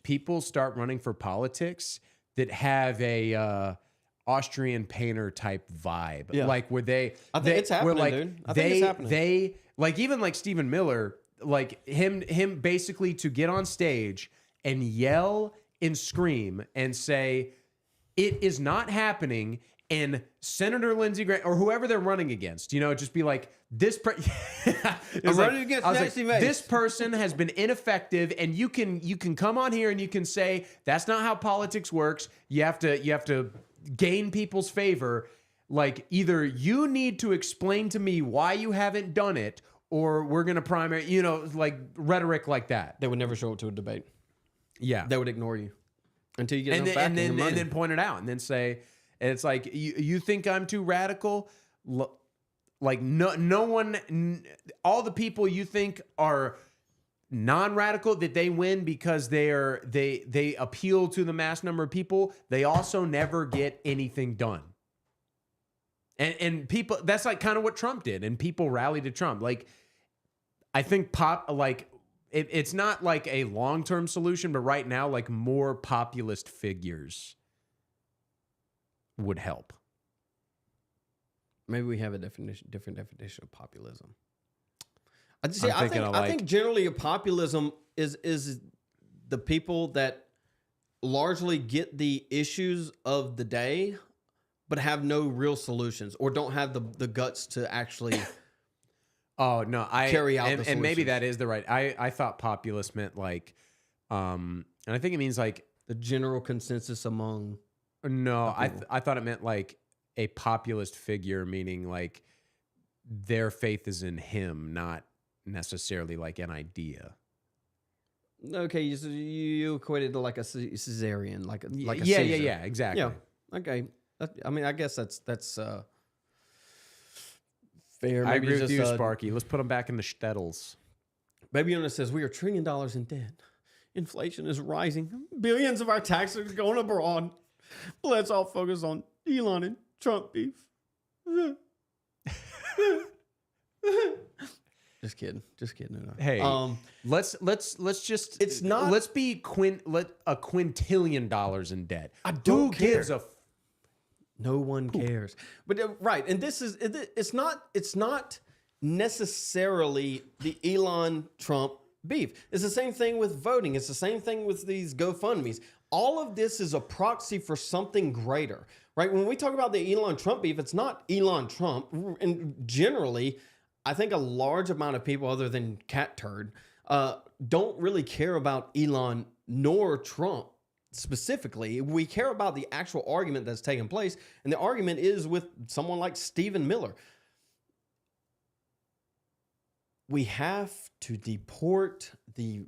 people start running for politics that have a Austrian painter type vibe. Yeah. Like where I think it's happening, dude. I think it's happening. They like even like Stephen Miller, like him basically to get on stage and yell and scream and say it is not happening. And Senator Lindsey Graham or whoever they're running against, just be like, this this person has been ineffective, and you can come on here and you can say that's not how politics works. You have to gain people's favor. Like either you need to explain to me why you haven't done it, or we're gonna primary, like rhetoric like that. They would never show up to a debate. Yeah, they would ignore you until you get enough back and then point it out and then say. And it's like, you think I'm too radical? Like no one, all the people you think are non-radical that they win because they appeal to the mass number of people. They also never get anything done. And people, that's like kind of what Trump did. And people rallied to Trump. Like, I think it's not like a long-term solution, but right now, like more populist figures would help. Maybe we have a different definition of populism. I think generally a populism is the people that largely get the issues of the day, but have no real solutions or don't have the guts to actually. Oh no, carry out the solutions. And maybe that is the right. I thought populist meant like, and I think it means like the general consensus among. No, I thought it meant like a populist figure, meaning like their faith is in him, not necessarily like an idea. Okay, you equated to like a Caesarian, like a yeah, exactly. Yeah, okay. I guess that's fair. Maybe I agree with you, Sparky. Let's put them back in the shtetls. Baby Yoda says we are $1 trillion in debt. Inflation is rising. Billions of our taxes are going abroad. Let's all focus on Elon and Trump beef. Just kidding. No. Hey, let's just. It's not. Let's be a quintillion dollars in debt. I don't Who gives a? No one cares. But right, and it's not necessarily the Elon Trump beef. It's the same thing with voting. It's the same thing with these GoFundMes. All of this is a proxy for something greater, right? When we talk about the Elon Trump beef, it's not Elon Trump. And generally, I think a large amount of people, other than Cat Turd, don't really care about Elon nor Trump specifically. We care about the actual argument that's taking place, and the argument is with someone like Stephen Miller. We have to deport the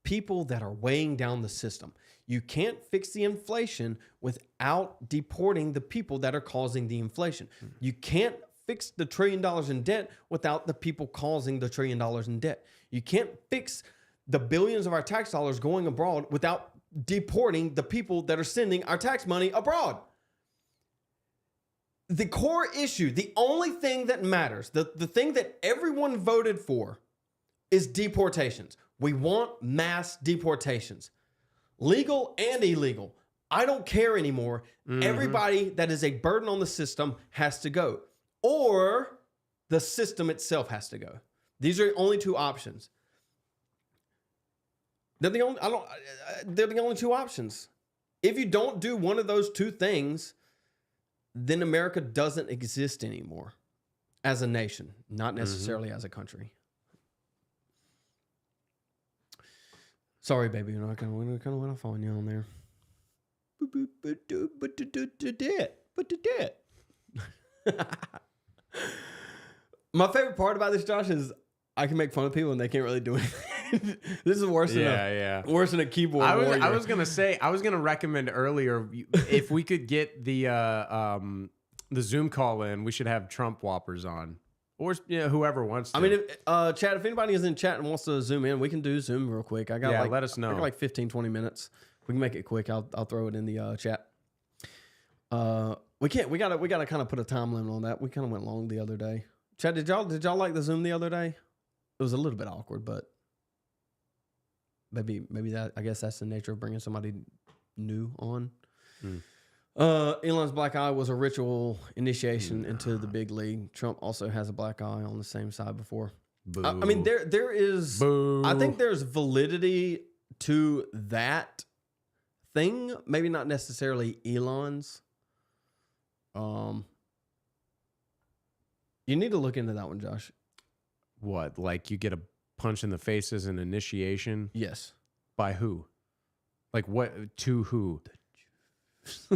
people that are weighing down the system. You can't fix the inflation without deporting the people that are causing the inflation. You can't fix the $1 trillion in debt without the people causing the $1 trillion in debt. You can't fix the billions of our tax dollars going abroad without deporting the people that are sending our tax money abroad. The core issue, the only thing that matters, the thing that everyone voted for is deportations. We want mass deportations, legal and illegal. I don't care anymore. Everybody that is a burden on the system has to go, or the system itself has to go. These are the only two options. They're the only two options. If you don't do one of those two things, then America doesn't exist anymore as a nation, not necessarily as a country. Sorry, baby, I kind of went off on you on there. My favorite part about this, Josh, is I can make fun of people and they can't really do anything. This is worse than a keyboard warrior. I was gonna recommend earlier if we could get the Zoom call in, we should have Trump whoppers on, or whoever wants to. I mean, chat. If anybody is in chat and wants to zoom in, we can do Zoom real quick. I got let us know. I got like 15, 20 minutes. We can make it quick. I'll throw it in the chat. We gotta kind of put a time limit on that. We kind of went long the other day. Chad, did y'all like the Zoom the other day? It was a little bit awkward, but maybe that, I guess that's the nature of bringing somebody new on. Elon's black eye was a ritual initiation into the big league. Trump also has a black eye on the same side before. I mean, there is. Boo. I think there's validity to that thing. Maybe not necessarily Elon's. You need to look into that one, Josh. What, like you get a punch in the face as an initiation? Yes. By who? Like what? To who?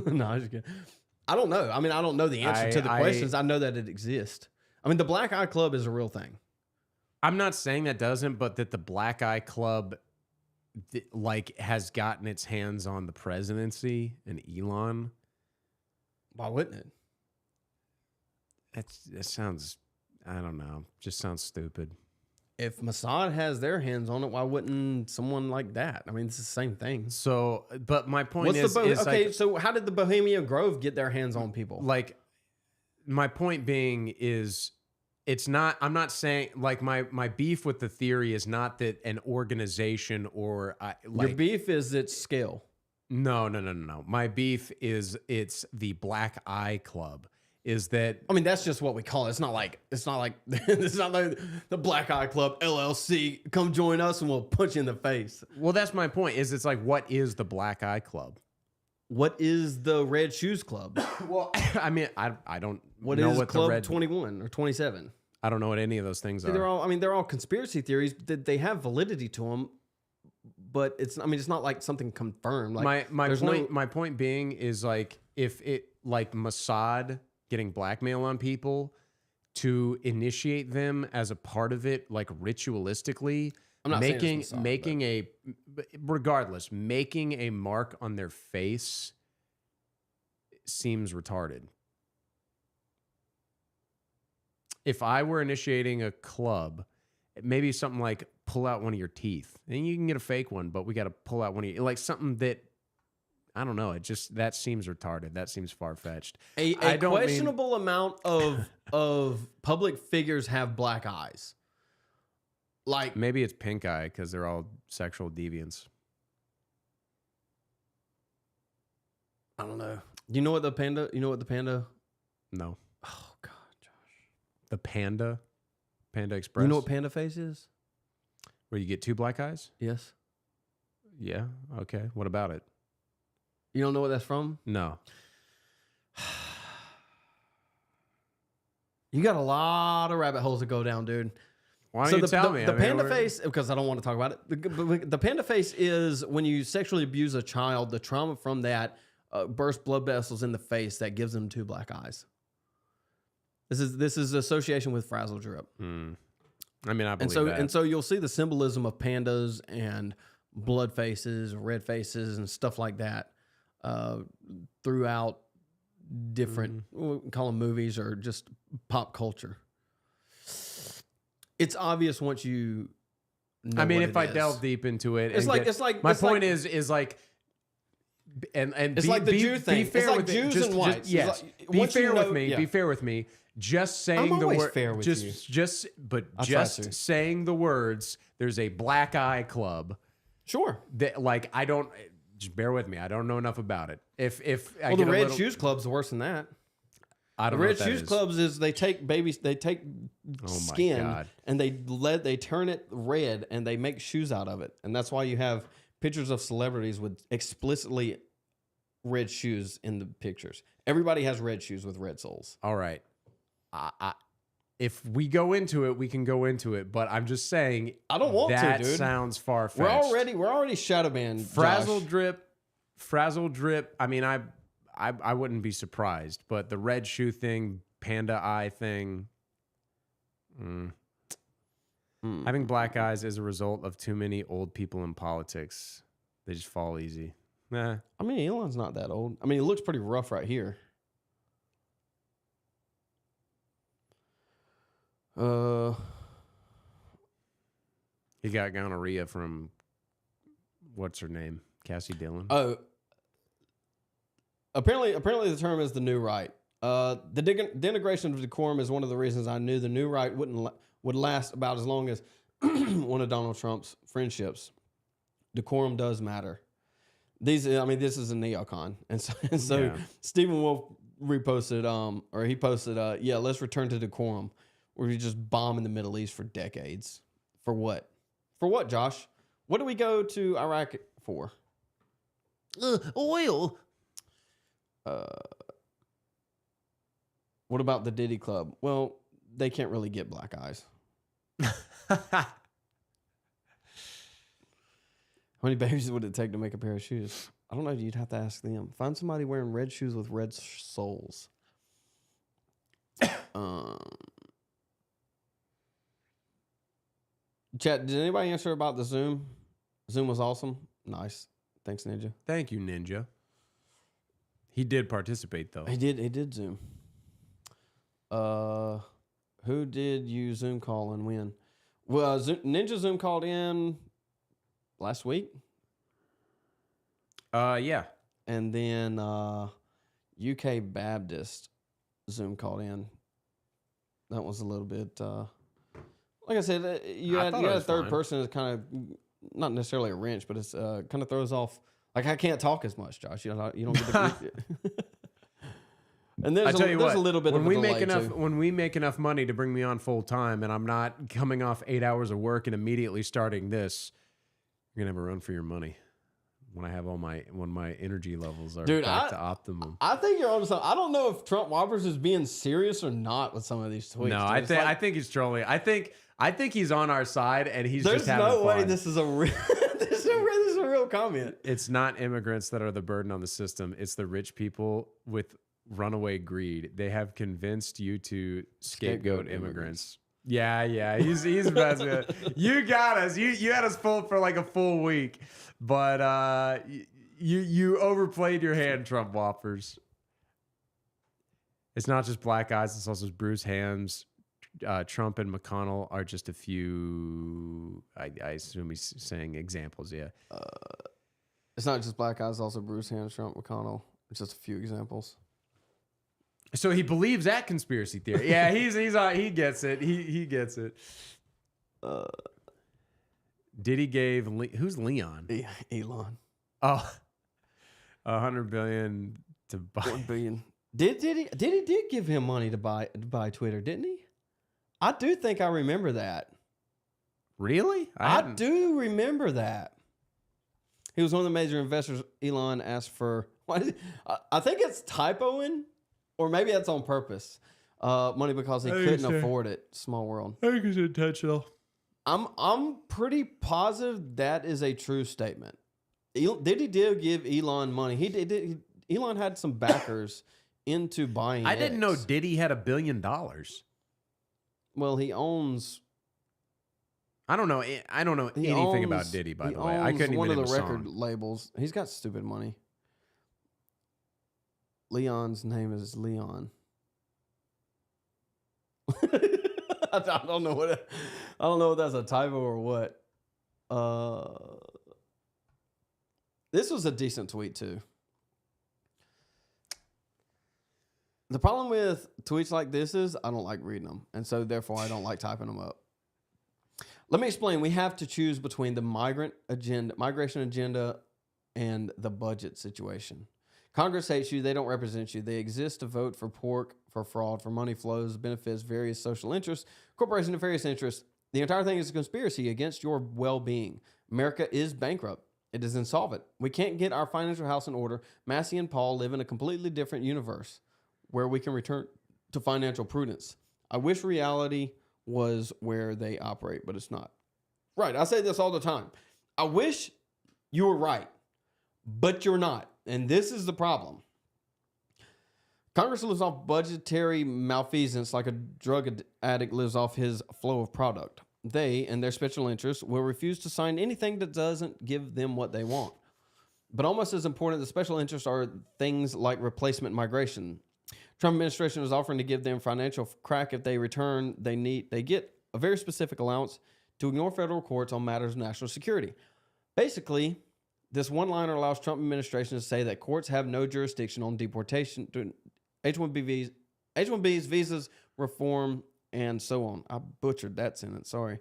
No, I'm just kidding. I don't know. I mean, I don't know the answer to the questions. I know that it exists. I mean, the Black Eye Club is a real thing. I'm not saying that doesn't, but that the Black Eye Club has gotten its hands on the presidency and Elon. Why wouldn't it? That sounds, I don't know, just sounds stupid. If Mossad has their hands on it, why wouldn't someone like that? I mean, it's the same thing. So, but my point so how did the Bohemian Grove get their hands on people? Like, my point being is, it's not, I'm not saying, like, my beef with the theory is not that an organization or, your beef is its scale. No. My beef is it's the Black Eye Club. Is that, I mean, that's just what we call it. It's not like it's not like the Black Eye Club LLC. Come join us and we'll punch you in the face. Well, that's my point. It's like, what is the Black Eye Club? What is the Red Shoes Club? Well, I mean, I don't what know is what Club the Red 21 or 27. I don't know what any of those things are. They're all conspiracy theories. They have validity to them, but it's not like something confirmed. Like my point being is, like, if it, like, Mossad getting blackmail on people to initiate them as a part of it, like ritualistically, I'm not making a mark on their face seems retarded. If I were initiating a club, maybe something like pull out one of your teeth, and you can get a fake one, but we got to pull out one of your, like something that, I don't know. That seems retarded. That seems far-fetched. A questionable amount of public figures have black eyes. Like, maybe it's pink eye because they're all sexual deviants. I don't know. You know what the panda? No. Oh God, Josh. The Panda Express. You know what panda face is? Where you get two black eyes? Yes. Yeah. Okay. What about it? You don't know what that's from? No. You got a lot of rabbit holes to go down, dude. Why don't you tell me? The panda face, because I don't want to talk about it. The panda face is when you sexually abuse a child, the trauma from that bursts blood vessels in the face that gives them two black eyes. This is association with frazzle drip. I mean, I believe that. And so you'll see the symbolism of pandas and blood faces, red faces, and stuff like that throughout different, we'll call them movies or just pop culture. It's obvious once you know. I mean, what if it I is. delve deep into it, It's like my point is like and It's like the Jew thing. Be fair It's like with Jews me. and whites. Yes, It's like, be once you fair know- with me. yeah. Be fair with me. Just saying I'm the always word. fair with you. Just saying the words. There's a black eye club. Sure. That, like, I don't. Just bear with me. I don't know enough about it. If I Well, get the a Red little, Shoes Club's worse than that. I The don't know Red what that Shoes is. Clubs is they take babies, they take Oh my skin God. and they turn it red and they make shoes out of it, and that's why you have pictures of celebrities with explicitly red shoes in the pictures. Everybody has red shoes with red soles. All right. If we go into it, we can go into it. But I'm just saying. I don't want to, that dude. sounds far fetched. We're already shadow banned. Frazzle Josh. drip. I mean, I wouldn't be surprised. But the red shoe thing, panda eye thing. Having black eyes is a result of too many old people in politics. They just fall easy. Nah. I mean, Elon's not that old. I mean, it looks pretty rough right here. He got gonorrhea from what's her name? Cassie Dillon. Oh, apparently the term is the new right. The denigration of decorum is one of the reasons I knew the new right would last about as long as one of Donald Trump's friendships. Decorum does matter. This is a neocon, and so Yeah. Stephen Wolf reposted, or he posted, yeah, let's return to decorum, where we just bomb in the Middle East for decades. For what? For what, Josh? What do we go to Iraq for? Oil. What about the Diddy Club? Well, they can't really get black eyes. How many babies would it take to make a pair of shoes? I don't know. You'd have to ask them. Find somebody wearing red shoes with red soles. Chat, did anybody answer about the Zoom? Zoom was awesome. Nice. Thanks, Ninja. Thank you, Ninja. He did participate though. He did Zoom. Who did you Zoom call and when? Well, Ninja Zoom called in last week. Yeah. And then UK Baptist Zoom called in. That was a little bit, like I said, you had a third person that's kind of not necessarily a wrench, but it's kind of throws off. Like I can't talk as much, Josh. You don't get the. And there's a little bit when of a we delay make enough too. when we make enough money to bring me on full time, and I'm not coming off 8 hours of work and immediately starting this, you're gonna have a run for your money. When I have when my energy levels are back to optimum. I think you're on to something. I don't know if Trump Whoppers is being serious or not with some of these tweets. No, dude. I think he's trolling. I think he's on our side, and he's There's just having no way fun. this is a real. this is a real comment. It's not immigrants that are the burden on the system. It's the rich people with runaway greed. They have convinced you to scapegoat immigrants. Yeah, he's best. You got us. You had us fooled for like a full week, but you overplayed your hand, Trump Whoppers. It's not just black eyes. It's also Bruce Hams. Trump and McConnell are just a few. I assume he's saying examples. Yeah. It's not just black guys. Also Bruce Hams, Trump, McConnell. It's just a few examples. So he believes that conspiracy theory. Yeah, he gets it. He gets it. Diddy gave who's Leon? Elon. Oh, $100 billion to buy. $1 billion. Did he give him money to buy Twitter? Didn't he? I do think I remember that. Really? I do remember that. He was one of the major investors. Elon asked for. I think it's typoing. Or maybe that's on purpose. Money because he couldn't afford it. Small world. I think it's intentional. I'm pretty positive that is a true statement. Did give Elon money? He did. Elon had some backers into buying. I didn't know Diddy had $1 billion. Well, he owns. I don't know anything about Diddy. By the way, I couldn't even one of name the a record song. labels. He's got stupid money. Leon's name is Leon. I don't know what. I don't know if that's a typo or what. This was a decent tweet too. The problem with tweets like this is I don't like reading them, and so therefore I don't like typing them up. Let me explain. We have to choose between the migration agenda, and the budget situation. Congress hates you. They don't represent you. They exist to vote for pork, for fraud, for money flows, benefits, various social interests, corporation nefarious interests. The entire thing is a conspiracy against your well-being. America is bankrupt. It is insolvent. We can't get our financial house in order. Massey and Paul live in a completely different universe where we can return to financial prudence. I wish reality was where they operate, but it's not. Right. I say this all the time. I wish you were right, but you're not. And this is the problem. Congress lives off budgetary malfeasance like a drug addict lives off his flow of product. They and their special interests will refuse to sign anything that doesn't give them what they want. But almost as important, the special interests are things like replacement migration. Trump administration is offering to give them financial crack if they return. They get a very specific allowance to ignore federal courts on matters of national security. Basically, this one-liner allows Trump administration to say that courts have no jurisdiction on deportation, H-1Bs, visas, reform, and so on. I butchered that sentence, sorry.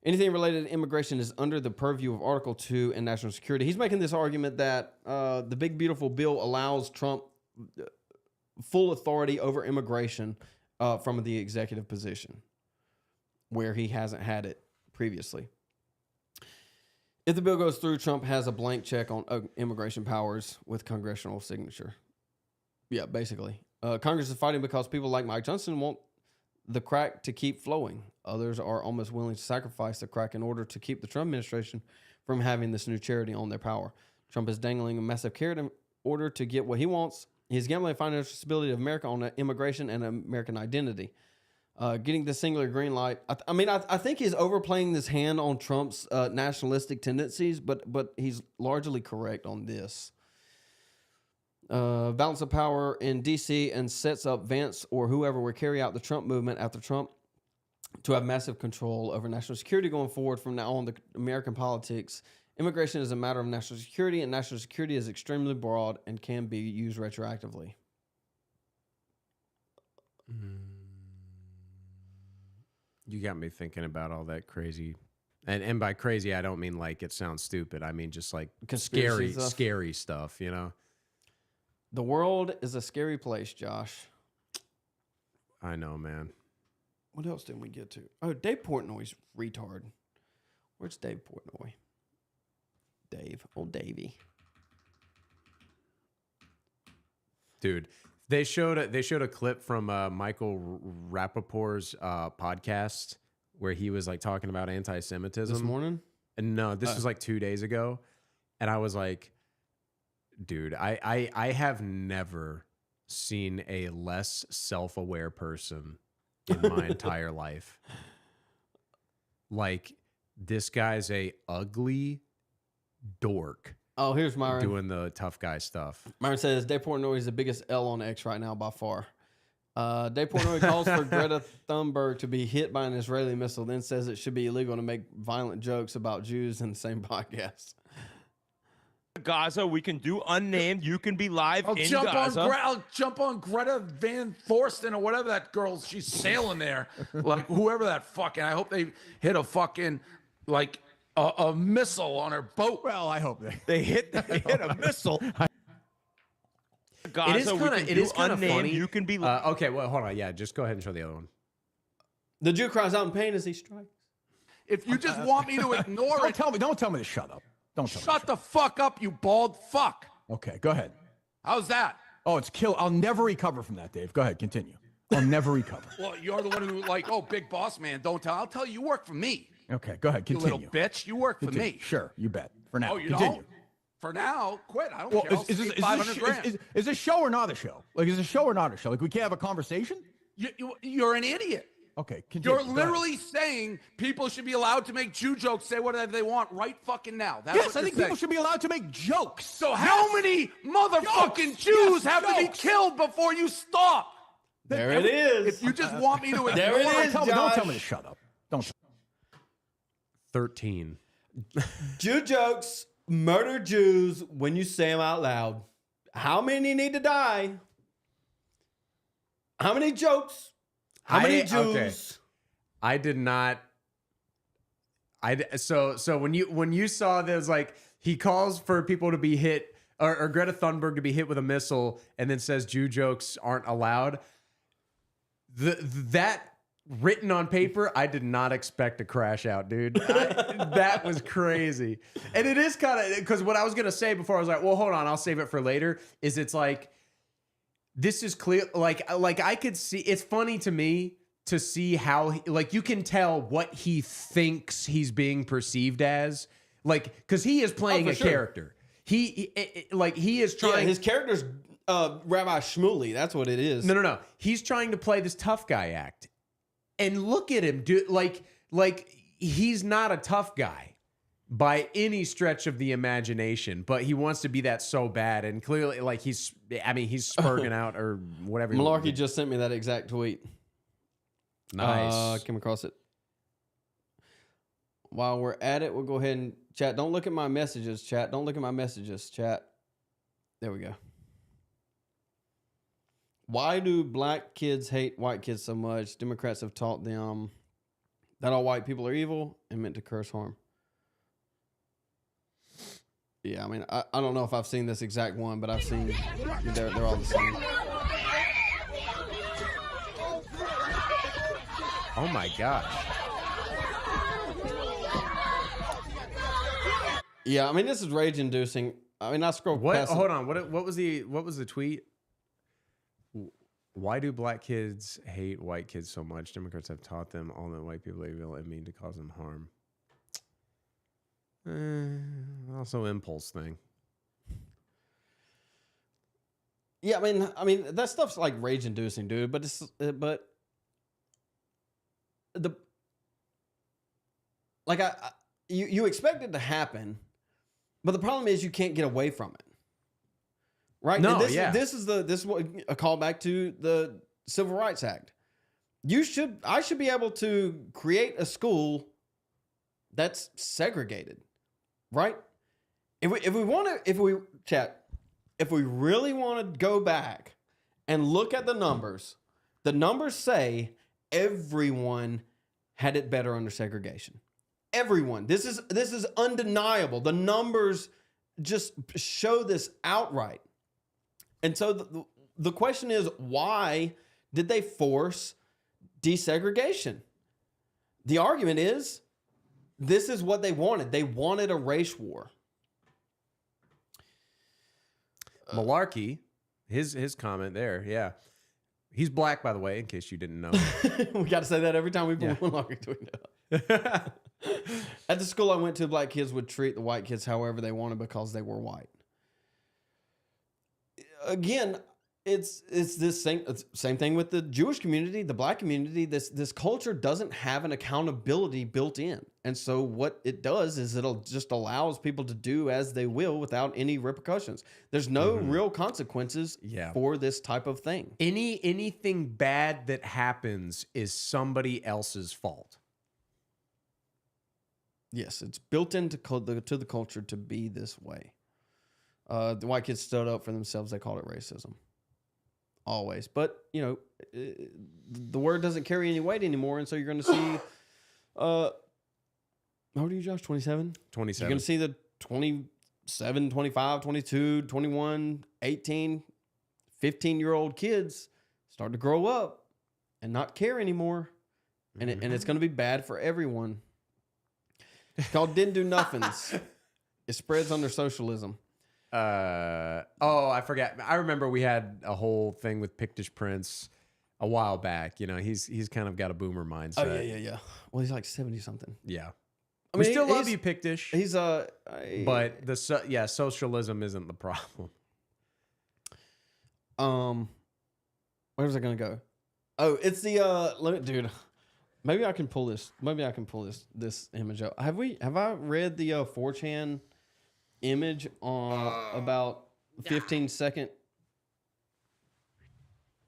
Anything related to immigration is under the purview of Article 2 and national security. He's making this argument that the big, beautiful bill allows Trump full authority over immigration from the executive position, where he hasn't had it previously. If the bill goes through, Trump has a blank check on immigration powers with congressional signature. Yeah, basically. Congress is fighting because people like Mike Johnson want the crack to keep flowing. Others are almost willing to sacrifice the crack in order to keep the Trump administration from having this new charity on their power. Trump is dangling a massive carrot in order to get what he wants. He's gambling the financial stability of America on immigration and American identity. Getting the singular green light. I think he's overplaying this hand on Trump's nationalistic tendencies, but he's largely correct on this. Balance of power in D.C. and sets up Vance or whoever will carry out the Trump movement after Trump to have massive control over national security going forward from now on. The American politics. Immigration is a matter of national security, and national security is extremely broad and can be used retroactively. You got me thinking about all that crazy. And by crazy, I don't mean like it sounds stupid. I mean just like scary stuff, you know? The world is a scary place, Josh. I know, man. What else didn't we get to? Oh, Dave Portnoy's retard. Where's Dave Portnoy? Dave. Old Davey. Dude, they showed a clip from Michael Rappaport's podcast where he was like talking about anti-Semitism. This morning? And no, this was like 2 days ago. And I was like, dude, I have never seen a less self-aware person in my entire life. Like, this guy's a ugly dork. Oh, here's Myron. Doing the tough guy stuff. Myron says, Dave Portnoy is the biggest L on X right now by far. Dave Portnoy calls for Greta Thunberg to be hit by an Israeli missile, then says it should be illegal to make violent jokes about Jews in the same podcast. Gaza, we can do unnamed. You can be live in Gaza. I'll jump on Greta Van Thorsten or whatever that girl. She's sailing there, like whoever that fucking. I hope they hit a fucking like a missile on her boat. Well, I hope they hit a missile. Gaza, it is kind of funny. You can be okay. Well, hold on. Yeah, just go ahead and show the other one. The Jew cries out in pain as he strikes. If you just want me to ignore it, don't tell me to shut up. Don't tell me. Shut the fuck up, you bald fuck. Okay, go ahead. How's that? Oh, it's kill. I'll never recover from that, Dave. Go ahead, continue. I'll never recover. Well, you're the one who like, oh, big boss man, don't tell. I'll tell you, you work for me. Okay, go ahead, continue. You little bitch, you work for me. Sure, you bet. For now, oh, you continue. don't? For now, quit. I don't care. Is this show or not a show? Like, is this a show or not a show? Like, we can't have a conversation? You're an idiot. Okay, continue. You're literally saying people should be allowed to make Jew jokes, say whatever they want right fucking now. That's yes, I think people should be allowed to make jokes. So how many motherfucking Jews have to be killed before you stop? There it is. If you just want me to ignore there it is, don't tell me to shut up. Don't. 13. Jew jokes murder Jews when you say them out loud. How many need to die? How many jokes? How many Jews? Okay. I did not. So when you saw this, like he calls for people to be hit or Greta Thunberg to be hit with a missile, and then says Jew jokes aren't allowed. That written on paper, I did not expect to crash out, dude. That was crazy. And it is kind of, because what I was gonna say before, I was like, well, hold on, I'll save it for later. Is it's like, this is clear. Like I could see. It's funny to me to see how like you can tell what he thinks he's being perceived as, like because he is playing a character. He is trying. Yeah, his character's Rabbi Shmuley. That's what it is. No. He's trying to play this tough guy act, and look at him, dude. Like he's not a tough guy by any stretch of the imagination, but he wants to be that so bad, and clearly, like he's spurging out or whatever. Malarkey just sent me that exact tweet. Nice. Came across it. While we're at it, we'll go ahead and chat. Don't look at my messages, chat. Don't look at my messages, chat. There we go. Why do black kids hate white kids so much? Democrats have taught them that all white people are evil and meant to curse harm. Yeah, I mean, I don't know if I've seen this exact one, but I've seen they're all the same. Oh my gosh. Yeah, I mean, this is rage-inducing. I mean, I scrolled past. Hold on. What was the tweet? Why do black kids hate white kids so much? Democrats have taught them all that white people are evil and mean to cause them harm. Also impulse thing. Yeah, I mean that stuff's like rage-inducing, dude. But you expect it to happen, but the problem is you can't get away from it, right? No, and this is what a callback to the Civil Rights Act. I should be able to create a school that's segregated, right? If we really want to go back and look at the numbers say everyone had it better under segregation. Everyone. This is undeniable. The numbers just show this outright. And so the question is, why did they force desegregation? The argument is, this is what they wanted. They wanted a race war. Malarkey, his comment there, yeah. He's black, by the way, in case you didn't know. We got to say that every time we put Malarkey tweet up. At the school I went to, black kids would treat the white kids however they wanted because they were white. Again, it's this same thing with the Jewish community, the black community. This culture doesn't have an accountability built in. And so what it does is it'll just allows people to do as they will without any repercussions. There's no real consequences for this type of thing. Anything bad that happens is somebody else's fault. Yes, it's built into the culture to be this way. The white kids stood up for themselves. They called it racism. Always. But, the word doesn't carry any weight anymore. And so you're going to see, how old are you, Josh? 27? 27. You're going to see the 27, 25, 22, 21, 18, 15-year-old kids start to grow up and not care anymore. And it's going to be bad for everyone. It's called Didn't Do Nothings. It spreads under socialism. I forgot. I remember we had a whole thing with Pictish Prince a while back. He's kind of got a boomer mindset. Oh yeah. Well, he's like 70 something. Yeah. I mean, we still love you, Pictish. He's but socialism isn't the problem. Where's it gonna go? Oh, it's the dude. Maybe I can pull this. This image up. Have I read the 4chan image on about 15-second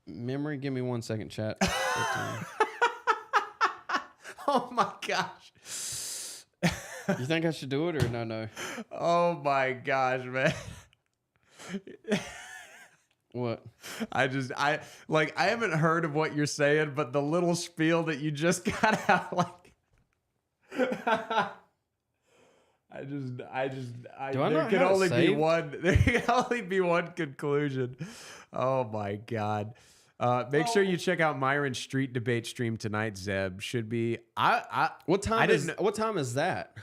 memory? Give me 1 second, chat. Oh my gosh. You think I should do it or no? Oh my gosh, man. What? I haven't heard of what you're saying, but the little spiel that you just got out, there can only be one. There can only be one conclusion. Oh my God. Make sure you check out Myron's street debate stream tonight. Zeb should be. What time is that?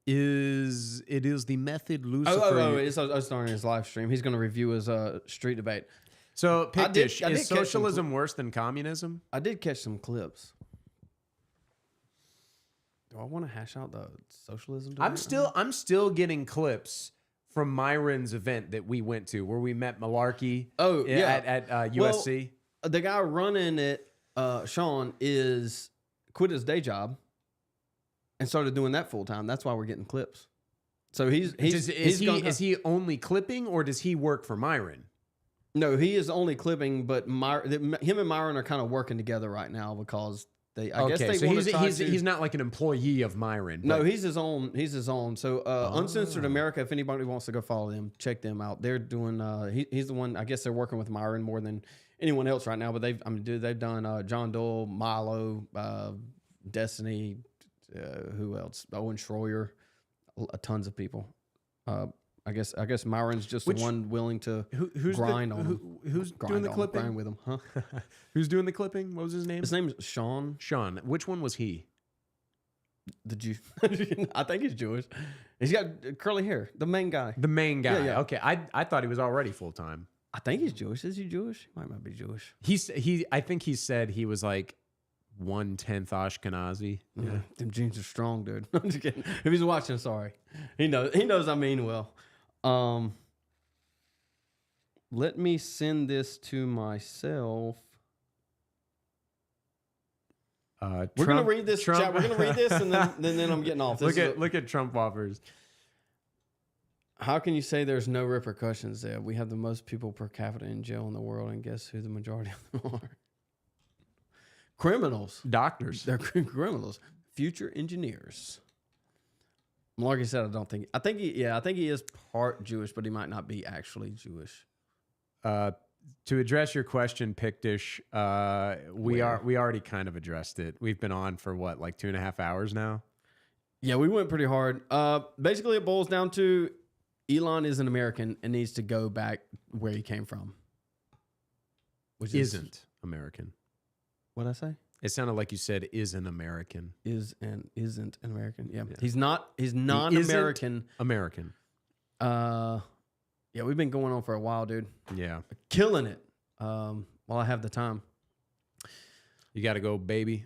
It is the method Lucifer? It's starting his live stream. He's going to review his street debate. So, Pictish, is socialism worse than communism? I did catch some clips. Do I want to hash out the socialism debate? I'm still getting clips from Myron's event that we went to, where we met Malarkey. Oh, yeah, at USC. Well, the guy running it, Sean, quit his day job and started doing that full time. That's why we're getting clips. So is he only clipping, or does he work for Myron? No, he is only clipping, but him and Myron are kind of working together right now because I guess he's not like an employee of Myron. No, he's his own. He's his own. So Uncensored America, if anybody wants to go follow them, check them out. They're doing. He's the one. I guess they're working with Myron more than anyone else right now. But they've done John Dole, Milo, Destiny. Who else? Owen Schroyer, tons of people. I guess Myron's just the one willing to grind on him. Who's doing the clipping? Grind with him, huh? Who's doing the clipping? What was his name? His name is Sean. Sean. Which one was he? The Jew. I think he's Jewish. He's got curly hair. The main guy. The main guy. Yeah. Okay. I thought he was already full time. I think he's Jewish. Is he Jewish? He might not be Jewish. I think he said he was like 1/10 Ashkenazi. Yeah. Them jeans are strong, dude. I'm just kidding. If he's watching, sorry. He knows I mean well. Let me send this to myself. We're gonna read this. Chat. We're gonna read this, and then I'm getting off. Look at Trump offers. How can you say there's no repercussions there? We have the most people per capita in jail in the world, and guess who the majority of them are? Criminals. Doctors. They're criminals. Future engineers. Like I said, I think he is part Jewish, but he might not be actually Jewish. To address your question, Pictish, we already kind of addressed it. We've been on for what, like 2.5 hours now? Yeah, we went pretty hard. Basically, it boils down to Elon is an American and needs to go back where he came from. Which isn't American. What'd I say? It sounded like you said is an American. Isn't an American. Yeah. He's non-American. American. Yeah, we've been going on for a while, dude. Yeah. Killing it. While I have the time. You got to go, baby.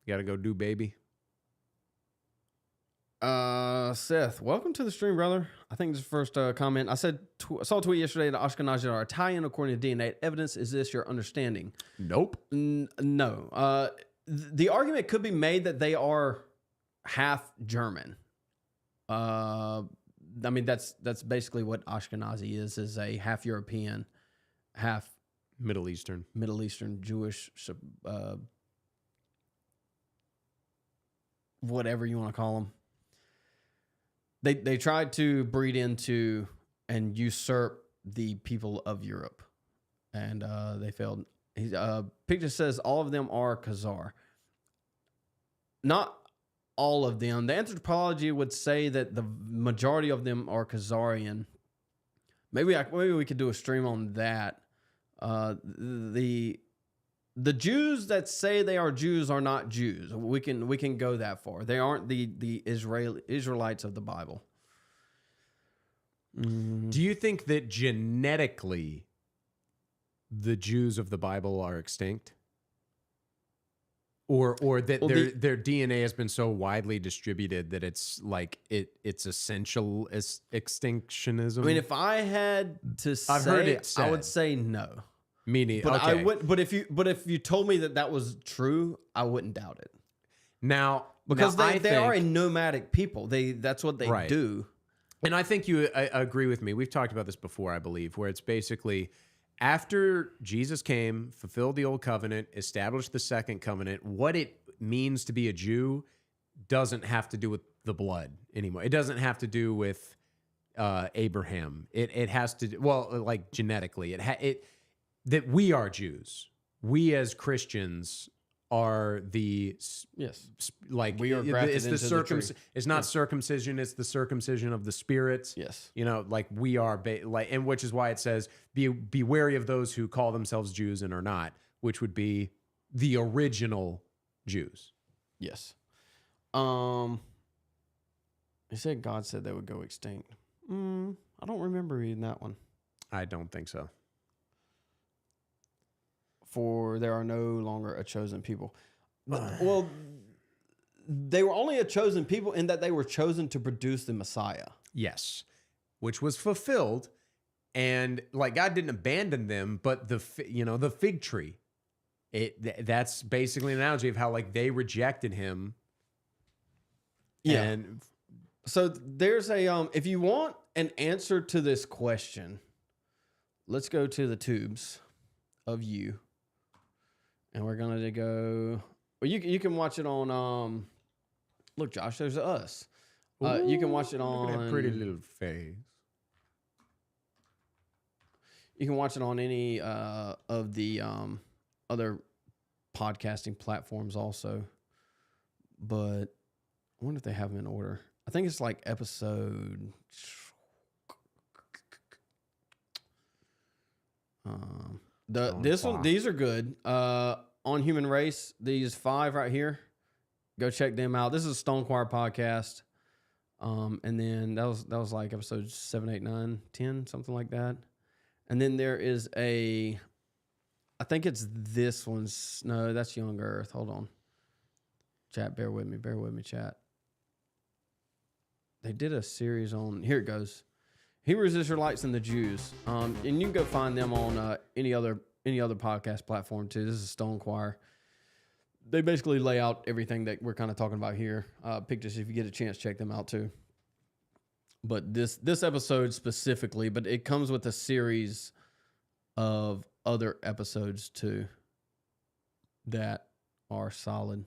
You got to go do, baby. Seth, welcome to the stream, brother. I think this is the first comment. I saw a tweet yesterday that Ashkenazi are Italian according to DNA evidence. Is this your understanding? Nope. No. The argument could be made that they are half German. I mean, that's basically what Ashkenazi is a half European, half Middle Eastern Jewish, whatever you want to call them. They tried to breed into and usurp the people of Europe, and they failed. Picture says all of them are Khazar. Not all of them. The anthropology would say that the majority of them are Khazarian. Maybe we could do a stream on that. The Jews that say they are Jews are not Jews. We can go that far. They aren't the Israelites of the Bible. Do you think that genetically the Jews of the Bible are extinct? Or that their DNA has been so widely distributed that it's like it's essential as extinctionism? I mean, if I had to say, I would say no. Meaning, but okay. I would. But if you told me that was true, I wouldn't doubt it. Now, because they are a nomadic people. That's what they do. And I think you agree with me. We've talked about this before, I believe, where it's basically after Jesus came, fulfilled the old covenant, established the second covenant, what it means to be a Jew doesn't have to do with the blood anymore. It doesn't have to do with Abraham. It has to, well, like genetically, that we are Jews. We as Christians are the like we are grafted it's the into the tree. It's not circumcision, it's the circumcision of the spirit. Yes. You know, like we are like, and which is why it says be wary of those who call themselves Jews and are not, which would be the original Jews. Yes. He said God said they would go extinct. I don't remember reading that one. I don't think so. For there are no longer a chosen people. Well, they were only a chosen people in that they were chosen to produce the Messiah. Yes, which was fulfilled, and like God didn't abandon them, but the fig tree. That's basically an analogy of how like they rejected him. Yeah. And so there's a if you want an answer to this question, let's go to the tubes of you. And we're gonna go. Well, you can watch it on. Look, Josh, there's us. You can watch it on. Look at that pretty little face. You can watch it on any of the other podcasting platforms also. But I wonder if they have them in order. I think it's like episode. These are good. On Human Race, these 5 right here, go check them out. This is a Stone Choir podcast. And then that was like episodes 7, 8, 9, 10, something like that. And then there is I think it's this one's, no, that's Young Earth. Hold on. Chat, bear with me, chat. They did a series on, here it goes. Hebrews, Israelites, and the Jews. And you can go find them on any other podcast platform too. This is Stone Choir. They basically lay out everything that we're kind of talking about here. Pictures, if you get a chance, check them out too. But this episode specifically, but it comes with a series of other episodes too that are solid.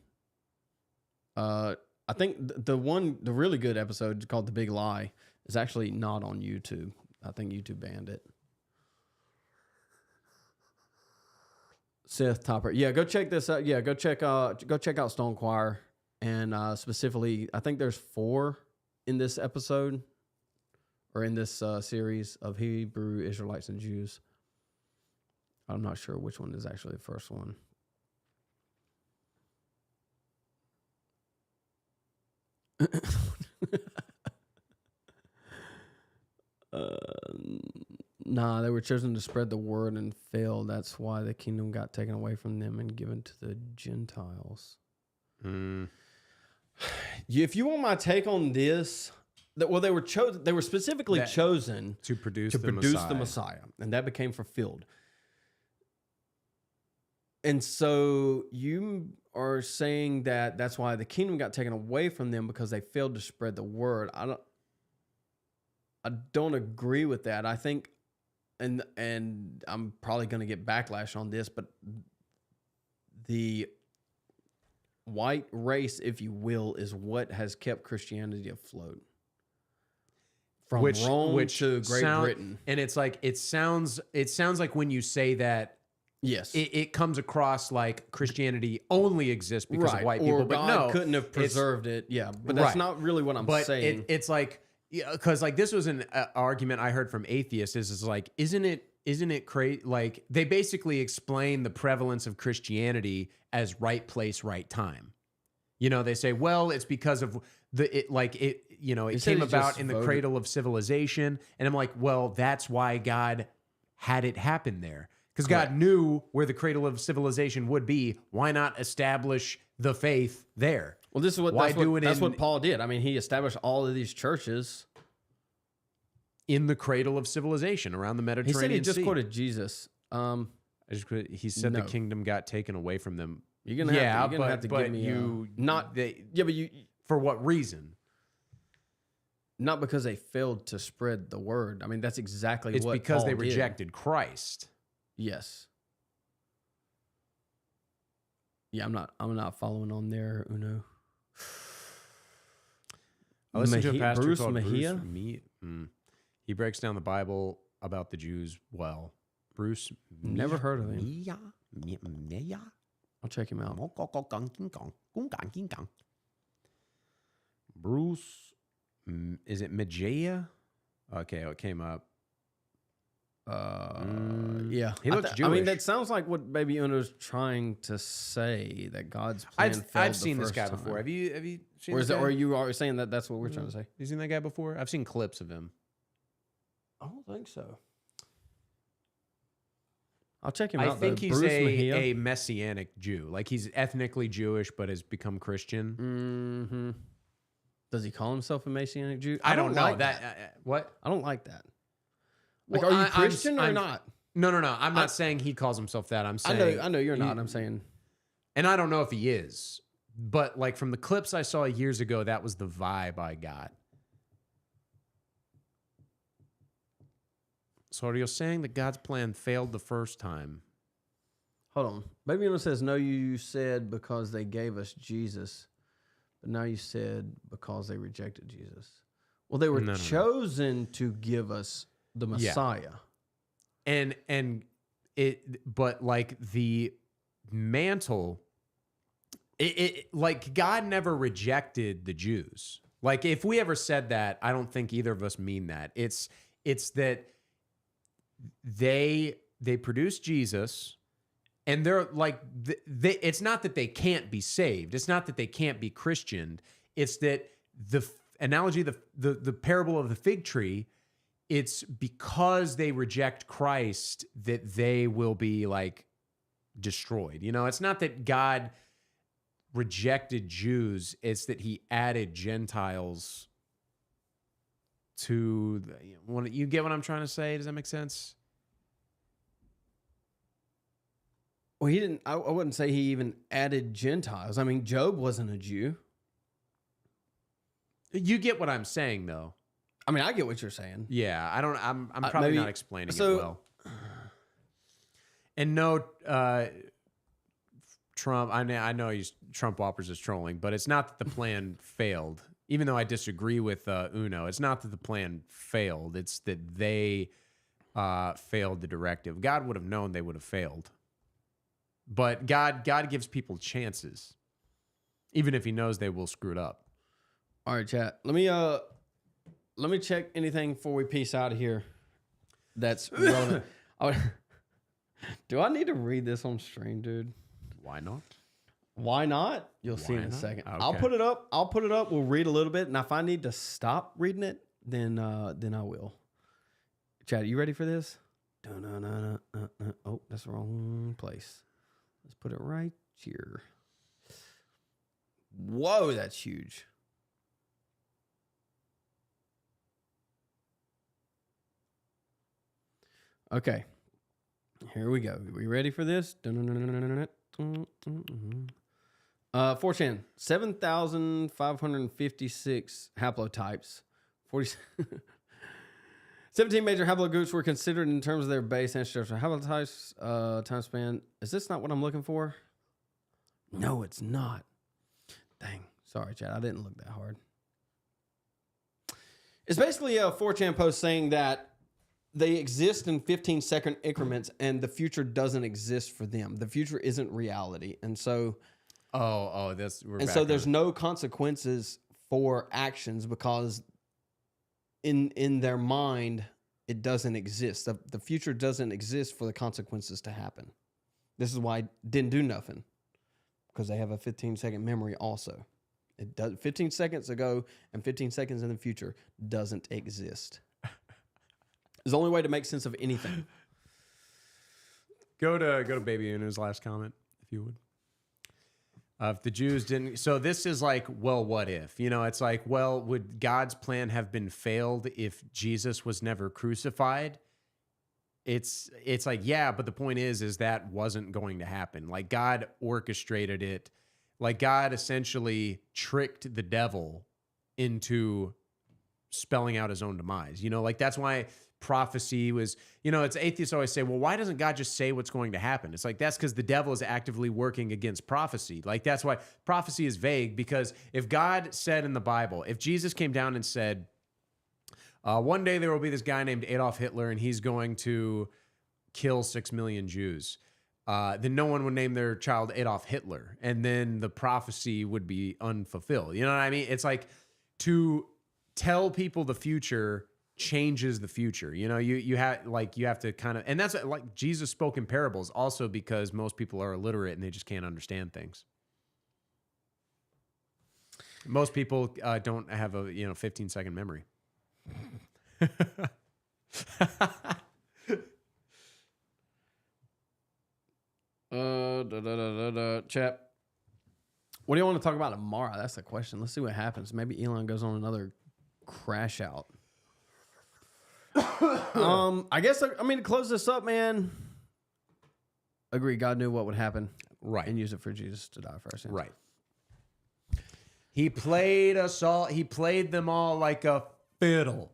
I think the really good episode called The Big Lie is actually not on YouTube. I think YouTube banned it. Seth Topper. Yeah, go check this out. Yeah, go check out Stone Choir. And specifically, I think there's 4 in this episode or in this series of Hebrew, Israelites, and Jews. I'm not sure which one is actually the first one. Nah, they were chosen to spread the word and failed. That's why the kingdom got taken away from them and given to the Gentiles. If you want my take on this, they were chosen. They were specifically chosen to produce the Messiah, and that became fulfilled. And so you are saying that that's why the kingdom got taken away from them because they failed to spread the word. I don't agree with that. I think, and I'm probably going to get backlash on this, but the white race, if you will, is what has kept Christianity afloat. From Rome to Great Britain. And it's like, it sounds like when you say that, yes, it comes across like Christianity only exists because of white people, or but God no, couldn't have preserved it. Yeah, but that's not really what I'm saying. It's like, yeah, because like this was an argument I heard from atheists. Is like, isn't it crazy? Like they basically explain the prevalence of Christianity as right place, right time. You know, they say, well, it's because of it came about in the cradle of civilization, and I'm like, well, that's why God had it happen there. Because God knew where the cradle of civilization would be. Why not establish the faith there? Well, this is that's what Paul did. I mean, he established all of these churches in the cradle of civilization around the Mediterranean Sea. He said he just quoted Jesus. He said the kingdom got taken away from them. You're gonna have to give me for what reason? Not because they failed to spread the word. I mean, that's exactly it's what because Paul they did. rejected Christ. Yes. Yeah, I'm not following on there, Uno. I listened to a pastor Bruce called Mejia. He breaks down the Bible about the Jews well. Bruce. Never heard of him. Mia. I'll check him out. Bruce. Is it Majea? Okay, it came up. Yeah. He looks Jewish. I mean, that sounds like what Baby Uno's trying to say, that God's plan failed I've the seen this first guy time. before. Have you seen Or this is it, guy? or are you already saying that that's what we're trying to say? You seen that guy before? I've seen clips of him. I don't think so. I'll check him I out. think though. he's Bruce Mejia. a Messianic Jew. Like he's ethnically Jewish, but has become Christian. Mm-hmm. Does he call himself a Messianic Jew? I don't know like that. What? I don't like that. Like, Well, are you I'm- Christian or I'm- not? No. I'm not saying he calls himself that. I'm I saying know you're not. I'm saying, and I don't know if he is, but like from the clips I saw years ago, that was the vibe I got. So are you saying that God's plan failed the first time? hold on. Baby Uno says, no, you said because they gave us Jesus, but now you said because they rejected Jesus. Well, they were No. chosen to give us the Messiah. And but like the mantle, it like God never rejected the Jews. Like if we ever said that, I don't think either of us mean that. It's that they produced Jesus, and they're like it's not that they can't be saved. It's not that they can't be Christianed. It's that the analogy, the parable of the fig tree. It's because they reject Christ that they will be like destroyed. You know, it's not that God rejected Jews, it's that he added Gentiles to you get what I'm trying to say? Does that make sense? Well, he didn't. I wouldn't say he even added Gentiles. I mean, Job wasn't a Jew. You get what I'm saying, though. I mean, I get what you're saying. Yeah, I don't. I'm probably maybe- not explaining so- it well. And no, Trump. I know Trump offers as trolling, but it's not that the plan failed. Even though I disagree with Uno, it's not that the plan failed. It's that they failed the directive. God would have known they would have failed. But God gives people chances, even if he knows they will screw it up. All right, chat. Let me check anything before we peace out of here. That's relevant. Do I need to read this on stream, dude? Why not? Why not? You'll see in a not? second. Okay. I'll put it up. We'll read a little bit, and if I need to stop reading it, then I will. Chad, you ready for this? Oh, that's the wrong place. Let's put it right here. Whoa, that's huge. Okay, here we go. We ready for this? 4chan, 7,556 haplotypes. 17 major haplogroups were considered in terms of their base ancestral haplotypes time span. Is this not what I'm looking for? No, it's not. Dang. Sorry, Chad. I didn't look that hard. It's basically a 4chan post saying that they exist in 15-second increments, and the future doesn't exist for them. The future isn't reality, and so there's no consequences for actions because in their mind it doesn't exist. The future doesn't exist for the consequences to happen. This is why I didn't do nothing, because they have a 15-second memory also. It does 15 seconds ago and 15 seconds in the future doesn't exist. It's the only way to make sense of anything. Go to Baby Uno's last comment, if you would. If the Jews didn't, so this is like, well, what if? You know, it's like, well, would God's plan have been failed if Jesus was never crucified? It's like, yeah, but the point is that wasn't going to happen. Like God orchestrated it. Like God essentially tricked the devil into spelling out his own demise. You know, like that's why prophecy was, you know, it's atheists always say, well, why doesn't God just say what's going to happen? It's like, that's because the devil is actively working against prophecy. Like that's why prophecy is vague, because if God said in the Bible, if Jesus came down and said, One day there will be this guy named Adolf Hitler, and he's going to kill 6 million Jews. Then no one would name their child Adolf Hitler, and then the prophecy would be unfulfilled. You know what I mean? It's like to tell people the future changes the future. You know, you have to kind of, and that's like Jesus spoke in parables also because most people are illiterate and they just can't understand things. Most people don't have a 15-second memory. Chat. What do you want to talk about tomorrow? That's the question. Let's see what happens. Maybe Elon goes on another crash out. I guess, I mean, to close this up, man. Agree. God knew what would happen. Right. And use it for Jesus to die for us. Right. He played us all. He played them all like a fiddle.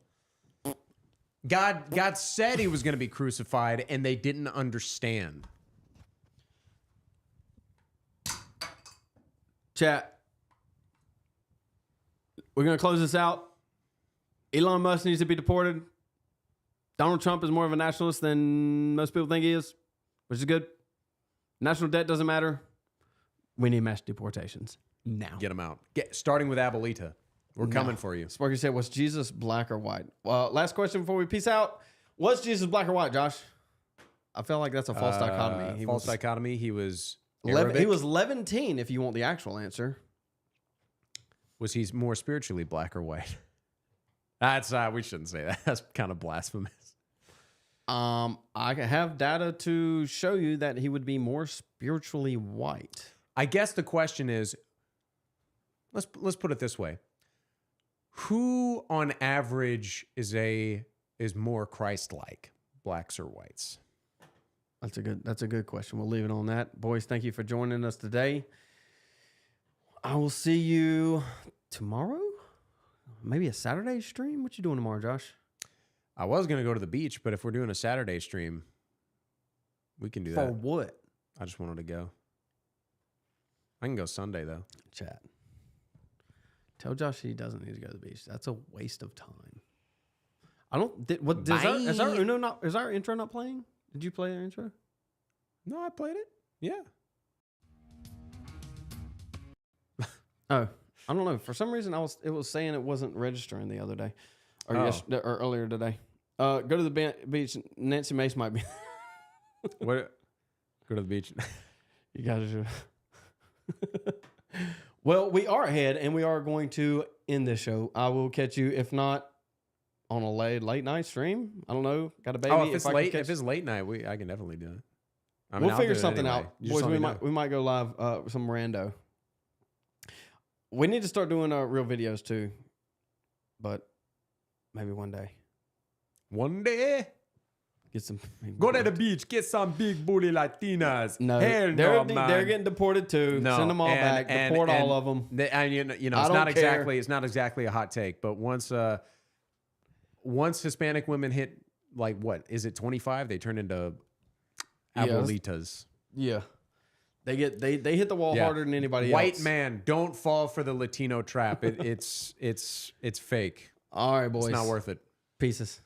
God said he was going to be crucified, and they didn't understand. Chat. We're going to close this out. Elon Musk needs to be deported. Donald Trump is more of a nationalist than most people think he is, which is good. National debt doesn't matter. We need mass deportations now. Get them out. Starting with Abuelita. We're coming for you. Sparky said, was Jesus black or white? Well, last question before we peace out. Was Jesus black or white, Josh? I feel like that's a false dichotomy. Dichotomy. He was He was Levantine, if you want the actual answer. Was he more spiritually black or white? That's we shouldn't say that. That's kind of blasphemous. I have data to show you that he would be more spiritually white. I guess the question is, let's put it this way: who, on average, is more Christ-like, blacks or whites? That's a good question. We'll leave it on that, boys. Thank you for joining us today. I will see you tomorrow. Maybe a Saturday stream. What you doing tomorrow, Josh? I was going to go to the beach, but if we're doing a Saturday stream, we can do that. For what? I just wanted to go. I can go Sunday, though. Chat. Tell Josh he doesn't need to go to the beach. That's a waste of time. I don't... Is our intro not playing? Did you play our intro? No, I played it. Yeah. Oh, I don't know. For some reason, it was saying it wasn't registering the other day, or or earlier today. Go to the beach. Nancy Mace might be. What? Go to the beach. You guys are. Well, we are ahead, and we are going to end this show. I will catch you, if not on a late night stream. I don't know. Got a baby. Oh, if it's late night, I can definitely do it. We'll figure something out, boys. We might go live with some rando. We need to start doing real videos too, but maybe one day. One day, get some. Go to the beach, get some big booty Latinas. No, man. They're getting deported too. No, send them all back. Deport all of them. It's not exactly a hot take, but once Hispanic women hit like what is it 25, they turn into abuelitas. Yeah. They hit the wall harder than anybody else. White man, don't fall for the Latino trap. It's fake. All right, boys. It's not worth it. Pieces.